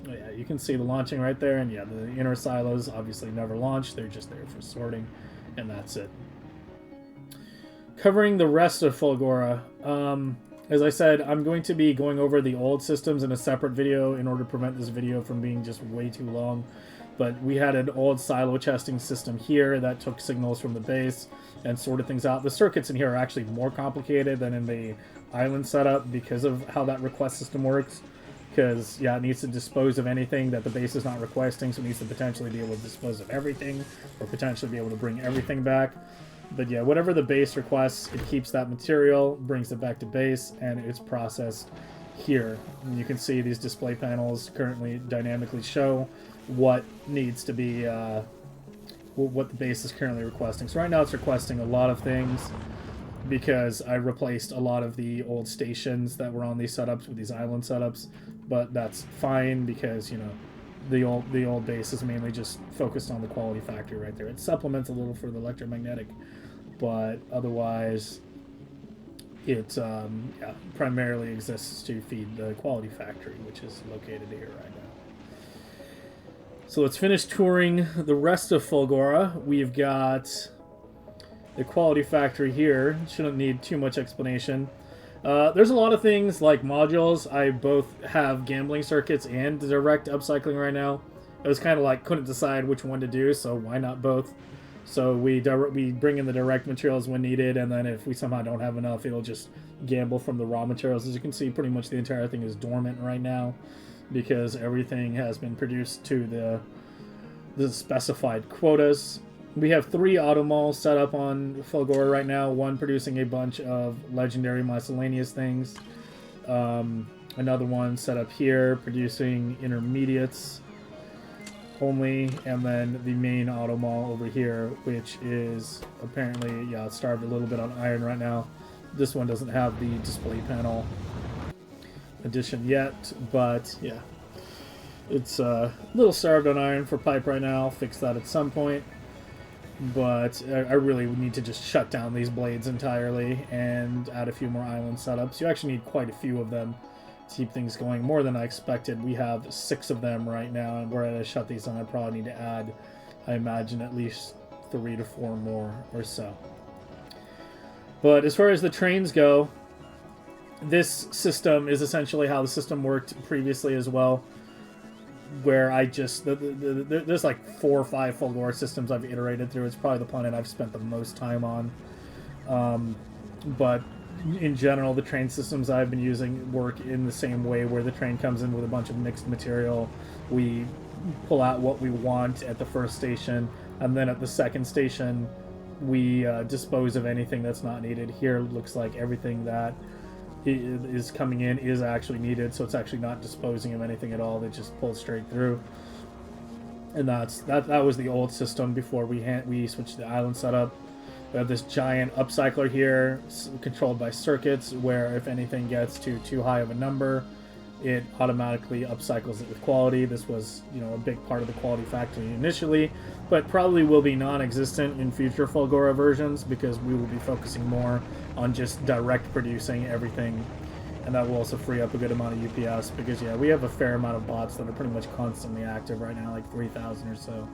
Yeah, you can see the launching right there, and yeah, the inner silos obviously never launch. They're just there for sorting, and that's it. Covering the rest of Fulgora, as I said, I'm going to be going over the old systems in a separate video in order to prevent this video from being just way too long. But we had an old silo testing system here that took signals from the base and sorted things out. The circuits in here are actually more complicated than in the island setup because of how that request system works. Because, yeah, it needs to dispose of anything that the base is not requesting, so it needs to potentially be able to dispose of everything, or potentially be able to bring everything back. But yeah, whatever the base requests, it keeps that material, brings it back to base, and it's processed here. And you can see these display panels currently dynamically show what needs to be, what the base is currently requesting. So right now it's requesting a lot of things because I replaced a lot of the old stations that were on these setups with these island setups, but that's fine because, the old base is mainly just focused on the quality factor right there. It supplements a little for the electromagnetic, but otherwise it primarily exists to feed the quality factory, which is located here right now. So let's finish touring the rest of Fulgora. We've got the quality factory here. Shouldn't need too much explanation. There's a lot of things like modules. I both have gambling circuits and direct upcycling right now. It was kind of like couldn't decide which one to do, so why not both? So we bring in the direct materials when needed, and then if we somehow don't have enough, it'll just gamble from the raw materials. As you can see, pretty much the entire thing is dormant right now because everything has been produced to the specified quotas. We have 3 automalls set up on Fulgora right now, one producing a bunch of legendary miscellaneous things. Another one set up here producing intermediates only, and then the main automall over here, which is apparently, yeah, it's starved a little bit on iron right now. This one doesn't have the display panel addition yet, but yeah, it's a little starved on iron for pipe right now. I'll fix that at some point. But I really need to just shut down these blades entirely and add a few more island setups. You actually need quite a few of them to keep things going, more than I expected. We have 6 of them right now, and where I shut these down, I probably need to add, I imagine, at least 3 to 4 more or so. But as far as the trains go, this system is essentially how the system worked previously as well, where I just there's like 4 or 5 Fulgora systems I've iterated through. It's probably the planet I've spent the most time on, but in general the train systems I've been using work in the same way, where the train comes in with a bunch of mixed material. We pull out what we want at the first station, and then at the second station we dispose of anything that's not needed. Here it looks like everything that is coming in is actually needed, so it's actually not disposing of anything at all. They just pull straight through. And that was the old system before we switched the island setup. We have this giant upcycler here, controlled by circuits, where if anything gets to too high of a number, it automatically upcycles it with quality. This was, you know, a big part of the quality factory initially, but probably will be non-existent in future Fulgora versions because we will be focusing more on just direct producing everything, and that will also free up a good amount of UPS because, yeah, we have a fair amount of bots that are pretty much constantly active right now, like 3,000 or so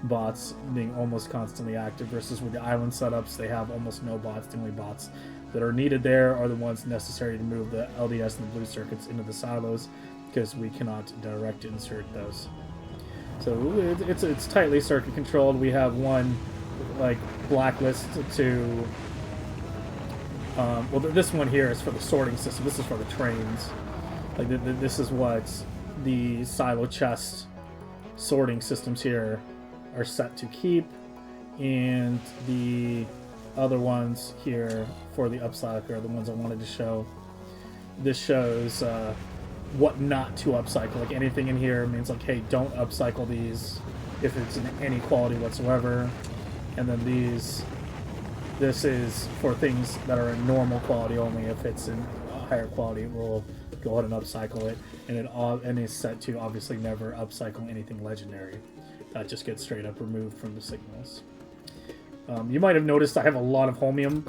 bots being almost constantly active, versus with the island setups, they have almost no bots. The only bots that are needed there are the ones necessary to move the LDS and the blue circuits into the silos because we cannot direct insert those. So it's tightly circuit controlled. We have one like blacklist to well, this one here is for the sorting system. This is for the trains. Like this is what the silo chest sorting systems here are set to keep, and the other ones here for the upcycle are the ones I wanted to show. This shows what not to upcycle. Like anything in here means like, hey, don't upcycle these if it's in any quality whatsoever. And then this is for things that are in normal quality only. If it's in higher quality, we'll go ahead and upcycle it. And it is set to obviously never upcycle anything legendary. That just gets straight up removed from the signals. You might have noticed I have a lot of Holmium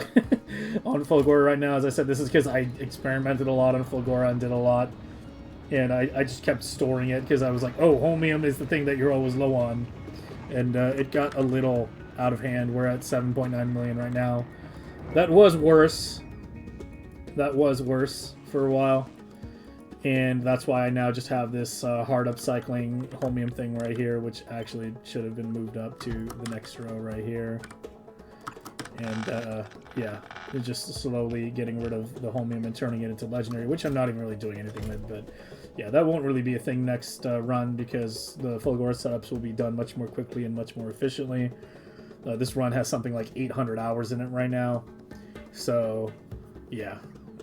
on Fulgora right now. As I said, this is because I experimented a lot on Fulgora and did a lot. And I just kept storing it because I was like, oh, Holmium is the thing that you're always low on. And it got a little out of hand. We're at 7.9 million right now. That was worse. That was worse for a while. And that's why I now just have this hard upcycling Holmium thing right here, which actually should have been moved up to the next row right here. And yeah, it's just slowly getting rid of the Holmium and turning it into legendary, which I'm not even really doing anything with. But yeah, that won't really be a thing next run because the Fulgora setups will be done much more quickly and much more efficiently. This run has something like 800 hours in it right now. So yeah,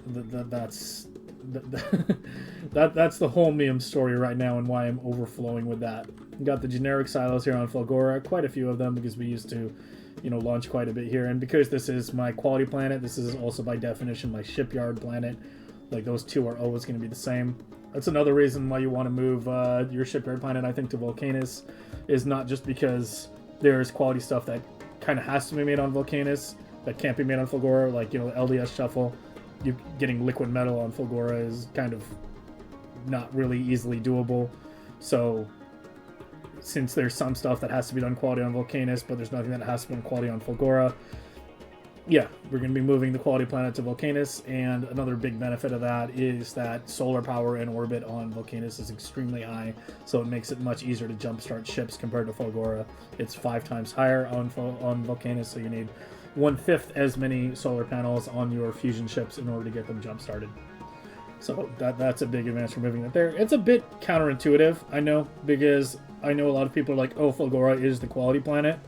that's the Holmium story right now and why I'm overflowing with that. We've got the generic silos here on Fulgora, quite a few of them because we used to, you know, launch quite a bit here. And because this is my quality planet, this is also by definition my shipyard planet. Like those two are always going to be the same. That's another reason why you want to move your shipyard planet, I think, to Vulcanus, is not just because there's quality stuff that kind of has to be made on Vulcanus that can't be made on Fulgora, like, you know, LDS shuffle. You getting liquid metal on Fulgora is kind of not really easily doable. So since there's some stuff that has to be done quality on Vulcanus, but there's nothing that has to be done quality on Fulgora, yeah, we're going to be moving the quality planet to Vulcanus. And another big benefit of that is that solar power in orbit on Vulcanus is extremely high, so it makes it much easier to jumpstart ships compared to Fulgora. It's 5 times higher on Vulcanus, so you need 1/5 as many solar panels on your fusion ships in order to get them jump started. So that's a big advantage for moving it there. It's a bit counterintuitive, I know, because I know a lot of people are like, oh, Fulgora is the quality planet.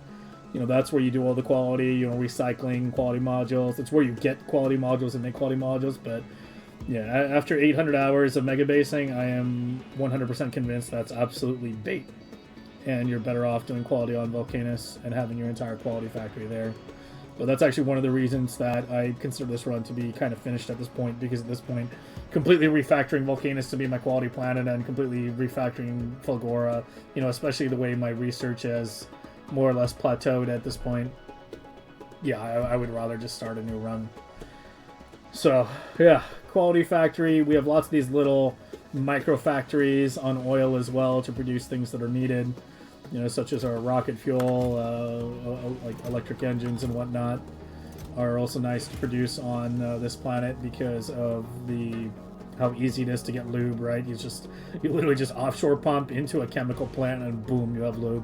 You know, that's where you do all the quality, you know, recycling quality modules. It's where you get quality modules and make quality modules. But yeah, after 800 hours of megabasing, I am 100% convinced that's absolutely bait. And you're better off doing quality on Vulcanus and having your entire quality factory there. But that's actually one of the reasons that I consider this run to be kind of finished at this point, because at this point, completely refactoring Vulcanus to be my quality planet and completely refactoring Fulgora, you know, especially the way my research has more or less plateaued at this point. Yeah, I would rather just start a new run. So, yeah, quality factory. We have lots of these little micro factories on oil as well to produce things that are needed. You know, such as our rocket fuel, like electric engines and whatnot, are also nice to produce on this planet because of how easy it is to get lube, right? You literally just offshore pump into a chemical plant and boom, you have lube.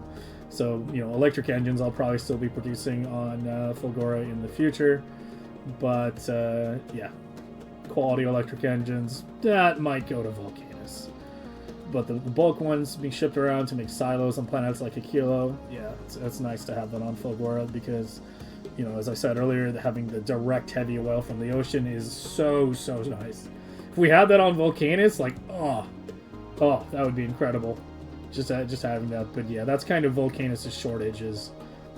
So, you know, electric engines I'll probably still be producing on Fulgora in the future. But, yeah, quality electric engines, that might go to Vulcanus. But the bulk ones being shipped around to make silos on planets like Aquilo, yeah, it's nice to have that on Fulgora because, you know, as I said earlier, having the direct heavy oil from the ocean is so nice. If we had that on Vulcanus, like, oh, that would be incredible. Just having that. But yeah, that's kind of Vulcanus' shortage is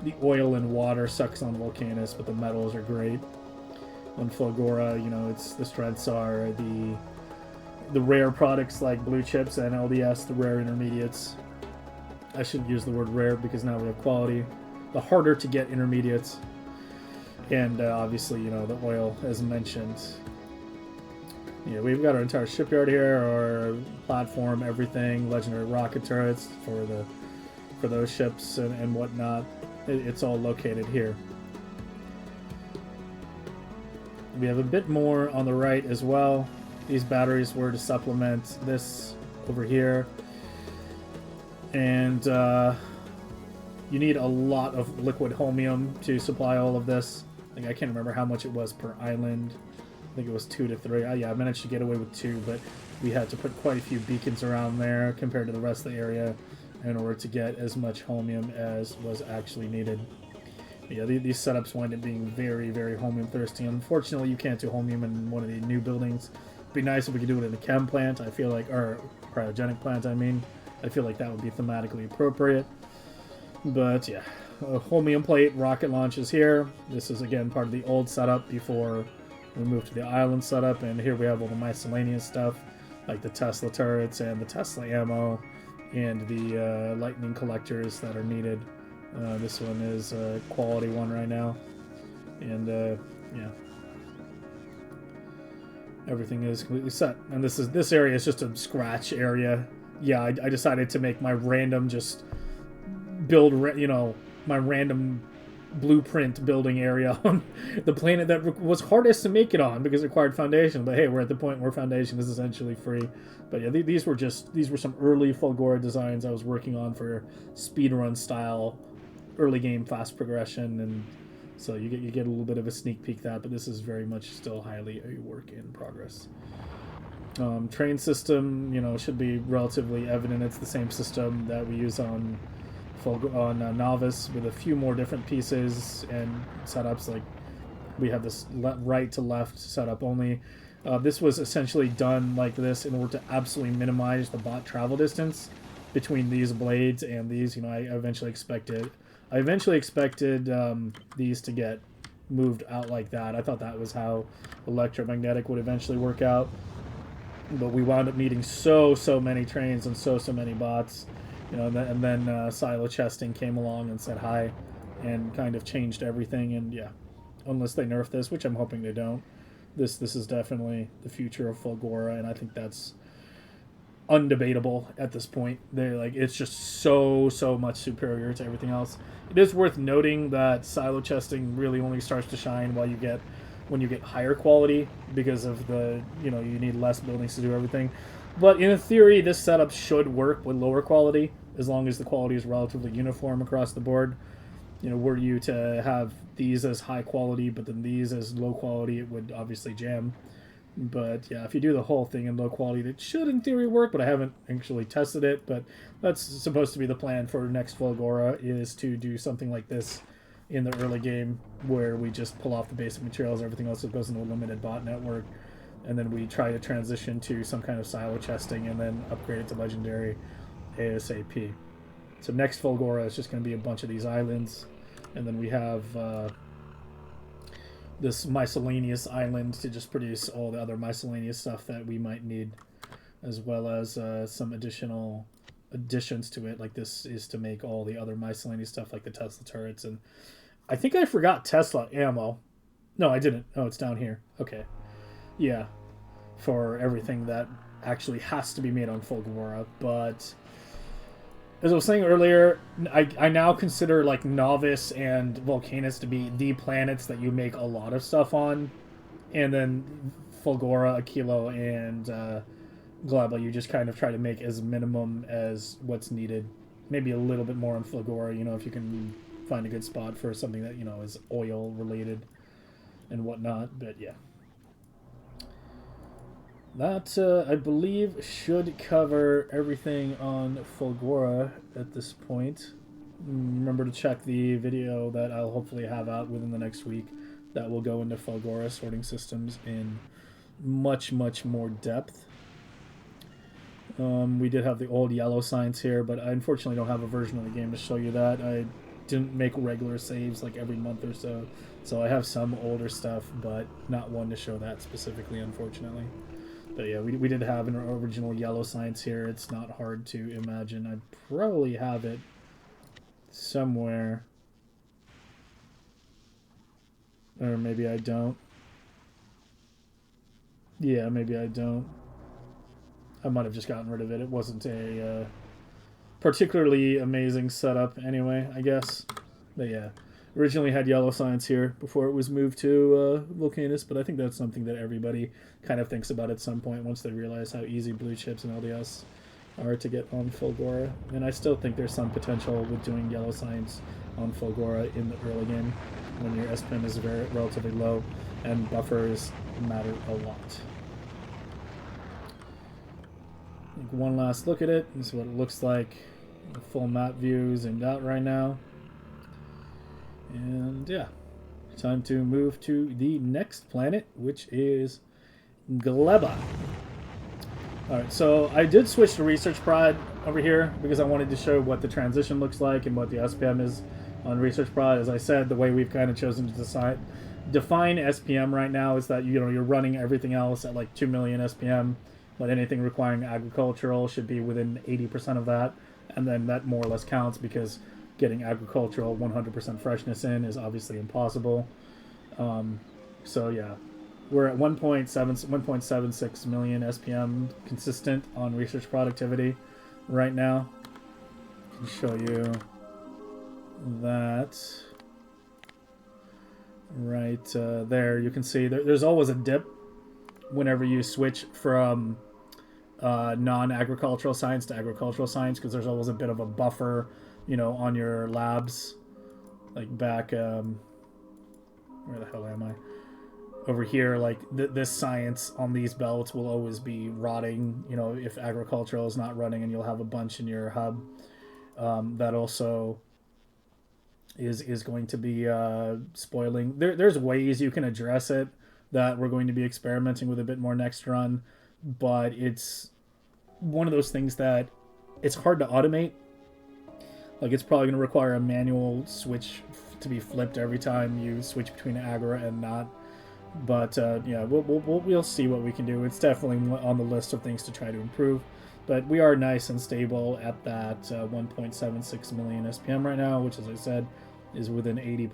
the oil and water sucks on Vulcanus, but the metals are great. On Fulgora, you know, it's the strengths are the rare products like blue chips and LDS, the rare intermediates. I shouldn't use the word rare because now we have quality. The harder to get intermediates. And obviously, you know, the oil, as mentioned. Yeah, we've got our entire shipyard here, our platform, everything, legendary rocket turrets for those ships and whatnot. It's all located here. We have a bit more on the right as well. These batteries were to supplement this over here. And you need a lot of liquid holmium to supply all of this. I can't remember how much it was per island. I think it was 2 to 3. Yeah, I managed to get away with 2, but we had to put quite a few beacons around there compared to the rest of the area in order to get as much holmium as was actually needed. But yeah, these setups wind up being very, very holmium thirsty. Unfortunately, you can't do holmium in one of the new buildings. It'd be nice if we could do it in a chem plant, I feel like, or cryogenic plant, I mean. I feel like that would be thematically appropriate. But yeah, holmium plate rocket launches here. This is again part of the old setup before we moved to the island setup, and here we have all the miscellaneous stuff like the Tesla turrets and the Tesla ammo and the lightning collectors that are needed. This one is a quality one right now, and yeah, everything is completely set. And this area is just a scratch area. Yeah, I decided to make my random just build, you know, my random blueprint building area on the planet that was hardest to make it on because it required foundation. But hey, we're at the point where foundation is essentially free. But yeah, these were some early Fulgora designs I was working on for speedrun style, early game fast progression, and so you get a little bit of a sneak peek that. But this is very much still highly a work in progress. Train system, you know, should be relatively evident. It's the same system that we use on Nauvis with a few more different pieces and setups. Like we have this right to left setup only. This was essentially done like this in order to absolutely minimize the bot travel distance between these blades and these. You know, I eventually expected these to get moved out like that. I thought that was how electromagnetic would eventually work out. But we wound up needing so many trains and so many bots, you know, and then silo chesting came along and said hi, and kind of changed everything. And yeah, unless they nerf this, which I'm hoping they don't, this is definitely the future of Fulgora, and I think that's undebatable at this point. They're like, it's just so much superior to everything else. It is worth noting that silo chesting really only starts to shine when you get higher quality, because of the, you know, you need less buildings to do everything. But in theory, this setup should work with lower quality as long as the quality is relatively uniform across the board. You know, were you to have these as high quality but then these as low quality, it would obviously jam. But yeah, if you do the whole thing in low quality, it should in theory work, but I haven't actually tested it. But that's supposed to be the plan for next Fulgora, is to do something like this in the early game, where we just pull off the basic materials, everything else that goes into a limited bot network, and then we try to transition to some kind of silo chesting and then upgrade it to legendary ASAP. So next Fulgora is just going to be a bunch of these islands, and then we have this miscellaneous island to just produce all the other miscellaneous stuff that we might need, as well as some additional additions to it. Like this is to make all the other miscellaneous stuff like the Tesla turrets, and I think I forgot Tesla ammo. No, I didn't. Oh, it's down here. Okay. Yeah. For everything that actually has to be made on Fulgora. But as I was saying earlier, I now consider like Nauvis and Vulcanus to be the planets that you make a lot of stuff on. And then Fulgora, Aquilo, and Gleba, you just kind of try to make as minimum as what's needed. Maybe a little bit more on Fulgora, you know, if you can find a good spot for something that, you know, is oil related and whatnot. But yeah, that I believe should cover everything on Fulgora at this point. Remember to check the video that I'll hopefully have out within the next week that will go into Fulgora sorting systems in much more depth. We did have the old yellow signs here, but I unfortunately don't have a version of the game to show you that. I didn't make regular saves like every month or so. So I have some older stuff, but not one to show that specifically, unfortunately. But yeah, we did have an original yellow science here. It's not hard to imagine. I probably have it somewhere. Or maybe I don't. Yeah, maybe I don't. I might have just gotten rid of it. It wasn't a particularly amazing setup anyway, I guess. But yeah, originally had yellow science here before it was moved to Vulcanus, but I think that's something that everybody kind of thinks about at some point once they realize how easy blue chips and LDS are to get on Fulgora. And I still think there's some potential with doing yellow science on Fulgora in the early game when your SPM is relatively low and buffers matter a lot. One last look at it. This is what it looks like. The full map view zoomed out right now. And yeah, time to move to the next planet, which is Gleba. Alright, so I did switch to Research Prod over here because I wanted to show what the transition looks like and what the SPM is on Research Prod. As I said, the way we've kind of chosen to define SPM right now is that you're running everything else at like 2 million SPM, but anything requiring agricultural should be within 80% of that, and then that more or less counts because getting agricultural 100% freshness in is obviously impossible. So yeah, we're at 1.76 million SPM consistent on research productivity right now. I can show you that right there. You can see there's always a dip whenever you switch from non-agricultural science to agricultural science, because there's always a bit of a buffer, on your labs. Like back, where the hell am I? Over here, like this science on these belts will always be rotting, if agricultural is not running, and you'll have a bunch in your hub. That also is going to be spoiling. There's ways you can address it that we're going to be experimenting with a bit more next run, but it's one of those things that it's hard to automate. Like, it's probably going to require a manual switch to be flipped every time you switch between agra and not. But yeah, we'll see what we can do. It's definitely on the list of things to try to improve. But we are nice and stable at that 1.76 million SPM right now, which, as I said, is within 80%.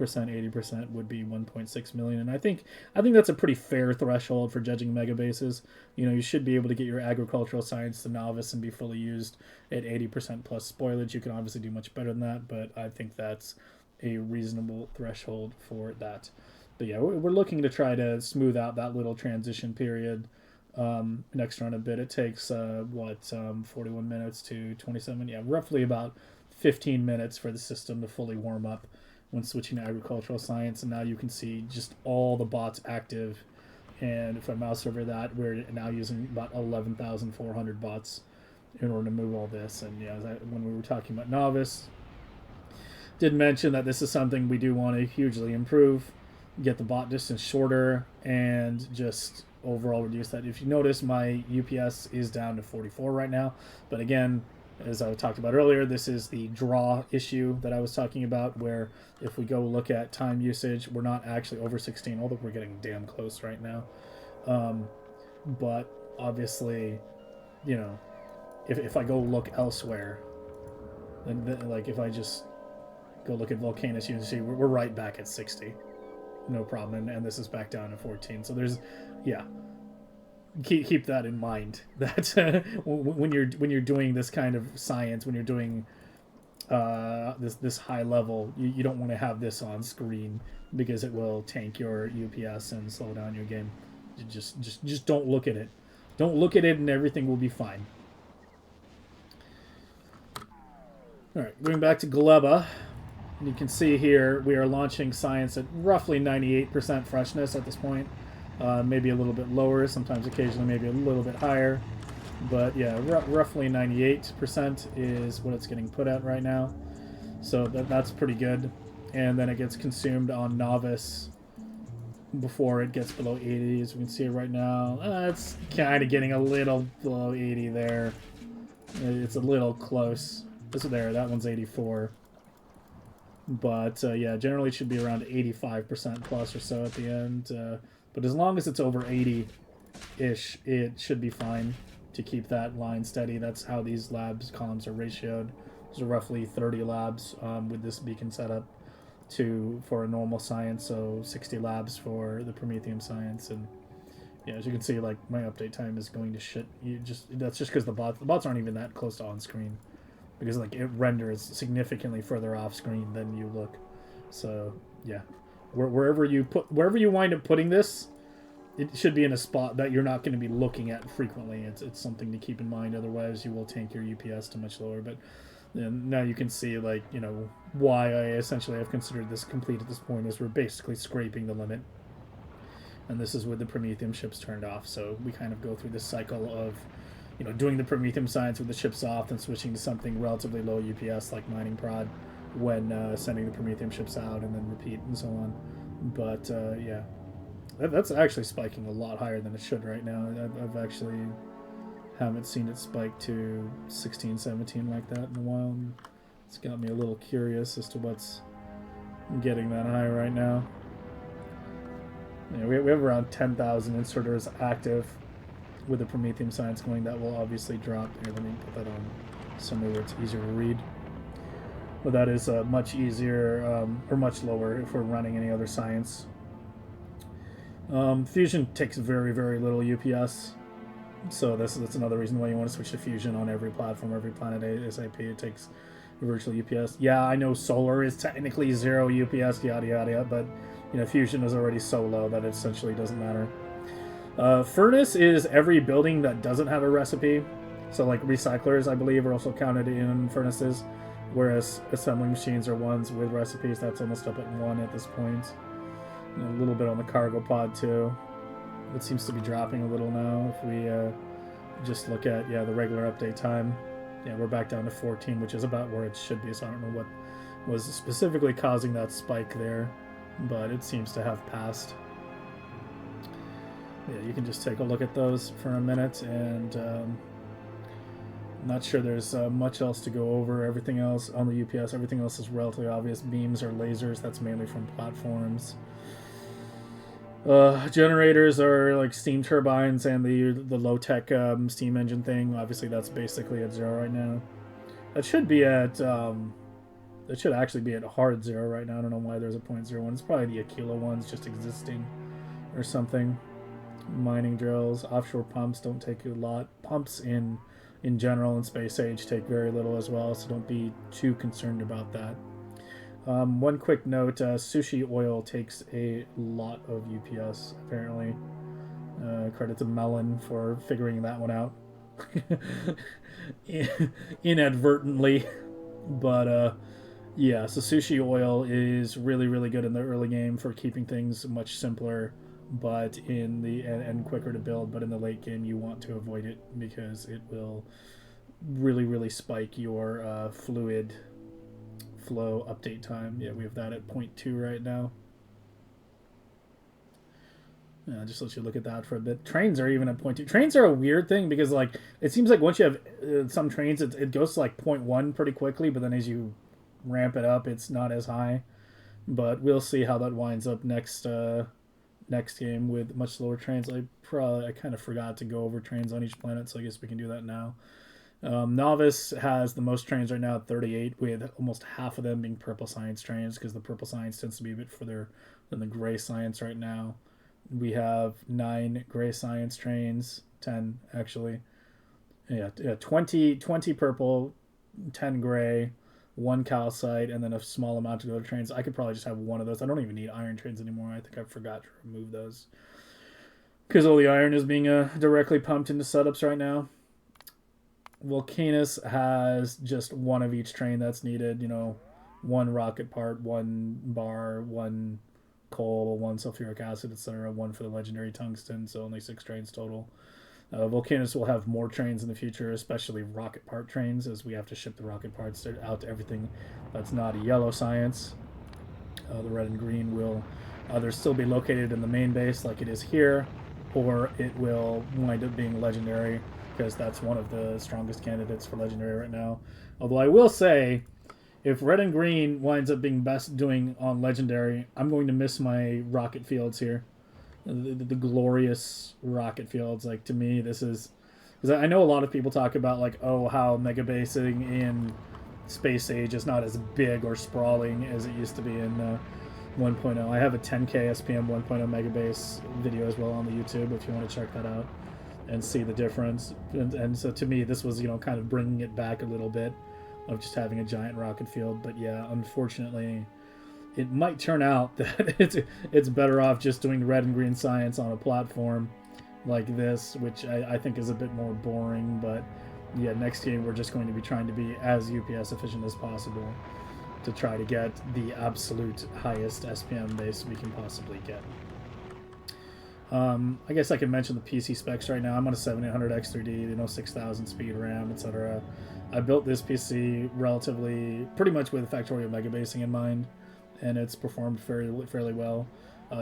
80% would be 1.6 million, and I think that's a pretty fair threshold for judging megabases. You should be able to get your agricultural science to novice and be fully used at 80% plus spoilage. You can obviously do much better than that, but I think that's a reasonable threshold for that. But yeah, we're looking to try to smooth out that little transition period next run a bit. It takes 41 minutes to 27. Yeah, roughly about 15 minutes for the system to fully warm up when switching to agricultural science. And now you can see just all the bots active. And if I mouse over that, we're now using about 11,400 bots in order to move all this. And yeah, when we were talking about Nauvis, did mention that this is something we do want to hugely improve, get the bot distance shorter, and just overall reduce that. If you notice, my UPS is down to 44 right now, but again, as I talked about earlier, this is the draw issue that I was talking about, where if we go look at time usage, we're not actually over 16, although we're getting damn close right now. But obviously, if I go look elsewhere, then like if I just go look at Vulcanus, you can see we're right back at 60. No problem, and this is back down to 14. So there's, yeah, keep that in mind. That when you're doing this kind of science, when you're doing this high level, you don't want to have this on screen because it will tank your UPS and slow down your game. You just don't look at it. Don't look at it, and everything will be fine. All right, going back to Gleba. You can see here we are launching science at roughly 98% freshness at this point. Maybe a little bit lower, sometimes occasionally maybe a little bit higher. But yeah, roughly 98% is what it's getting put at right now. So that's pretty good. And then it gets consumed on Nauvis before it gets below 80. As we can see right now, it's kind of getting a little below 80 there. It's a little close. That one's 84. But yeah, generally it should be around 85% plus or so at the end. But as long as it's over 80-ish, it should be fine to keep that line steady. That's how these labs columns are ratioed. There's roughly 30 labs with this beacon setup for a normal science, so 60 labs for the Prometheum science. And yeah, as you can see, like my update time is going to shit. That's just because the bots aren't even that close to on screen, because like it renders significantly further off screen than you look. So yeah, wherever you wind up putting this, it should be in a spot that you're not going to be looking at frequently. It's something to keep in mind. Otherwise, you will tank your UPS to much lower. But now you can see, like, why I essentially have considered this complete at this point, is we're basically scraping the limit. And this is with the Prometheum ships turned off. So we kind of go through this cycle of, doing the Prometheum science with the ships off and switching to something relatively low UPS like mining prod when sending the Prometheum ships out, and then repeat and so on. But yeah, that's actually spiking a lot higher than it should right now. I've actually haven't seen it spike to 16, 17 like that in a while. And it's got me a little curious as to what's getting that high right now. Yeah, we have around 10,000 inserters active with the Prometheum science going. That will obviously drop. Here, let me put that on somewhere where it's easier to read. But that is much easier, or much lower if we're running any other science. Fusion takes very, very little UPS. So that's another reason why you want to switch to Fusion on every platform, every planet ASAP. It takes virtual UPS. Yeah, I know Solar is technically 0 UPS, yada yada yada, but Fusion is already so low that it essentially doesn't matter. Furnace is every building that doesn't have a recipe. So like recyclers, I believe, are also counted in furnaces, whereas assembling machines are ones with recipes. That's almost up at 1 at this point. And a little bit on the cargo pod too. It seems to be dropping a little now. If we just look at the regular update time, we're back down to 14, which is about where it should be. So I don't know what was specifically causing that spike there, but it seems to have passed. Yeah, you can just take a look at those for a minute, and I'm not sure there's much else to go over. Everything else on the UPS, everything else is relatively obvious. Beams or lasers, that's mainly from platforms. Generators are like steam turbines and the low-tech steam engine thing. Obviously, that's basically at 0 right now. That should be at that should actually be at hard 0 right now. I don't know why there's a 0.01. It's probably the Aquilo ones just existing or something. Mining drills, offshore pumps don't take a lot. Pumps in general in space age take very little as well, so don't be too concerned about that. One quick note, sushi oil takes a lot of UPS, apparently. Credit to Melon for figuring that one out. Inadvertently. But, yeah, so sushi oil is really, really good in the early game for keeping things much simpler, but and quicker to build. But in the late game, you want to avoid it because it will really, really spike your fluid flow update time. Yeah, we have that at 0.2 right now. Just let you look at that for a bit. Trains are even at 0.2. Trains are a weird thing because like it seems like once you have some trains, it goes to like 0.1 pretty quickly, but then as you ramp it up, it's not as high. But we'll see how that winds up next game with much slower trains. I kind of forgot to go over trains on each planet, so I guess we can do that now. Nauvis has the most trains right now at 38, with almost half of them being purple science trains, because the purple science tends to be a bit further than the gray science right now. We have 9 gray science trains, 10 actually. Yeah, 20 purple, 10 gray, 1 calcite, and then a small amount of other trains. I could probably just have one of those. I don't even need iron trains anymore. I think I forgot to remove those, because all the iron is being directly pumped into setups right now. Vulcanus has just 1 of each train that's needed. 1 rocket part, 1 bar, 1 coal, 1 sulfuric acid, etc. 1 for the legendary tungsten, so only 6 trains total. Vulcanus will have more trains in the future, especially rocket part trains, as we have to ship the rocket parts out to everything that's not a yellow science. The red and green will either still be located in the main base like it is here, or it will wind up being legendary, because that's one of the strongest candidates for legendary right now. Although I will say, if red and green winds up being best doing on legendary, I'm going to miss my rocket fields here. The glorious rocket fields. Like, to me, this is, because I know a lot of people talk about, like, oh, how megabasing in Space Age is not as big or sprawling as it used to be in 1.0. I have a 10K SPM 1.0 megabase video as well on the YouTube if you want to check that out and see the difference. And so to me, this was, you know, kind of bringing it back a little bit of just having a giant rocket field. But yeah, unfortunately, it might turn out that it's better off just doing red and green science on a platform like this, which I think is a bit more boring. But yeah, next game we're just going to be trying to be as UPS efficient as possible to try to get the absolute highest SPM base we can possibly get. I guess I can mention the PC specs right now. I'm on a 7800X3D, you know, 6000 speed RAM, etc. I built this PC relatively, pretty much with Factorio Megabasing in mind, and it's performed fairly well.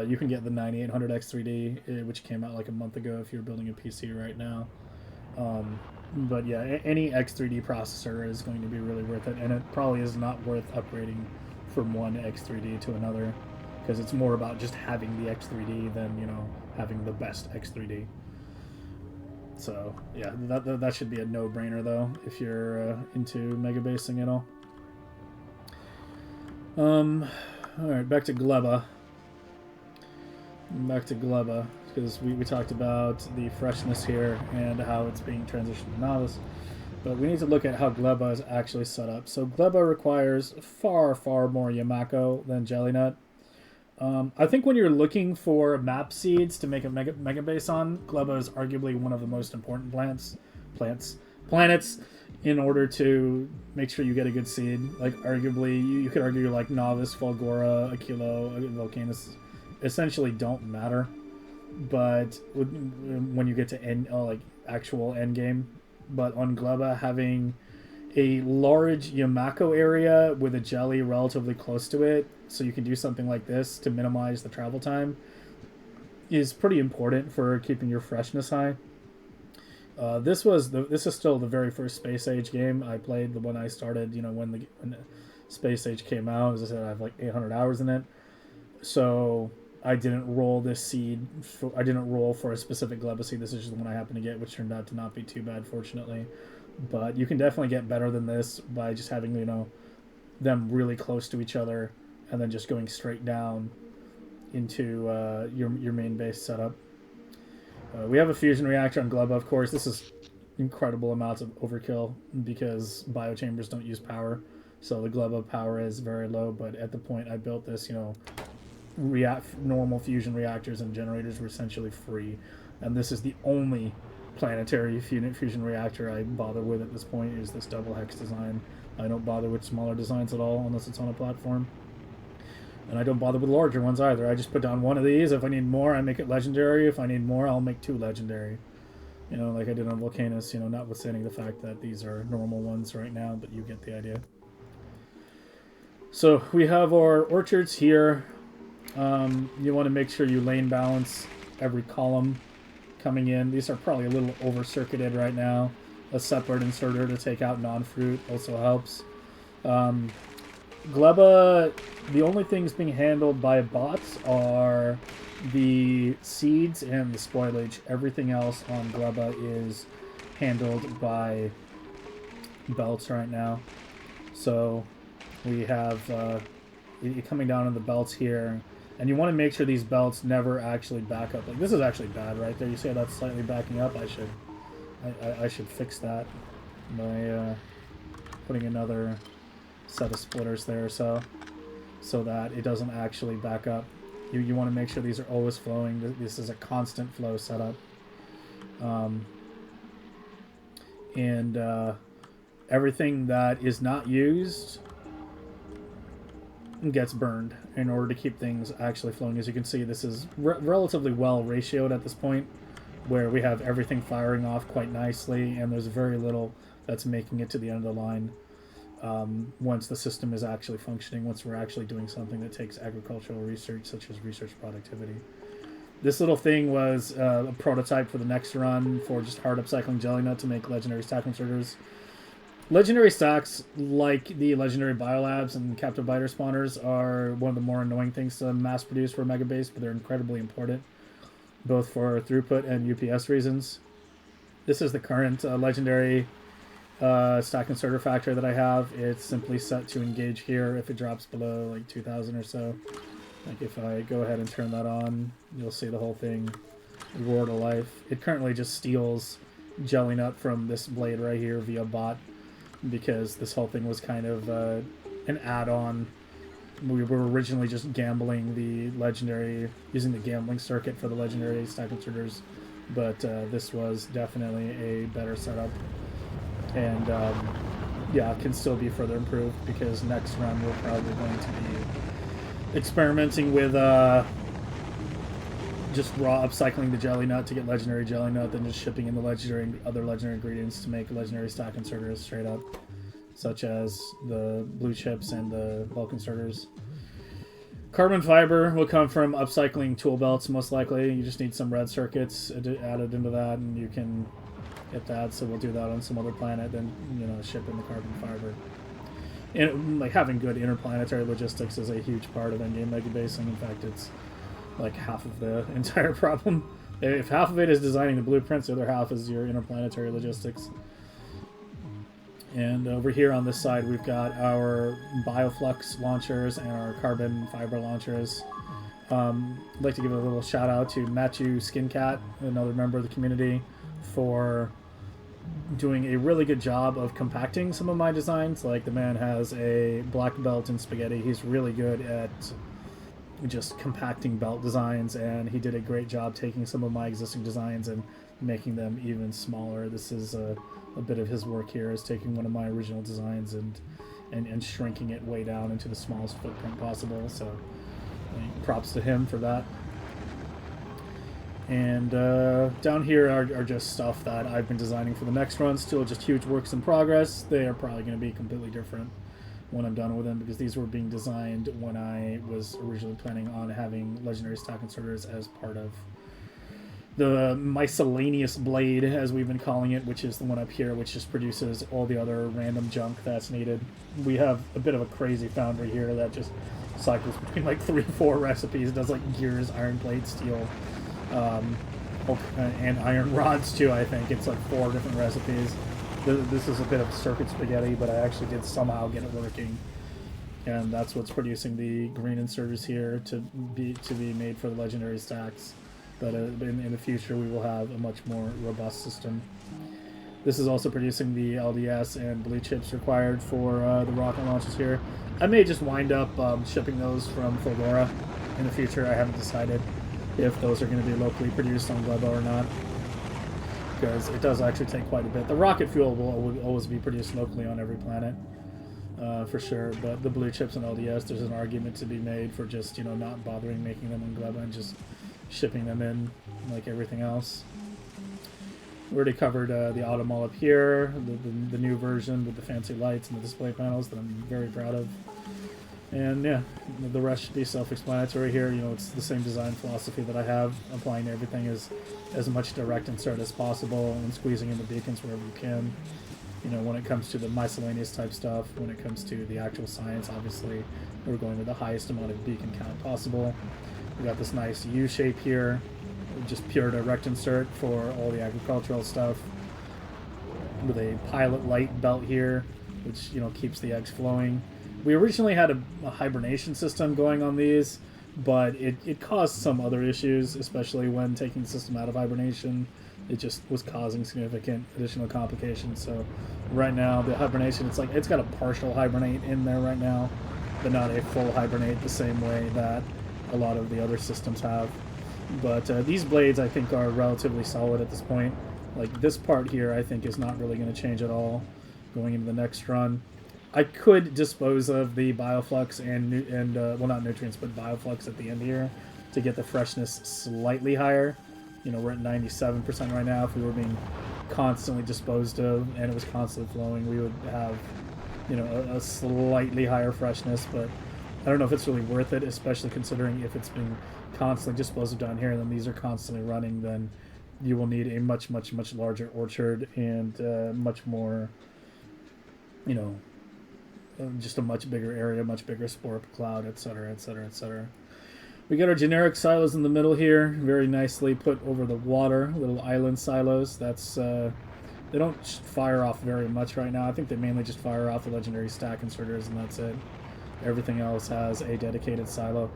You can get the 9800X3D, which came out like a month ago if you're building a PC right now. But yeah, any X3D processor is going to be really worth it, and it probably is not worth upgrading from one X3D to another, because it's more about just having the X3D than, you know, having the best X3D. So yeah, that should be a no-brainer though if you're into megabasing at all. All right, back to Gleba. Because we talked about the freshness here and how it's being transitioned to Nauvis. But we need to look at how Gleba is actually set up. So Gleba requires far more Yamako than Jellynut. I think when you're looking for map seeds to make a megabase on, Gleba is arguably one of the most important planets in order to make sure you get a good seed. Like, arguably, you could argue like Nauvis, Fulgora, Aquilo, Vulcanus essentially don't matter. But when you get to actual end game, but on Gleba, having a large Yamako area with a jelly relatively close to it, so you can do something like this to minimize the travel time, is pretty important for keeping your freshness high. This is still the very first Space Age game I played. The one I started, you know, when the Space Age came out. As I said, I have like 800 hours in it, so I didn't roll this seed. I didn't roll for a specific Gleba seed. This is just the one I happened to get, which turned out to not be too bad, fortunately. But you can definitely get better than this by just having, you know, them really close to each other and then just going straight down into your main base setup. We have a fusion reactor on Gleba, of course. This is incredible amounts of overkill because biochambers don't use power, so the Gleba power is very low. But at the point I built this, you know, normal fusion reactors and generators were essentially free, and this is the only planetary fusion reactor I bother with at this point. Is this double hex design. I don't bother with smaller designs at all unless it's on a platform, and I don't bother with larger ones either. I just put down one of these. If I need more, I make it legendary. If I need more, I'll make 2 legendary, you know, like I did on Vulcanus, you know, notwithstanding the fact that these are normal ones right now, but you get the idea. So we have our orchards here. You want to make sure you lane balance every column coming in. These are probably a little over-circuited right now. A separate inserter to take out non-fruit also helps. Gleba, the only things being handled by bots are the seeds and the spoilage. Everything else on Gleba is handled by belts right now. So we have coming down on the belts here. And you want to make sure these belts never actually back up. Like, this is actually bad right there. You see how that's slightly backing up? I should fix that by putting another set of splitters there, so that it doesn't actually back up. You want to make sure these are always flowing. This is a constant flow setup. And everything that is not used gets burned in order to keep things actually flowing. As you can see, this is relatively well ratioed at this point, where we have everything firing off quite nicely, and there's very little that's making it to the end of the line once the system is actually functioning, once we're actually doing something that takes agricultural research, such as research productivity. This little thing was a prototype for the next run for just hard upcycling Jellynut to make legendary stack inserters. Legendary stacks, like the legendary biolabs and captive biter spawners, are one of the more annoying things to mass produce for Megabase, but they're incredibly important, both for throughput and UPS reasons. This is the current legendary stack inserter factor that I have. It's simply set to engage here if it drops below like 2,000 or so. Like if I go ahead and turn that on, you'll see the whole thing roar to life. It currently just steals jelly nut from this blade right here via bot, because this whole thing was kind of an add-on. We were originally just gambling the legendary, using the gambling circuit for the legendary stack inserters, but this was definitely a better setup. And yeah, it can still be further improved, because next run we're probably going to be experimenting with just raw upcycling the jelly nut to get legendary jelly nut, then just shipping in the other legendary ingredients to make legendary stack inserters straight up, such as the blue chips and the bulk inserters. Carbon fiber will come from upcycling tool belts, most likely. You just need some red circuits added into that, and you can get that. So we'll do that on some other planet, then ship in the carbon fiber. And like having good interplanetary logistics is a huge part of endgame megabasing. In fact, it's like half of the entire problem. If half of it is designing the blueprints, the other half is your interplanetary logistics. And over here on this side, we've got our bioflux launchers and our carbon fiber launchers. I'd like to give a little shout out to Matthew Skincat, another member of the community, for doing a really good job of compacting some of my designs. Like, the man has a black belt in spaghetti. He's really good at just compacting belt designs, and he did a great job taking some of my existing designs and making them even smaller. This is a bit of his work here, is taking one of my original designs and shrinking it way down into the smallest footprint possible. So props to him for that. And down here are just stuff that I've been designing for the next run. Still just huge works in progress. They are probably going to be completely different when I'm done with them, because these were being designed when I was originally planning on having legendary stock inserters as part of the miscellaneous blade, as we've been calling it, which is the one up here, which just produces all the other random junk that's needed. We have a bit of a crazy foundry here that just cycles between like 3 or 4 recipes. It does like gears, iron plate, steel, and iron rods too. I think it's like 4 different recipes. This is a bit of circuit spaghetti, but I actually did somehow get it working, and that's what's producing the green inserters here to be made for the legendary stacks. But in the future, we will have a much more robust system. This is also producing the LDS and blue chips required for the rocket launches here. I may just wind up shipping those from Fulgora in the future. I haven't decided if those are going to be locally produced on Gleba or not, because it does actually take quite a bit. The rocket fuel will always be produced locally on every planet, for sure. But the blue chips and LDS, there's an argument to be made for just not bothering making them on Gleba and just shipping them in like everything else. We already covered the Automall up here, the new version with the fancy lights and the display panels that I'm very proud of. And yeah, the rest should be self-explanatory here. It's the same design philosophy that I have, applying everything as much direct insert as possible and squeezing in the beacons wherever you can. When it comes to the miscellaneous type stuff, when it comes to the actual science, obviously we're going with the highest amount of beacon count possible. We got this nice U shape here, just pure direct insert for all the agricultural stuff, with a pilot light belt here, which keeps the eggs flowing. We originally had a hibernation system going on these, but it caused some other issues, especially when taking the system out of hibernation. It just was causing significant additional complications. So right now, the hibernation, it's got a partial hibernate in there right now, but not a full hibernate the same way that a lot of the other systems have. But these blades, I think, are relatively solid at this point. Like, this part here, I think, is not really going to change at all going into the next run. I could dispose of the bioflux and well, not nutrients, but bioflux at the end here to get the freshness slightly higher. We're at 97% right now. If we were being constantly disposed of and it was constantly flowing, we would have, a slightly higher freshness, but I don't know if it's really worth it, especially considering if it's being constantly disposed of down here and then these are constantly running, then you will need a much, much, much larger orchard and much more you know, just a much bigger area, much bigger spore cloud, etc., etc., etc. We got our generic silos in the middle here, very nicely put over the water, little island silos. That's they don't fire off very much right now. I think they mainly just fire off the legendary stack inserters, and that's it. Everything else has a dedicated silo.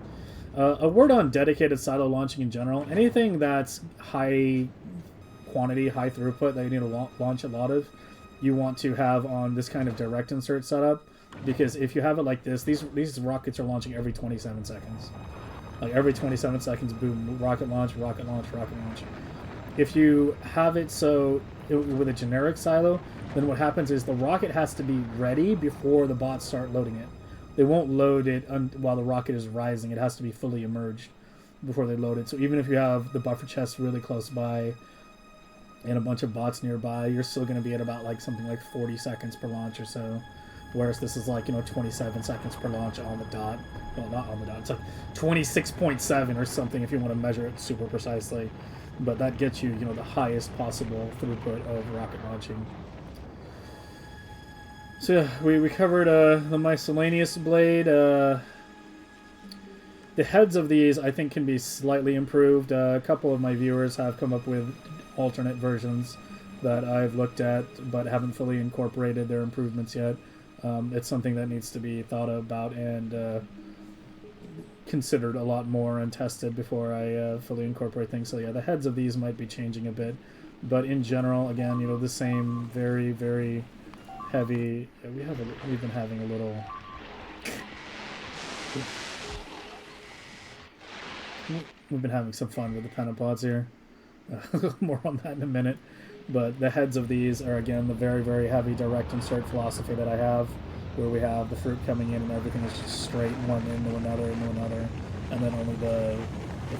A word on dedicated silo launching in general. Anything that's high quantity, high throughput that you need to launch a lot of, you want to have on this kind of direct insert setup, because if you have it like this, these rockets are launching every 27 seconds. Like every 27 seconds, boom, rocket launch, rocket launch, rocket launch. If you have it so with a generic silo, then what happens is the rocket has to be ready before the bots start loading it. They won't load it while the rocket is rising. It has to be fully immersed before they load it. So even if you have the buffer chest really close by and a bunch of bots nearby, you're still going to be at about like something like 40 seconds per launch or so. Whereas this is like, 27 seconds per launch on the dot. Well, not on the dot. It's like 26.7 or something if you want to measure it super precisely. But that gets you, the highest possible throughput of rocket launching. So yeah, we covered the miscellaneous blade. The heads of these, I think, can be slightly improved. A couple of my viewers have come up with alternate versions that I've looked at, but haven't fully incorporated their improvements yet. It's something that needs to be thought about and considered a lot more and tested before I fully incorporate things. So yeah, the heads of these might be changing a bit, but in general, again, the same very, very heavy. We've been having a little. We've been having some fun with the pentapods here. More on that in a minute. But the heads of these are, again, the very, very heavy direct insert philosophy that I have, where we have the fruit coming in and everything is just straight one into another, and then only the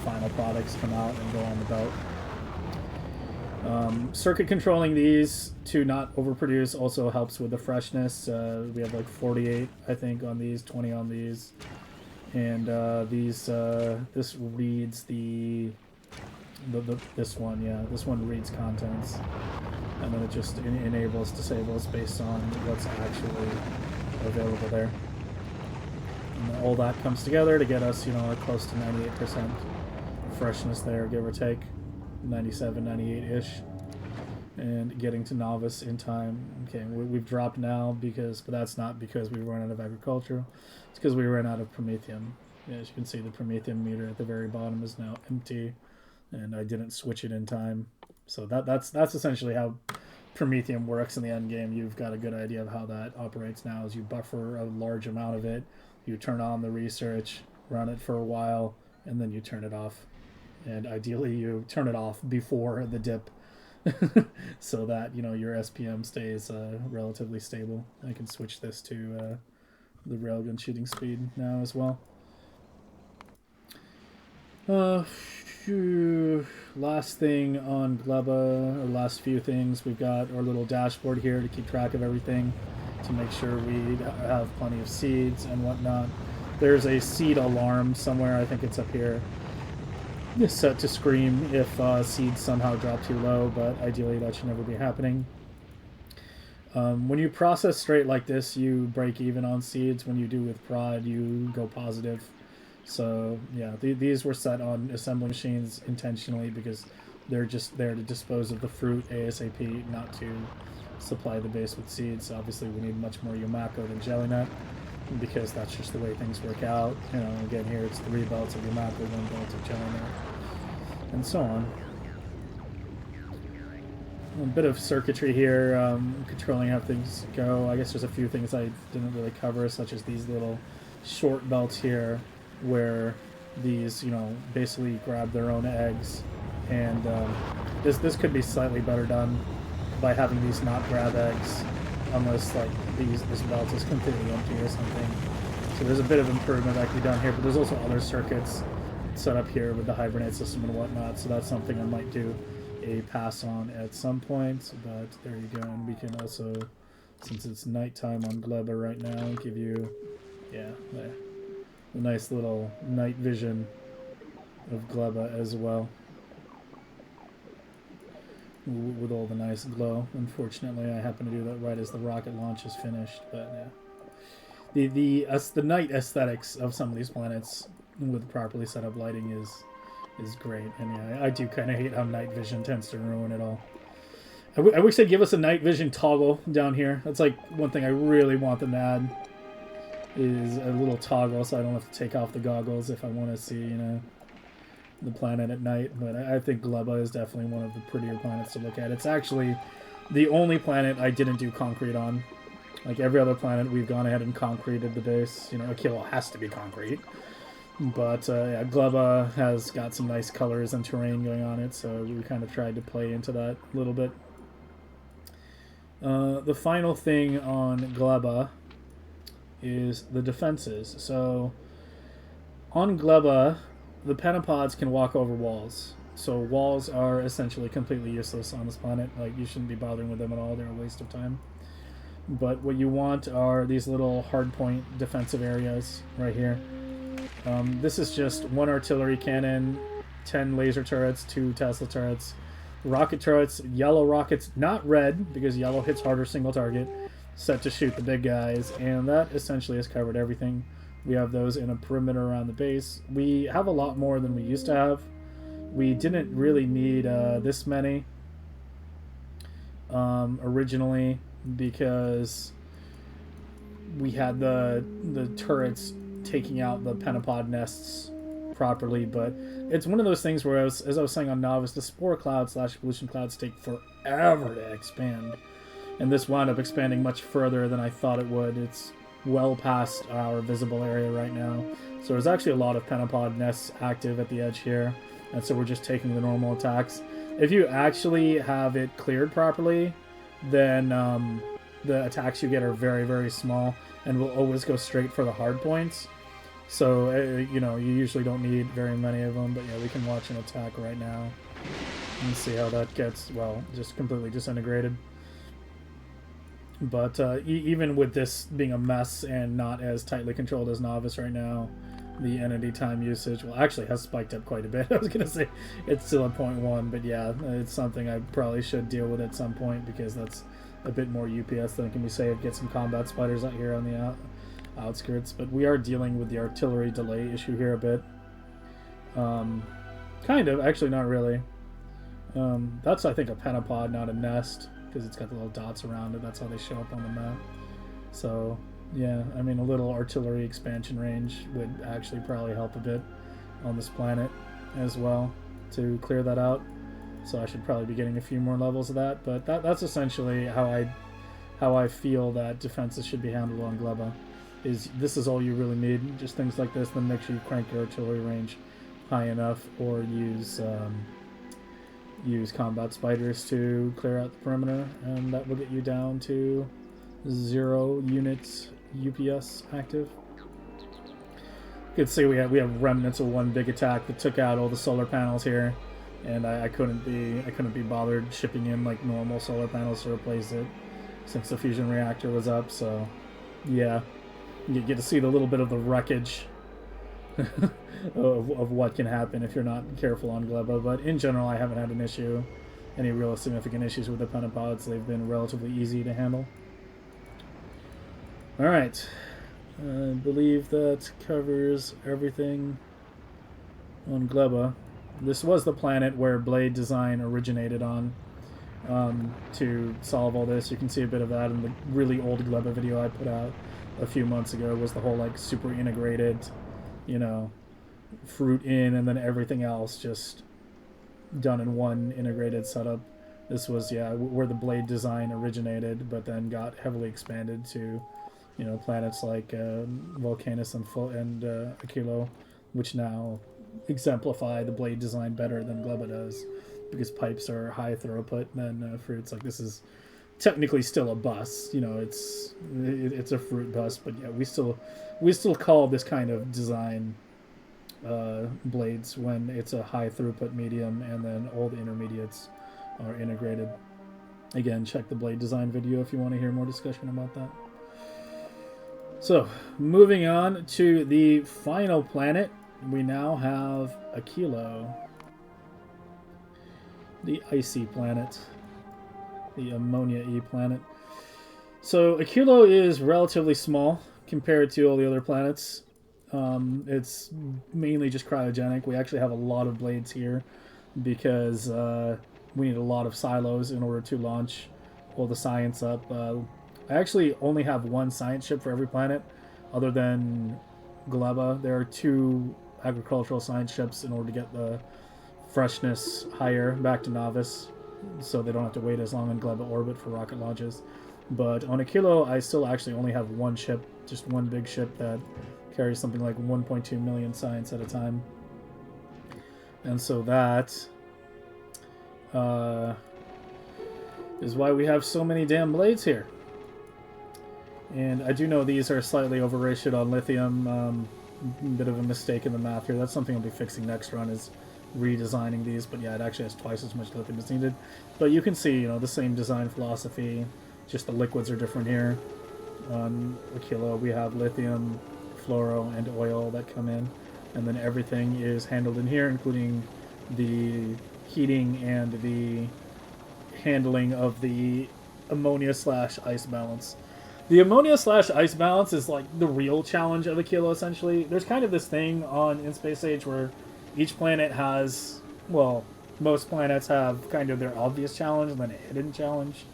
final products come out and go on the belt. Circuit controlling these to not overproduce also helps with the freshness. We have like 48, I think, on these, 20 on these. And this reads this one reads contents, and then it just enables disables based on what's actually available there. And all that comes together to get us, close to 98% freshness there, give or take, 97, 98-ish, and getting to Nauvis in time. Okay, we've dropped now but that's not because we run out of agriculture. It's because we ran out of promethium. Yeah, as you can see, the promethium meter at the very bottom is now empty, and I didn't switch it in time. So that's essentially how promethium works in the end game. You've got a good idea of how that operates now. As you buffer a large amount of it, you turn on the research, run it for a while, and then you turn it off. And ideally, you turn it off before the dip, so that your SPM stays relatively stable. I can switch this to the railgun shooting speed now as well. Last thing on Gleba, or last few things, we've got our little dashboard here to keep track of everything, to make sure we have plenty of seeds and whatnot. There's a seed alarm somewhere, I think it's up here, set to scream if seeds somehow drop too low, but ideally that should never be happening. When you process straight like this, you break even on seeds. When you do with prod, you go positive. So yeah, these were set on assembly machines intentionally because they're just there to dispose of the fruit ASAP, not to supply the base with seeds. Obviously, we need much more Yumako than Jelly Nut, because that's just the way things work out. Again, here it's 3 belts of Yumako, 1 belt of Jelly Nut, and so on. A bit of circuitry here, controlling how things go. I guess there's a few things I didn't really cover, such as these little short belts here, where these, basically grab their own eggs, and this could be slightly better done by having these not grab eggs, unless like this belt is completely empty or something. So there's a bit of improvement that can be done here, but there's also other circuits set up here with the hibernate system and whatnot, so that's something I might do a pass on at some point. But there you go, and we can also, since it's nighttime on Gleba right now, give you, a nice little night vision of Gleba as well. with all the nice glow. Unfortunately, I happen to do that right as the rocket launch is finished, but yeah. The night aesthetics of some of these planets with properly set up lighting is great, and yeah, I do kind of hate how night vision tends to ruin it all. I wish they'd give us a night vision toggle down here. That's like one thing I really want them to add, is a little toggle so I don't have to take off the goggles if I want to see, you know, the planet at night. But I think Gleba is definitely one of the prettier planets to look at. It's actually the only planet I didn't do concrete on. Like every other planet, we've gone ahead and concreted the base. You know, Aquilo has to be concrete. But yeah, Gleba has got some nice colors and terrain going on it, so we kind of tried to play into that a little bit. The final thing on Gleba is the defenses. So on Gleba, the pentapods can walk over walls. So walls are essentially completely useless on this planet. Like, you shouldn't be bothering with them at all. They're a waste of time. But what you want are these little hardpoint defensive areas right here. This is just one artillery cannon, 10 laser turrets, 2 Tesla turrets, rocket turrets, yellow rockets, not red, because yellow hits harder single target, set to shoot the big guys, and that essentially has covered everything. We have those in a perimeter around the base. We have a lot more than we used to have. We didn't really need this many originally, because we had the turrets taking out the pentapod nests properly, but it's one of those things where, as I was saying on Nauvis, the spore cloud / pollution clouds take forever to expand, and this wound up expanding much further than I thought it would. It's well past our visible area right now, so there's actually a lot of pentapod nests active at the edge here, and so we're just taking the normal attacks. If you actually have it cleared properly, then the attacks you get are very, very small and will always go straight for the hard points. So, you know, you usually don't need very many of them, but yeah, we can watch an attack right now and see how that gets, well, just completely disintegrated. But even with this being a mess and not as tightly controlled as Nauvis right now, the entity time usage, well, actually has spiked up quite a bit. I was going to say it's still at 0.1, but yeah, it's something I probably should deal with at some point, because that's a bit more UPS than can be saved. Get some combat spiders out here on the outskirts, but we are dealing with the artillery delay issue here a bit. Kind of, actually not really. That's, I think, a pentapod, not a nest, because it's got the little dots around it. That's how they show up on the map. So yeah, I mean, a little artillery expansion range would actually probably help a bit on this planet as well to clear that out. So I should probably be getting a few more levels of that, but that's essentially how I feel that defenses should be handled on Gleba. This is all you really need, just things like this. Then make sure you crank your artillery range high enough, or use combat spiders to clear out the perimeter, and that will get you down to 0 units UPS active. You can see we have remnants of one big attack that took out all the solar panels here, and I couldn't be bothered shipping in like normal solar panels to replace it since the fusion reactor was up. So yeah, you get to see the little bit of the wreckage of what can happen if you're not careful on Gleba. But in general, I haven't had any real significant issues with the pentapods. They've been relatively easy to handle. Alright, I believe that covers everything on Gleba. This was the planet where blade design originated on, to solve all this. You can see a bit of that in the really old Gleba video I put out a few months ago. Was the whole like super integrated, you know, fruit in and then everything else just done in one integrated setup. This was, yeah, where the blade design originated, but then got heavily expanded to, you know, planets like Vulcanus and Aquilo, which now exemplify the blade design better than Gleba does, because pipes are high throughput than fruits. Like, this is technically still a bus, you know, it's a fruit bus, but yeah, we still call this kind of design blades when it's a high throughput medium, and then all the intermediates are integrated. Again, check the blade design video if you want to hear more discussion about that. So, moving on to the final planet, we now have Aquilo, the icy planet. the Ammonia E planet. So Aquilo is relatively small compared to all the other planets. It's mainly just cryogenic. We actually have a lot of blades here because we need a lot of silos in order to launch all the science up. I actually only have one science ship for every planet, other than Gleba. There are 2 agricultural science ships in order to get the freshness higher back to Nauvis, so they don't have to wait as long in Gleba orbit for rocket launches. But on Aquilo, I still actually only have one ship, just one big ship that carries something like 1.2 million science at a time. And so that is why we have so many damn blades here. And I do know these are slightly over-ratioed on lithium. Bit of a mistake in the math here. That's something I'll be fixing next run, is redesigning these. But yeah, it actually has twice as much lithium as needed. But you can see, the same design philosophy. Just the liquids are different here. On Aquilo, we have lithium, fluoro, and oil that come in. And then everything is handled in here, including the heating and the handling of the ammonia/ice balance. The ammonia/ice balance is like the real challenge of Aquilo, essentially. There's kind of this thing in Space Age where each planet has, well, most planets have kind of their obvious challenge and then a hidden challenge.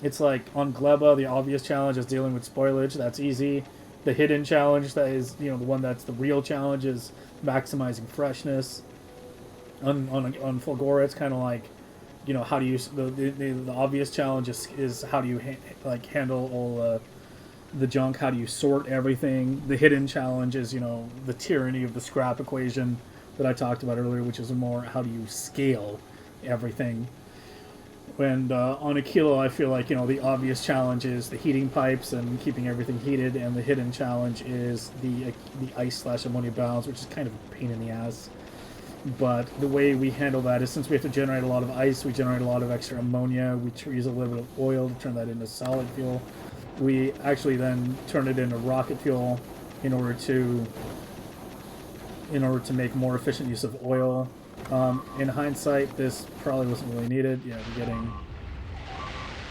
It's like on Gleba, the obvious challenge is dealing with spoilage. That's easy. The hidden challenge, that is, the one that's the real challenge, is maximizing freshness. On Fulgora, it's kind of like, how do you the obvious challenge is how do you handle all the junk? How do you sort everything? The hidden challenge is the tyranny of the scrap equation that I talked about earlier, which is more how do you scale everything. And on Aquilo, I feel like the obvious challenge is the heating pipes and keeping everything heated, and the hidden challenge is the ice/ammonia balance, which is kind of a pain in the ass. But the way we handle that is, since we have to generate a lot of ice, we generate a lot of extra ammonia. We use a little bit of oil to turn that into solid fuel. We actually then turn it into rocket fuel in order to make more efficient use of oil. In hindsight, this probably wasn't really needed. Yeah, we're getting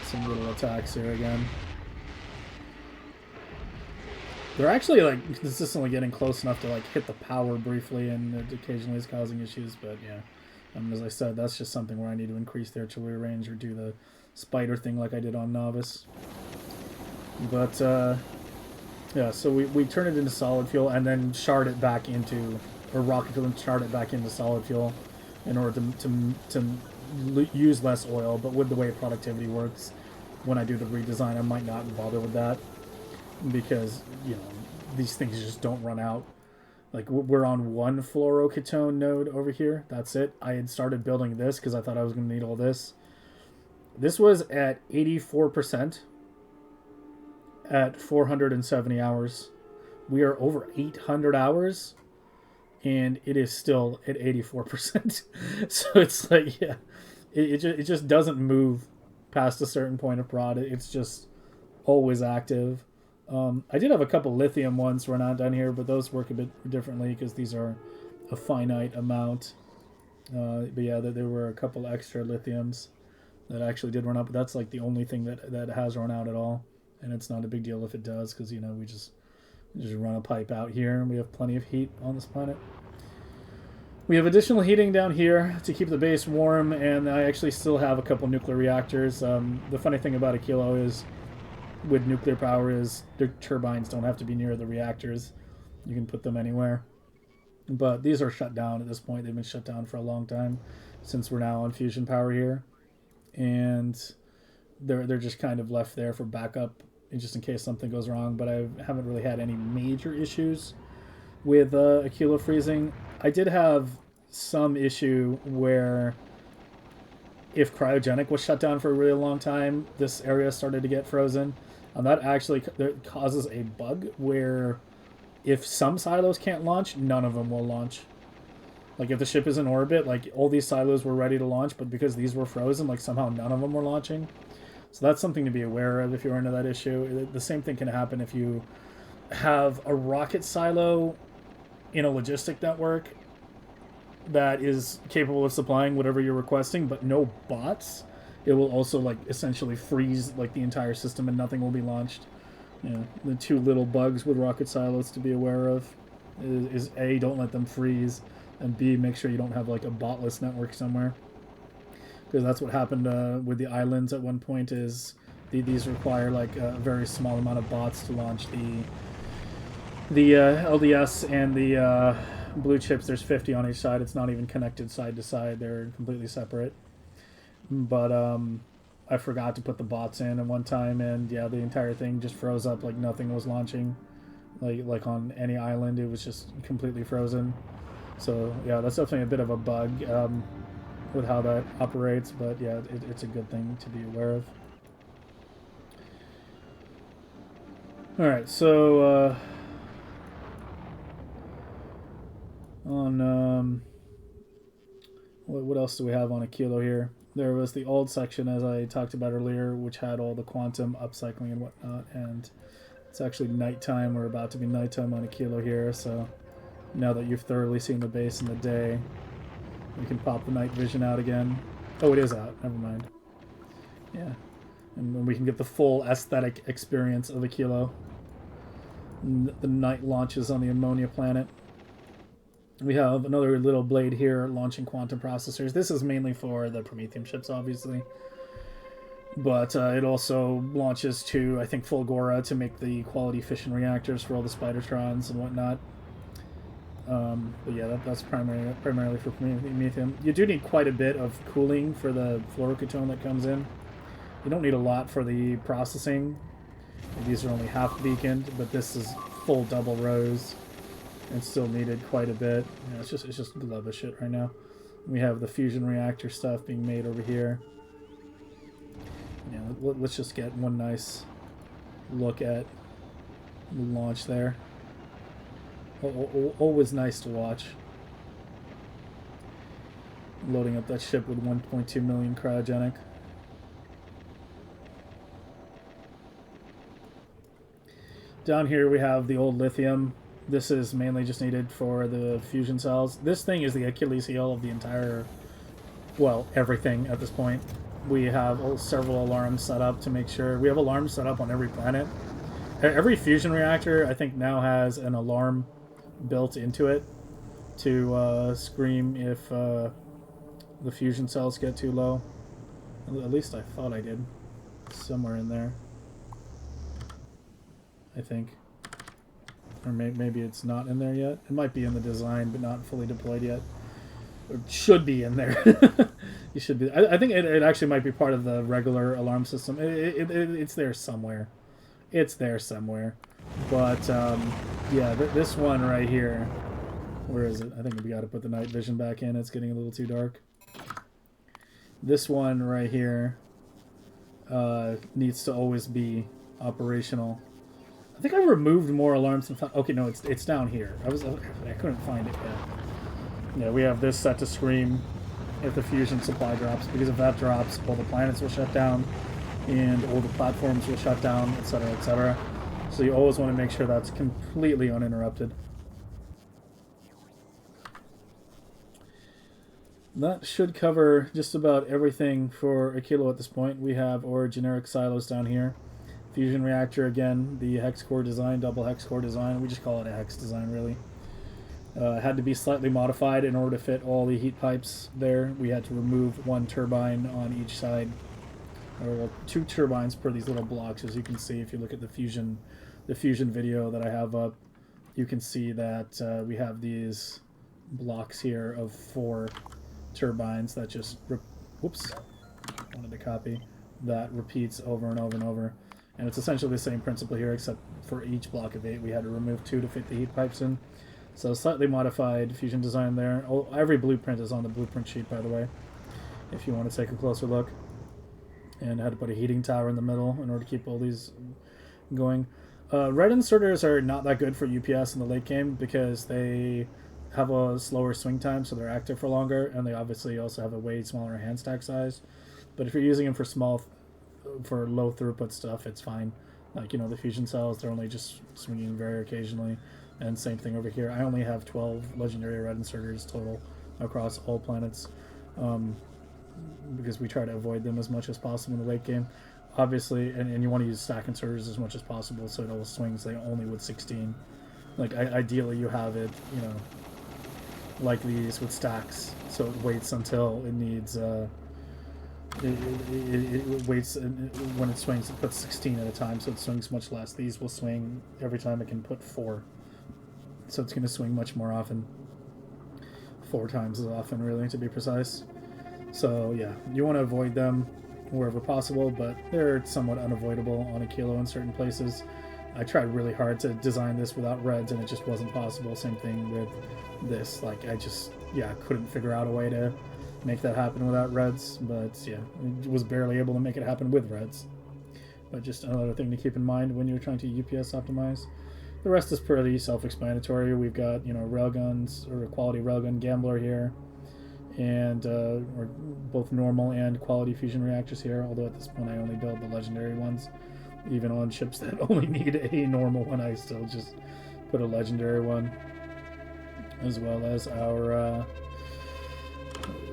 some little attacks here again. They're actually consistently getting close enough to hit the power briefly, and it occasionally is causing issues. But yeah, as I said, that's just something where I need to increase their artillery range or do the spider thing like I did on Nauvis. But yeah, so we turn it into solid fuel and then shard it back into, or rocket fuel and shard it back into solid fuel in order to use less oil. But with the way productivity works, when I do the redesign, I might not bother with that, because these things just don't run out. We're on one fluoroketone node over here. That's it. I had started building this because I thought I was going to need all this. This was at 84% at 470 hours. We are over 800 hours, and it is still at 84%. So it's yeah, it just doesn't move past a certain point of prod. It's just always active. I did have a couple lithium ones run out down here, but those work a bit differently because these are a finite amount. But yeah, there were a couple extra lithiums that actually did run out, but that's the only thing that has run out at all. And it's not a big deal if it does, because we just run a pipe out here, and we have plenty of heat on this planet. We have additional heating down here to keep the base warm, and I actually still have a couple nuclear reactors. The funny thing about Aquilo is, with nuclear power, is their turbines don't have to be near the reactors. You can put them anywhere. But these are shut down at this point. They've been shut down for a long time, since we're now on fusion power here. And they're just kind of left there for backup, just in case something goes wrong. But I haven't really had any major issues with Aquilo freezing. I did have some issue where, if cryogenic was shut down for a really long time, this area started to get frozen. And that actually causes a bug where, if some silos can't launch, none of them will launch. If the ship is in orbit, all these silos were ready to launch, but because these were frozen, somehow none of them were launching. So that's something to be aware of if you're into that issue. The same thing can happen if you have a rocket silo in a logistic network that is capable of supplying whatever you're requesting, but no bots. it will also like essentially freeze like the entire system and nothing will be launched. The two little bugs with rocket silos to be aware of is A, don't let them freeze, and B, make sure you don't have like a botless network somewhere, because that's what happened with the islands at one point. Is these require like a very small amount of bots to launch the LDS and the blue chips. There's 50 on each side. It's not even connected side to side. They're completely separate. But I forgot to put the bots in at one time, and yeah, the entire thing just froze up. Like nothing was launching. Like on any island, it was just completely frozen. So yeah, that's definitely a bit of a bug with how that operates. But yeah, it's a good thing to be aware of. All right, so on what else do we have on Aquilo here? There was the old section, as I talked about earlier, which had all the quantum upcycling and whatnot, and it's actually nighttime. We're about to be nighttime on Aquilo here, so now that you've thoroughly seen the base in the day, we can pop the night vision out again. Oh, it is out. Never mind. Yeah. And we can get the full aesthetic experience of Aquilo. The night launches on the ammonia planet. We have another little blade here launching quantum processors. This is mainly for the Prometheum ships, obviously. But it also launches to, I think, Fulgora to make the quality fission reactors for all the Spidertrons and whatnot. But yeah, that's primarily for Prometheum. You do need quite a bit of cooling for the fluorocatone that comes in. You don't need a lot for the processing. These are only half beaconed, but this is full double rows. And still needed quite a bit. Yeah, it's just Gleba shit right now. We have the fusion reactor stuff being made over here. Yeah, let's just get one nice look at the launch there. Always nice to watch. Loading up that ship with 1.2 million cryogenic. Down here we have the old lithium. This is mainly just needed for the fusion cells. This thing is the Achilles heel of the entire, well, everything at this point. We have several alarms set up to make sure. We have alarms set up on every planet. Every fusion reactor, I think, now has an alarm built into it to scream if the fusion cells get too low. At least I thought I did. Somewhere in there, I think. Or maybe it's not in there yet. It might be in the design, but not fully deployed yet. Or it should be in there. You should be. I think it actually might be part of the regular alarm system. It's there somewhere. It's there somewhere. But yeah, this one right here. Where is it? I think we got to put the night vision back in. It's getting a little too dark. This one right here needs to always be operational. I think I removed more alarms than okay, no, it's down here. I couldn't find it yet. Yeah, we have this set to scream if the fusion supply drops, because if that drops, all the planets will shut down, and all the platforms will shut down, etc., etc. So you always want to make sure that's completely uninterrupted. That should cover just about everything for Aquilo at this point. We have our generic silos down here. Fusion reactor, again, the hex core design, double hex core design. We just call it a hex design, really. It had to be slightly modified in order to fit all the heat pipes there. We had to remove one turbine on each side, or well, two turbines per these little blocks. As you can see, if you look at the fusion video that I have up, you can see that we have these blocks here of 4 turbines that just whoops, wanted to copy, that repeats over and over and over. And it's essentially the same principle here, except for each block of 8, we had to remove 2 to fit the heat pipes in. So slightly modified fusion design there. Oh, every blueprint is on the blueprint sheet, by the way, if you want to take a closer look. And I had to put a heating tower in the middle in order to keep all these going. Red inserters are not that good for UPS in the late game because they have a slower swing time, so they're active for longer, and they obviously also have a way smaller hand stack size. But if you're using them for low throughput stuff, it's fine. Like, you know, the fusion cells, they're only just swinging very occasionally. And same thing over here. I only have 12 legendary red inserters total across all planets. because we try to avoid them as much as possible in the late game. Obviously, and you want to use stack inserters as much as possible so it all swings like only with 16. Like, ideally you have it, you know, like these with stacks, so it waits until it needs, it waits, and when it swings it puts 16 at a time, so it swings much less. These will swing every time it can put 4. So it's going to swing much more often. 4 times as often, really, to be precise. So, yeah, you want to avoid them wherever possible, but they're somewhat unavoidable on Aquilo in certain places. I tried really hard to design this without reds, and it just wasn't possible. Same thing with this. Like, I just, yeah, couldn't figure out a way to make that happen without reds, but, yeah, it was barely able to make it happen with reds. But just another thing to keep in mind when you're trying to UPS optimize. The rest is pretty self-explanatory. We've got, you know, railguns, or a quality railgun gambler here, and or both normal and quality fusion reactors here, although at this point I only build the legendary ones. Even on ships that only need a normal one, I still just put a legendary one, as well as our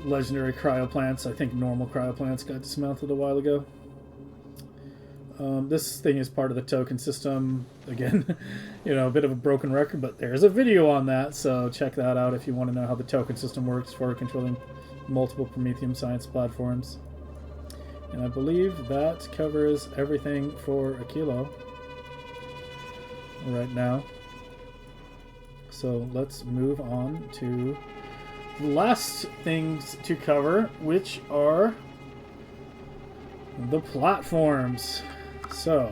legendary cryoplants. I think normal cryoplants got dismantled a while ago. This thing is part of the token system. Again, you know, a bit of a broken record, but there's a video on that, so check that out if you want to know how the token system works for controlling multiple Prometheum science platforms. And I believe that covers everything for Aquilo right now. So let's move on to the last things to cover, which are the platforms. So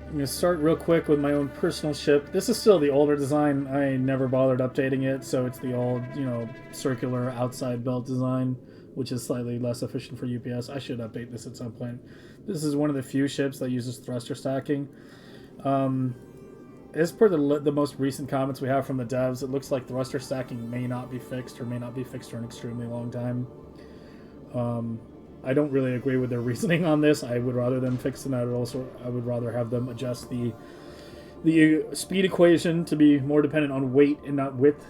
I'm going to start real quick with my own personal ship. This is still the older design. I never bothered updating it, so it's the old, you know, circular outside belt design, which is slightly less efficient for UPS. I should update this at some point. This is one of the few ships that uses thruster stacking. As per the most recent comments we have from the devs, it looks like thruster stacking may not be fixed, or may not be fixed for an extremely long time. I don't really agree with their reasoning on this. I would rather them fix it. I would rather have them adjust the speed equation to be more dependent on weight and not width.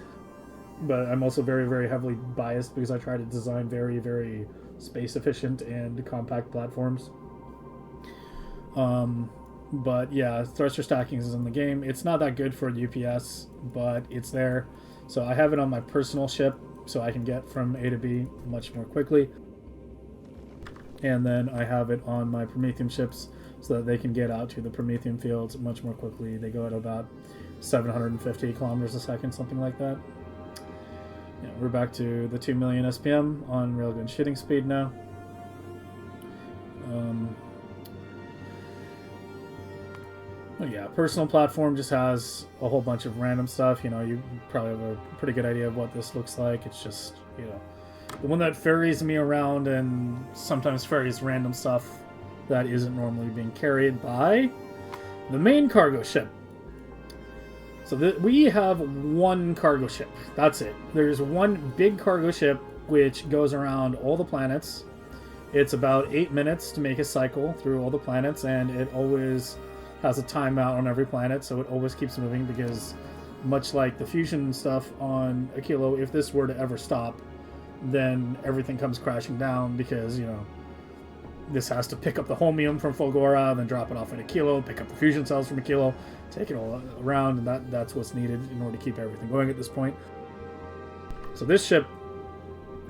But I'm also very, very heavily biased because I try to design very, very space efficient and compact platforms. But yeah, thruster stacking is in the game. It's not that good for UPS, but it's there. So I have it on my personal ship, so I can get from A to B much more quickly. And then I have it on my Prometheum ships so that they can get out to the Prometheum fields much more quickly. They go at about 750 kilometers a second, something like that. Yeah, we're back to the 2 million SPM on railgun shitting speed now. But yeah, personal platform just has a whole bunch of random stuff. You know, you probably have a pretty good idea of what this looks like. It's just, you know, the one that ferries me around and sometimes ferries random stuff that isn't normally being carried by the main cargo ship. So we have one cargo ship. That's it. There's one big cargo ship which goes around all the planets. It's about 8 minutes to make a cycle through all the planets, and it always has a timeout on every planet, so it always keeps moving, because much like the fusion stuff on Aquilo, if this were to ever stop, then everything comes crashing down, because, you know, this has to pick up the holmium from Fulgora, then drop it off at Aquilo, pick up the fusion cells from Aquilo, take it all around, and that's what's needed in order to keep everything going at this point. So this ship,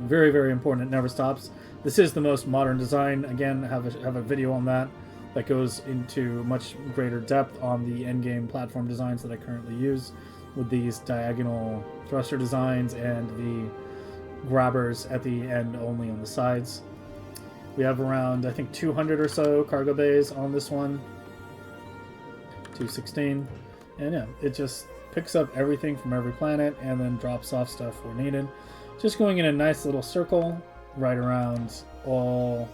very, very important. It never stops. This is the most modern design. Again, I have a video on that goes into much greater depth on the endgame platform designs that I currently use, with these diagonal thruster designs and the grabbers at the end only on the sides. We have around, I think, 200 or so cargo bays on this one. 216. And yeah, it just picks up everything from every planet and then drops off stuff where needed. Just going in a nice little circle right around all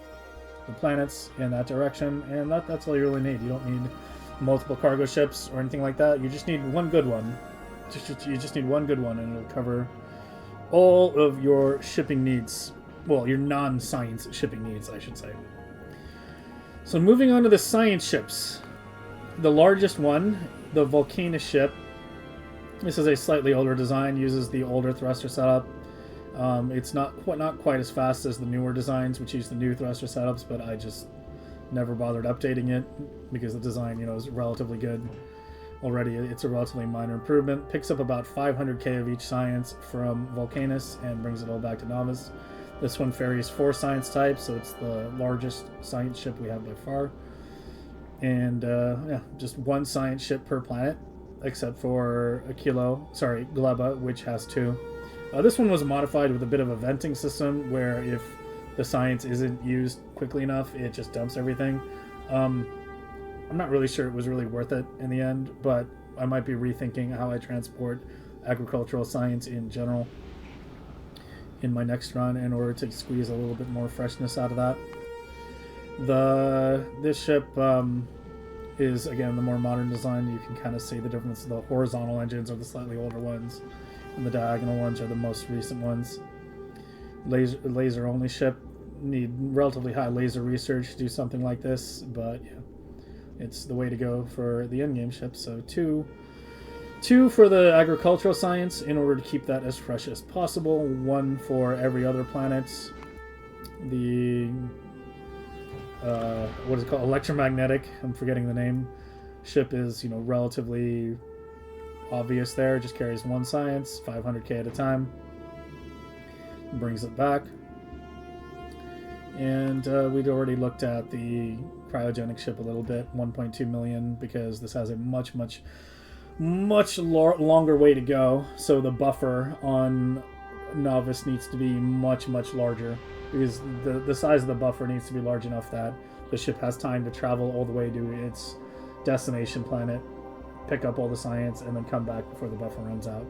the planets in that direction, and that's all you really need. You don't need multiple cargo ships or anything like that. You just need one good one. You just need one good one, and it'll cover all of your shipping needs. Well, your non-science shipping needs, I should say. So moving on to the science ships. The largest one, the Vulcanus ship. This is a slightly older design, uses the older thruster setup. It's not quite as fast as the newer designs, which use the new thruster setups, but I just never bothered updating it because the design, is relatively good already. It's a relatively minor improvement. Picks up about 500k of each science from Vulcanus and brings it all back to Nauvis. This one ferries 4 science types, so it's the largest science ship we have by far. And yeah, just 1 science ship per planet, except for Gleba, which has 2. This one was modified with a bit of a venting system where if the science isn't used quickly enough, it just dumps everything. I'm not really sure it was really worth it in the end, but I might be rethinking how I transport agricultural science in general in my next run in order to squeeze a little bit more freshness out of that. This ship is, again, the more modern design. You can kind of see the difference. The horizontal engines are the slightly older ones, and the diagonal ones are the most recent ones. Laser only ship. Need relatively high laser research to do something like this, but yeah, it's the way to go for the endgame ship. So two for the agricultural science in order to keep that as fresh as possible. 1 for every other planet. The what is it called? Electromagnetic. I'm forgetting the name. Ship is relatively obvious there. Just carries 1 science, 500k at a time. Brings it back. And we'd already looked at the cryogenic ship a little bit, 1.2 million, because this has a much longer way to go. So the buffer on Nauvis needs to be much larger, because the size of the buffer needs to be large enough that the ship has time to travel all the way to its destination planet, pick up all the science, and then come back before the buffer runs out.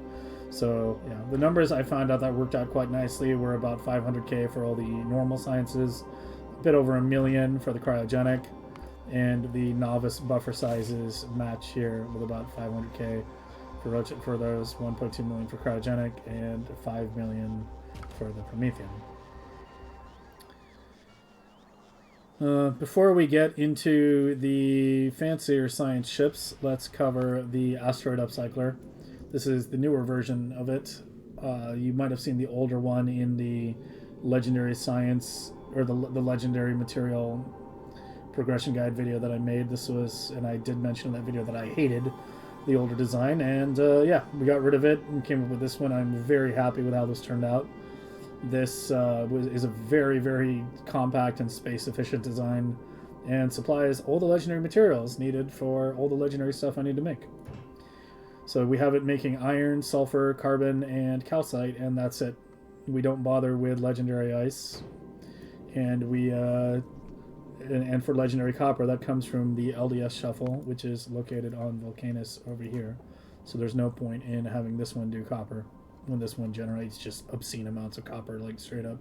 So yeah, the numbers I found out that worked out quite nicely were about 500k for all the normal sciences, a bit over 1 million for the cryogenic, and the novice buffer sizes match here with about 500k for those, 1.2 million for cryogenic, and 5 million for the Promethean. Before we get into the fancier science ships, let's cover the asteroid upcycler. This is the newer version of it. You might have seen the older one in the legendary science, or the legendary material progression guide video that I made. This was, and I did mention in that video that I hated the older design, and yeah, we got rid of it and came up with this one. I'm very happy with how this turned out. This is a very compact and space efficient design, and supplies all the legendary materials needed for all the legendary stuff I need to make. So we have it making iron, sulfur, carbon, and calcite, and that's it. We don't bother with legendary ice, and and for legendary copper, that comes from the LDS shuffle, which is located on Vulcanus over here. So there's no point in having this one do copper when this one generates just obscene amounts of copper, like straight up.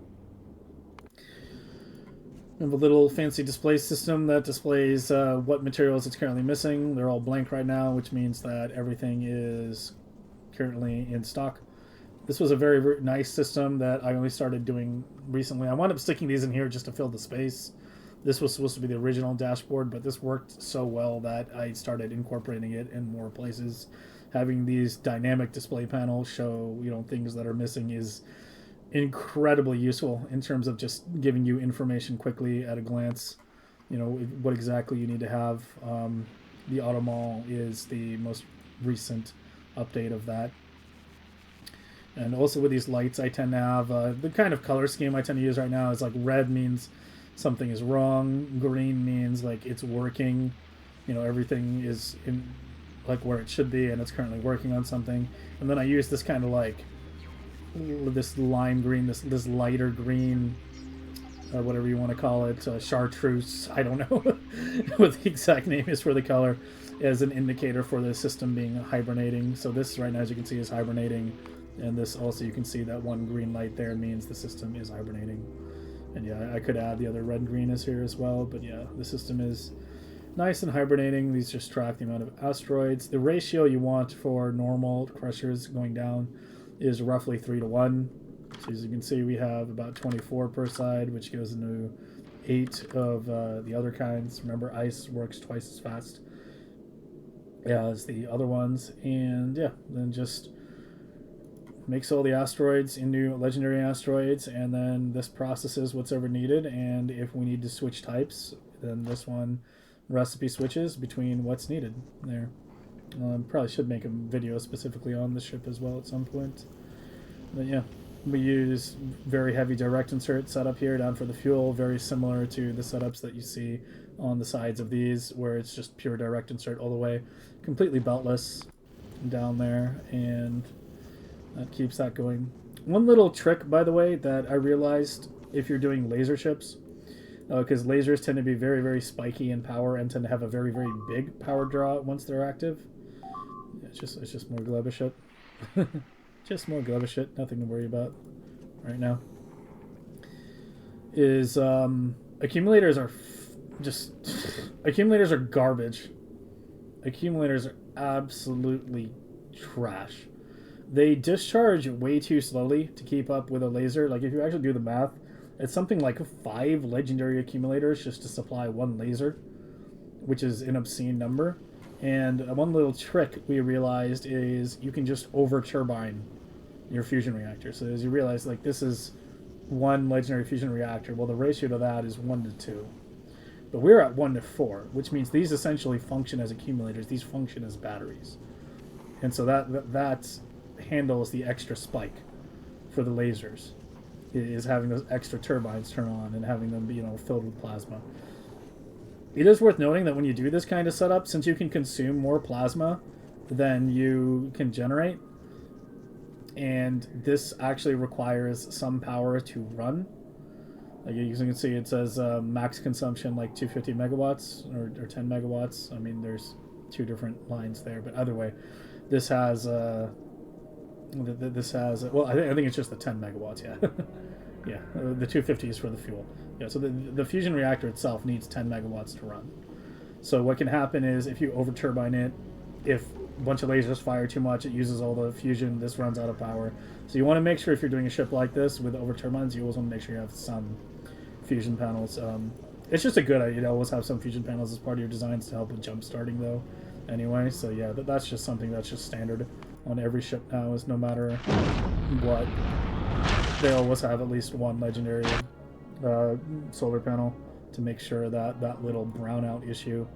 We have a little fancy display system that displays what materials it's currently missing. They're all blank right now, which means that everything is currently in stock. This was a very nice system that I only started doing recently. I wound up sticking these in here just to fill the space. This was supposed to be the original dashboard, but this worked so well that I started incorporating it in more places. Having these dynamic display panels show, things that are missing is incredibly useful in terms of just giving you information quickly at a glance. What exactly you need to have. The Automall is the most recent update of that. And also with these lights, I tend to have the kind of color scheme I tend to use right now is like red means something is wrong, green means like it's working, everything is in like where it should be and it's currently working on something. And then I use this kind of like this lime green, this lighter green, whatever you want to call it, chartreuse, I don't know what the exact name is for the color, as an indicator for the system being hibernating. So this right now, as you can see, is hibernating, and this also, you can see that one green light there means the system is hibernating. And yeah, I could add the other red green is here as well, but yeah, the system is nice and hibernating. These just track the amount of asteroids. The ratio you want for normal crushers going down is roughly 3-to-1. So as you can see, we have about 24 per side, which goes into 8 of the other kinds. Remember, ice works twice as fast as the other ones. And yeah, then just makes all the asteroids into legendary asteroids, and then this processes what's ever needed, and if we need to switch types, then this one recipe switches between what's needed there. Probably should make a video specifically on the ship as well at some point. But yeah, we use very heavy direct insert setup here down for the fuel, very similar to the setups that you see on the sides of these, where it's just pure direct insert all the way, completely beltless down there, and that keeps that going. One little trick, by the way, that I realized if you're doing laser ships, because lasers tend to be very, very spiky in power and tend to have a very, very big power draw once they're active. It's just more Gleba shit. Just more Gleba shit. Nothing to worry about right now. Is accumulators are accumulators are garbage. Accumulators are absolutely trash. They discharge way too slowly to keep up with a laser. Like, if you actually do the math, it's something like 5 legendary accumulators just to supply one laser, which is an obscene number. And one little trick we realized is you can just over-turbine your fusion reactor. So as you realize, like, this is one legendary fusion reactor. Well, the ratio to that is 1 to 2. But we're at 1 to 4, which means these essentially function as accumulators. These function as batteries. And so that handles the extra spike for the lasers, is having those extra turbines turn on and having them be, you know, filled with plasma. It is worth noting that when you do this kind of setup, since you can consume more plasma than you can generate, and this actually requires some power to run. Like, you can see, it says max consumption like 250 megawatts or 10 megawatts. I mean, there's 2 different lines there, but either way, this has well, I think it's just the 10 megawatts. Yeah. Yeah, the 250 is for the fuel. Yeah, so the fusion reactor itself needs 10 megawatts to run. So what can happen is, if you over turbine it, if a bunch of lasers fire too much, it uses all the fusion, this runs out of power. So you want to make sure, if you're doing a ship like this with over turbines, you always want to make sure you have some fusion panels. It's just a good idea to always have some fusion panels as part of your designs to help with jump starting, though, anyway. So yeah, that's just something that's just standard on every ship now, is no matter what, they always have at least one legendary solar panel to make sure that that little brownout issue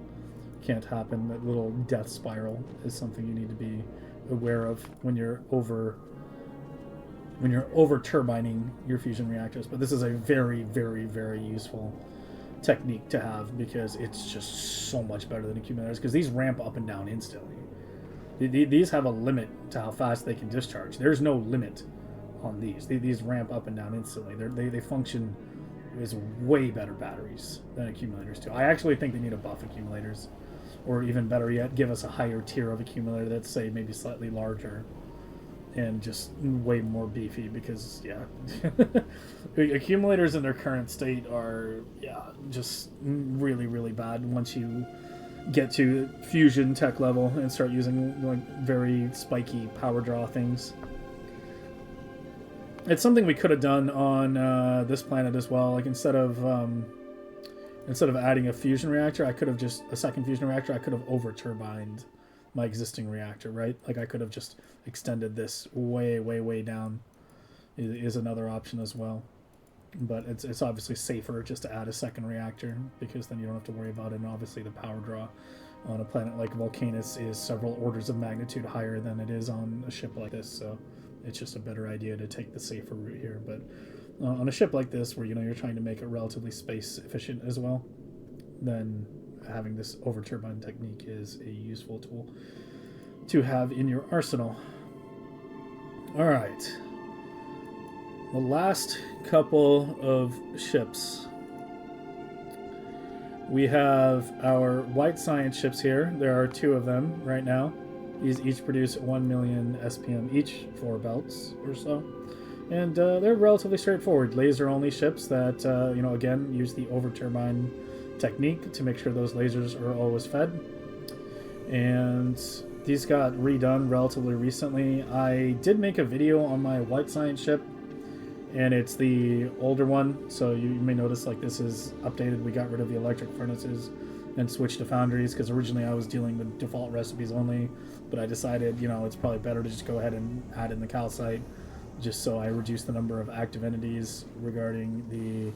can't happen. That little death spiral is something you need to be aware of when you're over turbining your fusion reactors. But this is a very, very, very useful technique to have, because it's just so much better than accumulators, because these ramp up and down instantly. These have a limit to how fast they can discharge. There's no limit on these. These ramp up and down instantly. They function as way better batteries than accumulators do. I actually think they need to buff accumulators, or even better yet, give us a higher tier of accumulator that's, say, maybe slightly larger and just way more beefy, because, yeah, accumulators in their current state are, yeah, just really, really bad once you get to fusion tech level and start using, like, very spiky power draw things. It's something we could have done on this planet as well. Like, instead of adding a fusion reactor, I could have just a second fusion reactor. I could have over turbined my existing reactor, right? Like, I could have just extended this way, way, way down. Is another option as well. But it's obviously safer just to add a second reactor, because then you don't have to worry about it. And obviously the power draw on a planet like Vulcanus is several orders of magnitude higher than it is on a ship like this, so it's just a better idea to take the safer route here. But on a ship like this, where, you know, you're trying to make it relatively space efficient as well, then having this over turbine technique is a useful tool to have in your arsenal. All right. The last couple of ships. We have our white science ships here. There are 2 of them right now. These each produce 1 million SPM each, 4 belts or so. And they're relatively straightforward. Laser-only ships that, you know, again, use the over-turbine technique to make sure those lasers are always fed. And these got redone relatively recently. I did make a video on my white science ship, and it's the older one, so you may notice, like, this is updated. We got rid of the electric furnaces and switched to foundries, because originally I was dealing with default recipes only, but I decided, you know, it's probably better to just go ahead and add in the calcite just so I reduce the number of active entities regarding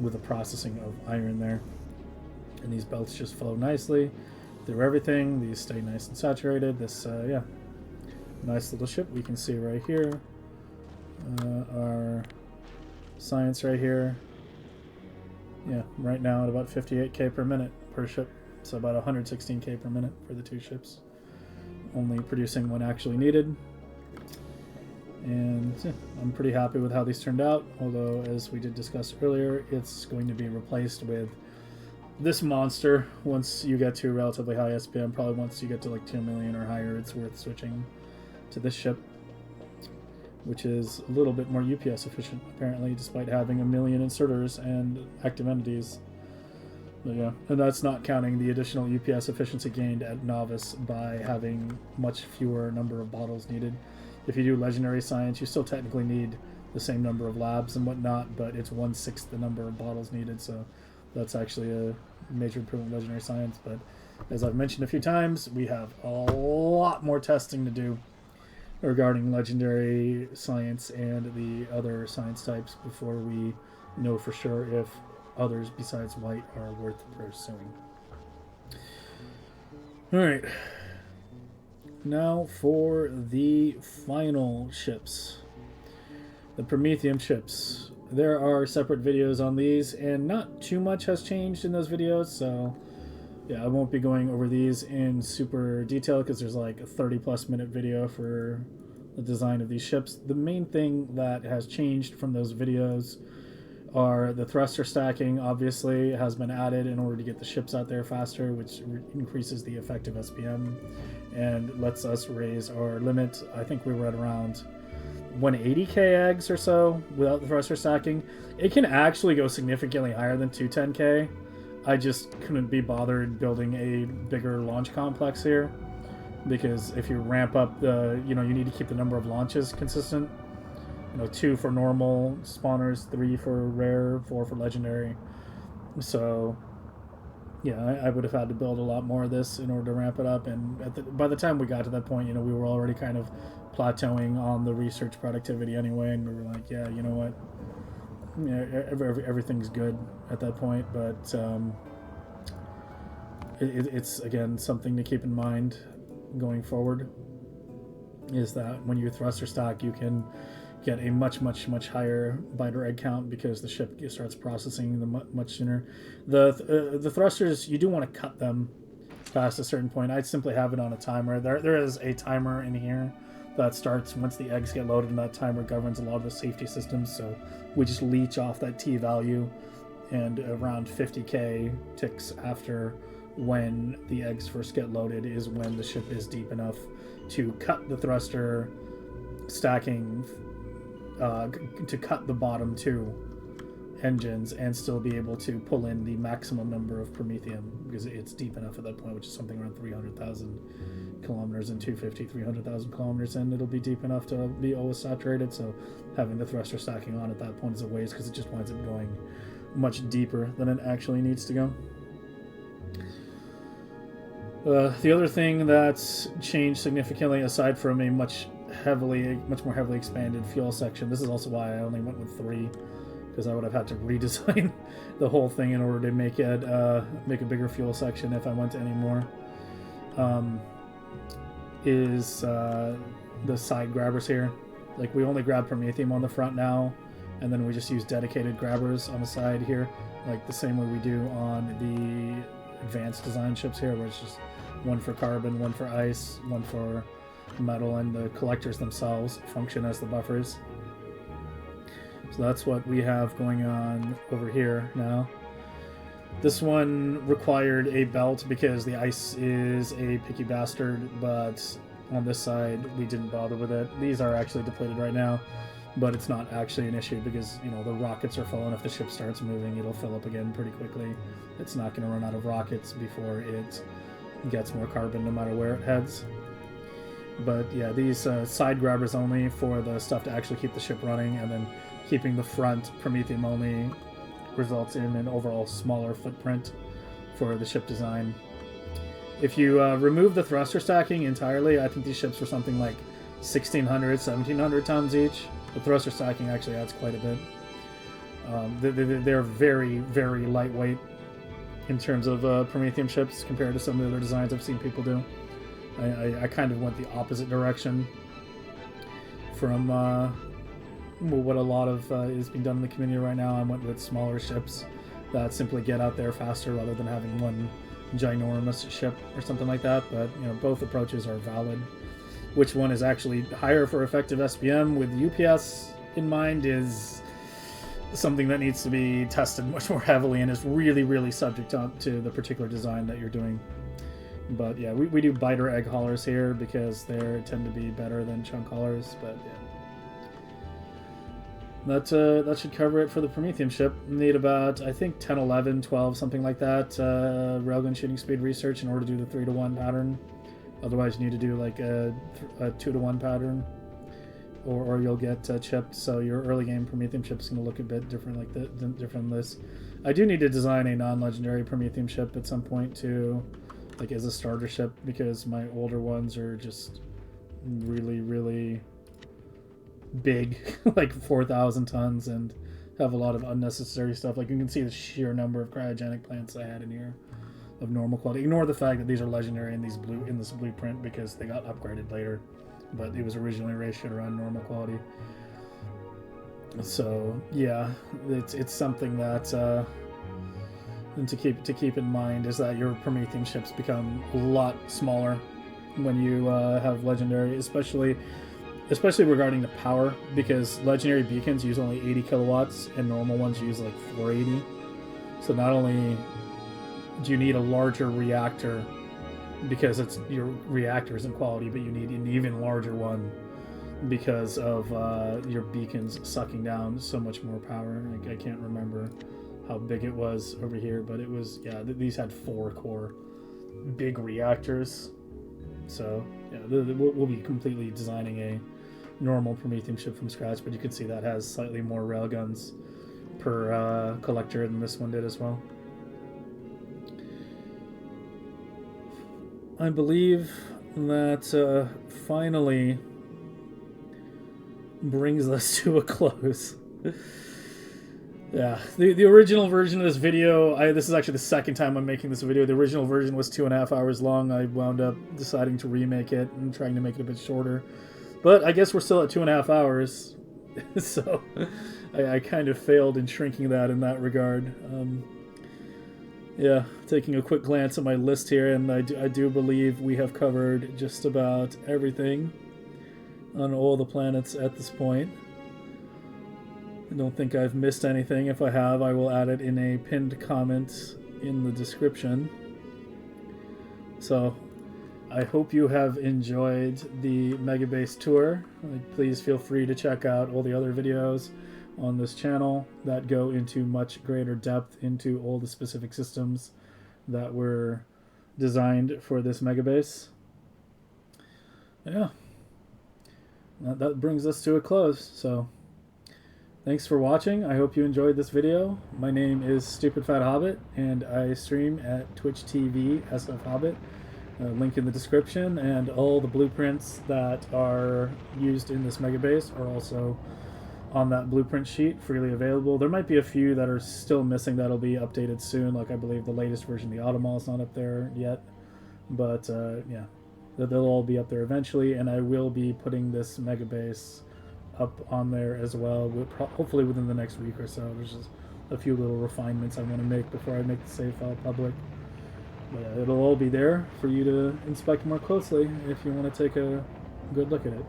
with the processing of iron there. And these belts just flow nicely through everything. These stay nice and saturated. This, yeah, nice little ship. We can see right here our science right here. Yeah, right now at about 58k per minute per ship. So about 116k per minute for the two ships. Only producing when actually needed. And yeah, I'm pretty happy with how these turned out. Although, as we did discuss earlier, it's going to be replaced with this monster once you get to relatively high SPM. Probably once you get to like 2 million or higher, it's worth switching to this ship, which is a little bit more UPS efficient, apparently, despite having 1 million inserters and active entities. But yeah, and that's not counting the additional UPS efficiency gained at Nauvis by having much fewer number of bottles needed. If you do legendary science, you still technically need the same number of labs and whatnot, but it's 1/6 the number of bottles needed, so that's actually a major improvement in legendary science. But as I've mentioned a few times, we have a lot more testing to do regarding legendary science and the other science types before we know for sure if others besides white are worth pursuing. Alright. Now for the final ships. The Prometheum ships. There are separate videos on these, and not too much has changed in those videos, so yeah, I won't be going over these in super detail because there's like a 30+ minute video for the design of these ships. The main thing that has changed from those videos are the thruster stacking. Obviously has been added in order to get the ships out there faster, which increases the effective SPM and lets us raise our limit. I think we were at around 180k eggs or so without the thruster stacking. It can actually go significantly higher than 210k. I just couldn't be bothered building a bigger launch complex here, because if you ramp up the, you need to keep the number of launches consistent. 2 for normal spawners, 3 for rare, 4 for legendary. So yeah, I would have had to build a lot more of this in order to ramp it up, and by the time we got to that point, we were already kind of plateauing on the research productivity anyway, and we were like, yeah, you know what, everything's good at that point. But it's again something to keep in mind going forward, is that when you thruster stack, you can get a much higher biter egg count because the ship starts processing them much sooner. The thrusters, you do want to cut them past a certain point. I'd simply have it on a timer. There is a timer in here that starts once the eggs get loaded, and that timer governs a lot of the safety systems, so we just leech off that T value, and around 50k ticks after when the eggs first get loaded is when the ship is deep enough to cut the thruster stacking, to cut the bottom 2 engines and still be able to pull in the maximum number of Prometheum, because it's deep enough at that point, which is something around 300,000 kilometers and 300,000 kilometers, and it'll be deep enough to be always saturated. So having the thruster stacking on at that point is a waste, because it just winds up going much deeper than it actually needs to go. The other thing that's changed significantly, aside from a much more heavily expanded fuel section, this is also why I only went with 3, because I would have had to redesign the whole thing in order to make it make a bigger fuel section if I went to any more. Is the side grabbers here. Like, we only grab Prometheum on the front now, and then we just use dedicated grabbers on the side here, like the same way we do on the advanced design ships here, where it's just one for carbon, one for ice, one for metal, and the collectors themselves function as the buffers. So that's what we have going on over here now. This one required a belt because the ice is a picky bastard, but on this side we didn't bother with it. These are actually depleted right now, but it's not actually an issue because, the rockets are full, and if the ship starts moving, it'll fill up again pretty quickly. It's not going to run out of rockets before it gets more carbon, no matter where it heads. But yeah, these side grabbers only for the stuff to actually keep the ship running, and then keeping the front Prometheum only results in an overall smaller footprint for the ship design. If you remove the thruster stacking entirely, I think these ships were something like 1,600, 1,700 tons each. The thruster stacking actually adds quite a bit. They're very, very lightweight in terms of Prometheum ships compared to some of the other designs I've seen people do. I kind of went the opposite direction from what a lot of is being done in the community right now. I went with smaller ships that simply get out there faster rather than having one ginormous ship or something like that. But you know, both approaches are valid. Which one is actually higher for effective SPM with UPS in mind is something that needs to be tested much more heavily and is really, really subject to the particular design that you're doing. But yeah, we do biter egg haulers here because they tend to be better than chunk haulers. But yeah, that should cover it for the Prometheum ship. Need about, I think, 10, 11, 12, something like that railgun shooting speed research in order to do the 3-to-1 pattern. Otherwise, you need to do like a 2-to-1 pattern, or you'll get chipped. So your early game Prometheum ship is going to look a bit different, different than this. I do need to design a non-legendary Prometheum ship at some point too, like as a starter ship, because my older ones are just really, really big, like 4,000 tons, and have a lot of unnecessary stuff. Like you can see the sheer number of cryogenic plants I had in here of normal quality. Ignore the fact that these are legendary in this blueprint because they got upgraded later, but it was originally ratioed around normal quality. So yeah, it's something that and to keep in mind is that your Prometheum ships become a lot smaller when you have legendary, especially regarding the power, because legendary beacons use only 80 kilowatts and normal ones use like 480. So not only do you need a larger reactor because your reactor isn't quality, but you need an even larger one because of your beacons sucking down so much more power. Like, I can't remember how big it was over here, but it was, yeah, these had 4 core big reactors. So yeah, we'll be completely designing a normal Prometheum ship from scratch, but you can see that has slightly more railguns per collector than this one did as well. I believe that finally brings us to a close. Yeah, the original version of this video, this is actually the second time I'm making this video. The original version was 2.5 hours long. I wound up deciding to remake it and trying to make it a bit shorter. But I guess we're still at 2.5 hours. So I kind of failed in shrinking that in that regard. Yeah, taking a quick glance at my list here, and I do believe we have covered just about everything on all the planets at this point. I don't think I've missed anything. If I have, I will add it in a pinned comment in the description. So, I hope you have enjoyed the Megabase tour. Please feel free to check out all the other videos on this channel that go into much greater depth into all the specific systems that were designed for this Megabase. Yeah, that brings us to a close. So thanks for watching. I hope you enjoyed this video. My name is Stupid Fat Hobbit, and I stream at Twitch TV SF Hobbit. Link in the description, and all the blueprints that are used in this Megabase are also on that blueprint sheet, freely available. There might be a few that are still missing that'll be updated soon, like I believe the latest version of the Automall is not up there yet. But yeah, they'll all be up there eventually, and I will be putting this Megabase up on there as well, hopefully within the next week or so. There's just a few little refinements I want to make before I make the save file public. But yeah, it'll all be there for you to inspect more closely if you want to take a good look at it.